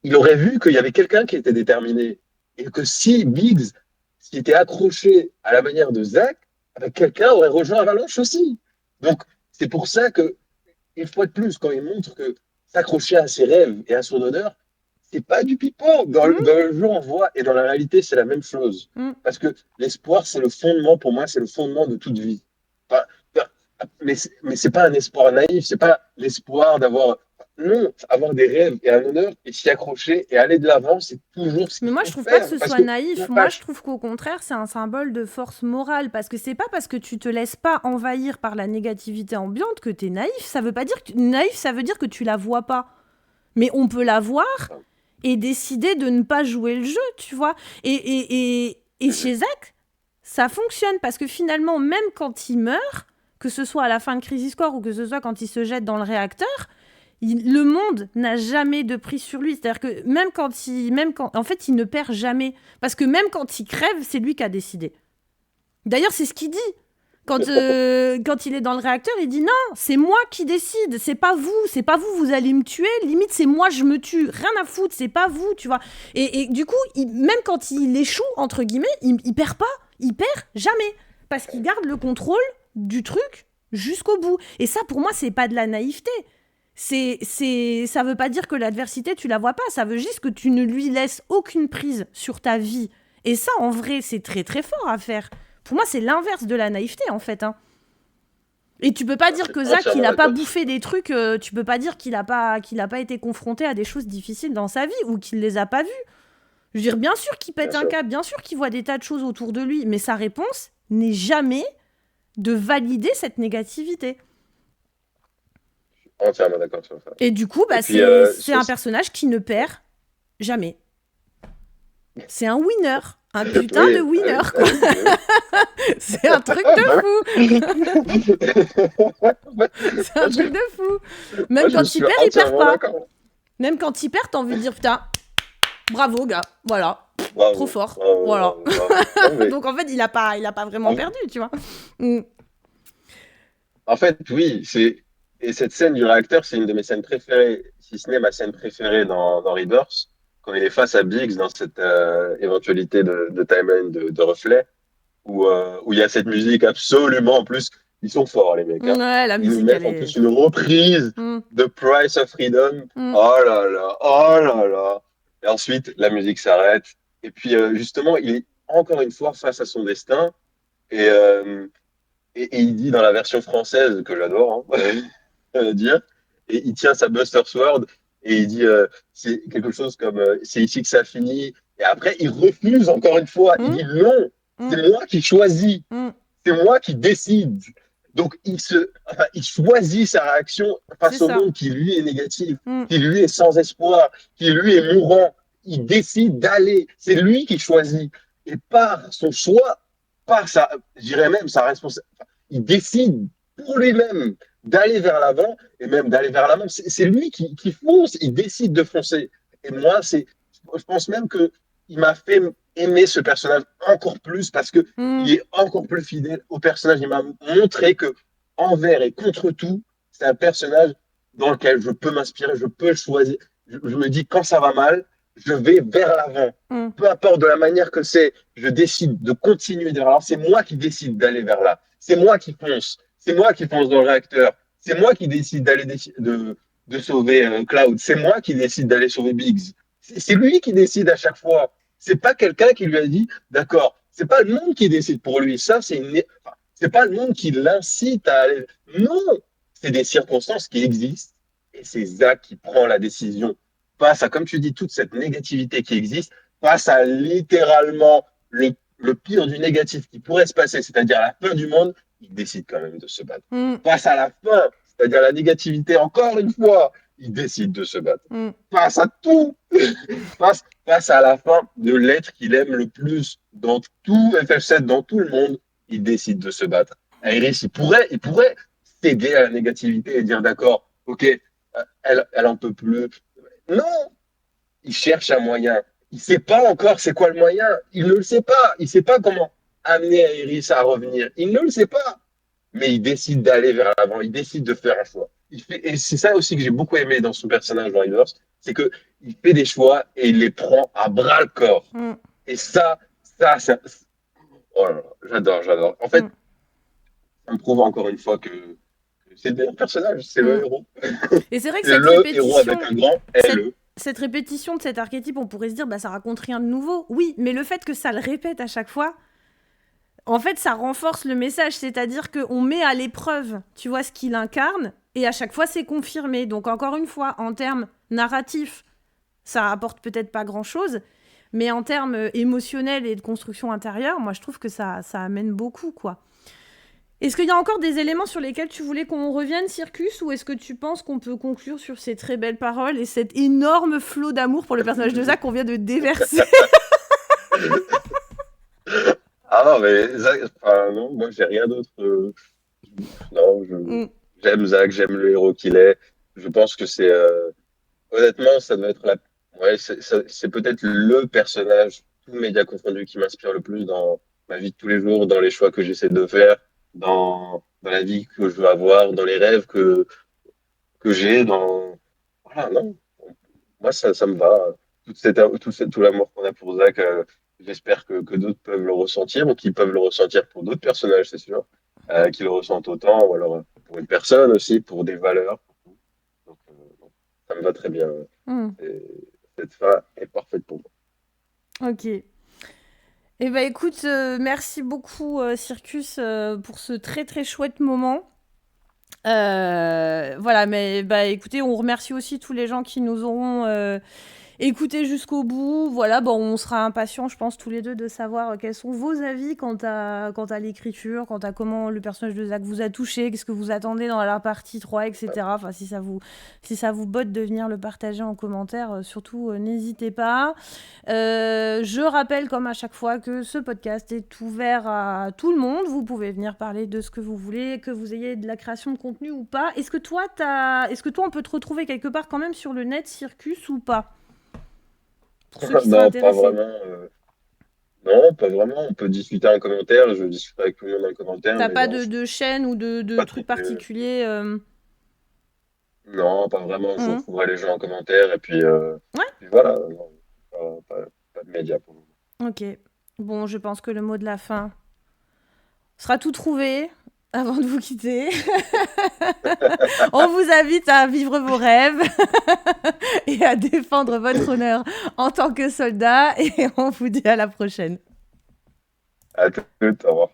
il aurait vu qu'il y avait quelqu'un qui était déterminé. Et que si Biggs s'était accroché à la manière de Zach, eh ben, quelqu'un aurait rejoint Avalanche aussi. Donc, c'est pour ça que, une fois de plus, quand il montre que s'accrocher à ses rêves et à son honneur, c'est pas du pipeau. Dans le jeu, on voit, et dans la réalité, c'est la même chose. Mhm. Parce que l'espoir, c'est le fondement, pour moi, c'est le fondement de toute vie. Enfin, mais c'est pas un espoir naïf, c'est pas l'espoir d'avoir. Non, avoir des rêves et un honneur et s'y accrocher et aller de l'avant, c'est toujours ce Mais qu'il moi, je faut trouve pas que faire. ce Parce soit que naïf. la Moi, je page. trouve qu'au contraire, c'est un symbole de force morale. Parce que c'est pas parce que tu te laisses pas envahir par la négativité ambiante que t'es naïf. Ça veut pas dire que naïf, ça veut dire que tu la vois pas. Mais on peut la voir et décider de ne pas jouer le jeu, tu vois. Et chez Zach, ça fonctionne parce que finalement, même quand il meurt, que ce soit à la fin de Crisis Core ou que ce soit quand il se jette dans le réacteur, le monde n'a jamais de prise sur lui. C'est-à-dire que en fait, il ne perd jamais. Parce que même quand il crève, c'est lui qui a décidé. D'ailleurs, c'est ce qu'il dit. Quand il est dans le réacteur, il dit non, c'est moi qui décide, c'est pas vous, vous allez me tuer, limite c'est moi je me tue, rien à foutre, c'est pas vous, tu vois. Et du coup, même quand il échoue, entre guillemets, il perd pas, il perd jamais, parce qu'il garde le contrôle du truc jusqu'au bout. Et ça, pour moi, c'est pas de la naïveté. Ça veut pas dire que l'adversité, tu la vois pas, ça veut juste que tu ne lui laisses aucune prise sur ta vie. Et ça, en vrai, c'est très très fort à faire. Pour moi, c'est l'inverse de la naïveté, en fait, hein. Et tu peux pas Je dire suis que Zach, il entièrement a pas d'accord. bouffé des trucs, tu peux pas dire qu'il a pas été confronté à des choses difficiles dans sa vie ou qu'il les a pas vues. Je veux dire, bien sûr qu'il Bien pète un sûr. câble, bien sûr qu'il voit des tas de choses autour de lui, mais sa réponse n'est jamais de valider cette négativité. Entièrement d'accord sur ça. Et du coup, Et bah, puis, c'est un personnage qui ne perd jamais. C'est un winner. Un putain de oui, ah winner, oui, ah quoi. oui, ah oui. C'est un truc de Bah fou. oui. C'est un Moi, truc de fou. moi, Même je quand il suis perd, il perd entièrement pas. d'accord. Même quand il perd, t'as envie de dire putain, bravo gars, voilà, trop Bravo, fort, bravo, voilà. bravo, bravo. Non, mais Donc en fait, il a pas vraiment en, perdu, tu vois. Mm. en fait, oui, et cette scène du réacteur, c'est une de mes scènes préférées, si ce n'est ma scène préférée dans Rebirth, quand il est face à Biggs dans cette éventualité de timeline de reflet, où il y a cette musique absolument, en plus, ils sont forts, les mecs, hein. Ouais, la Ils nous musique, elle mettent en est. plus une reprise Mm, de Price of Freedom. mm, Oh là là, oh là là. Et ensuite, la musique s'arrête. Et puis, justement, il est encore une fois face à son destin. Et, et il dit dans la version française, que j'adore, hein, dire, et il tient sa Buster Sword et il dit c'est quelque chose comme c'est ici que ça finit. Et après, il refuse encore une fois. Il mm, dit non, mm, c'est moi qui choisis, mm. c'est moi qui décide. Donc, enfin, il choisit sa réaction C'est face au ça. monde qui lui est négatif, Mm, qui lui est sans espoir, qui lui est mourant. Il décide d'aller. C'est lui qui choisit. Et par son choix, par sa, je dirais même sa responsabilité, il décide pour lui-même d'aller vers l'avant et même d'aller vers l'avant. C'est lui qui fonce, il décide de foncer. Et moi, je pense même que il m'a fait aimer ce personnage encore plus parce que mm, il est encore plus fidèle au personnage. Il m'a montré que envers et contre tout, c'est un personnage dans lequel je peux m'inspirer, je peux choisir. Je me dis quand ça va mal, je vais vers l'avant. mm, Peu importe de la manière que c'est, je décide de continuer vers l'avant. C'est moi qui décide d'aller vers là. C'est moi qui fonce. C'est moi qui fonce dans le réacteur. C'est moi qui décide de sauver Cloud. C'est moi qui décide d'aller sauver Biggs. C'est lui qui décide à chaque fois. C'est pas quelqu'un qui lui a dit, d'accord, c'est pas le monde qui décide pour lui. Ça, enfin, c'est pas le monde qui l'incite à aller. Non, c'est des circonstances qui existent et c'est Zach qui prend la décision face à, comme tu dis, toute cette négativité qui existe, face à littéralement le pire du négatif qui pourrait se passer, c'est-à-dire la fin du monde, il décide quand même de se battre. mm, Face à la fin, c'est-à-dire la négativité, encore une fois, il décide de se battre. mm. Face à tout, face à la fin de l'être qu'il aime le plus dans tout FF7, dans tout le monde, il décide de se battre. Iris, il pourrait céder à la négativité et dire d'accord, ok, elle en peut plus. Non, il cherche un moyen. Il ne sait pas encore c'est quoi le moyen. Il ne le sait pas. Il ne sait pas comment amener Iris à revenir. Il ne le sait pas. Mais il décide d'aller vers l'avant. Il décide de faire un choix. Et c'est ça aussi que j'ai beaucoup aimé dans son personnage dans Reverse, c'est que il fait des choix et il les prend à bras le corps. Mm, Et ça, oh là là, j'adore, j'adore. En fait, mm, ça me prouve encore une fois que c'est le meilleur personnage, c'est le mm. héros. Et c'est vrai que C'est le héros avec un grand cette, L. cette répétition de cet archétype, on pourrait se dire, bah ça raconte rien de nouveau. Oui, mais le fait que ça le répète à chaque fois, en fait, ça renforce le message. C'est-à-dire qu'on met à l'épreuve, tu vois, ce qu'il incarne, et à chaque fois, c'est confirmé. Donc, encore une fois, en termes narratifs, ça apporte peut-être pas grand-chose, mais en termes émotionnels et de construction intérieure, moi, je trouve que ça amène beaucoup, quoi. Est-ce qu'il y a encore des éléments sur lesquels tu voulais qu'on revienne, Circus, ou est-ce que tu penses qu'on peut conclure sur ces très belles paroles et cet énorme flot d'amour pour le personnage de Zach qu'on vient de déverser? Ah non, mais Zach, enfin, non, moi j'ai rien d'autre. Non, Mm, j'aime Zach, j'aime le héros qu'il est. Je pense que c'est honnêtement, ça doit être ouais, c'est peut-être le personnage, tout média confondu, qui m'inspire le plus dans ma vie de tous les jours, dans les choix que j'essaie de faire, dans la vie que je veux avoir, dans les rêves que j'ai, dans voilà, non. Moi, ça me va. Tout l'amour qu'on a pour Zach, j'espère que d'autres peuvent le ressentir ou qu'ils peuvent le ressentir pour d'autres personnages, c'est sûr, qui le ressentent autant, ou alors pour une personne aussi, pour des valeurs. Donc, donc, ça me va très bien. mm, Et cette fin est parfaite pour ok. Eh ben écoute, merci beaucoup Circus pour ce très très chouette moment. Voilà, mais bah écoutez, on remercie aussi tous les gens qui nous auront écoutez jusqu'au bout. Voilà, bon, on sera impatients, je pense, tous les deux, de savoir quels sont vos avis quant à l'écriture, quant à comment le personnage de Zach vous a touché, qu'est-ce que vous attendez dans la partie 3, etc. Enfin, si ça vous botte de venir le partager en commentaire, surtout, n'hésitez pas. Je rappelle, comme à chaque fois, que ce podcast est ouvert à tout le monde. Vous pouvez venir parler de ce que vous voulez, que vous ayez de la création de contenu ou pas. Est-ce que toi, on peut te retrouver quelque part quand même sur le net, Circus, ou pas? Pour ceux moi. qui seraient Non, pas intéressés. vraiment. Non, pas vraiment. On peut discuter en commentaire. Je discuterai avec tout le monde en commentaire, T'as mais pas non, de, je suis de chaîne ou de pas trucs très. particuliers Non, pas vraiment. Je mhm. retrouverai les gens en commentaire et Ouais. puis voilà. Non, pas de médias pour le moment. Ok. Bon, je pense que le mot de la fin sera tout trouvé. avant de vous quitter. On vous invite à vivre vos rêves et à défendre votre honneur en tant que soldat. Et on vous dit à la prochaine. À tout, au revoir.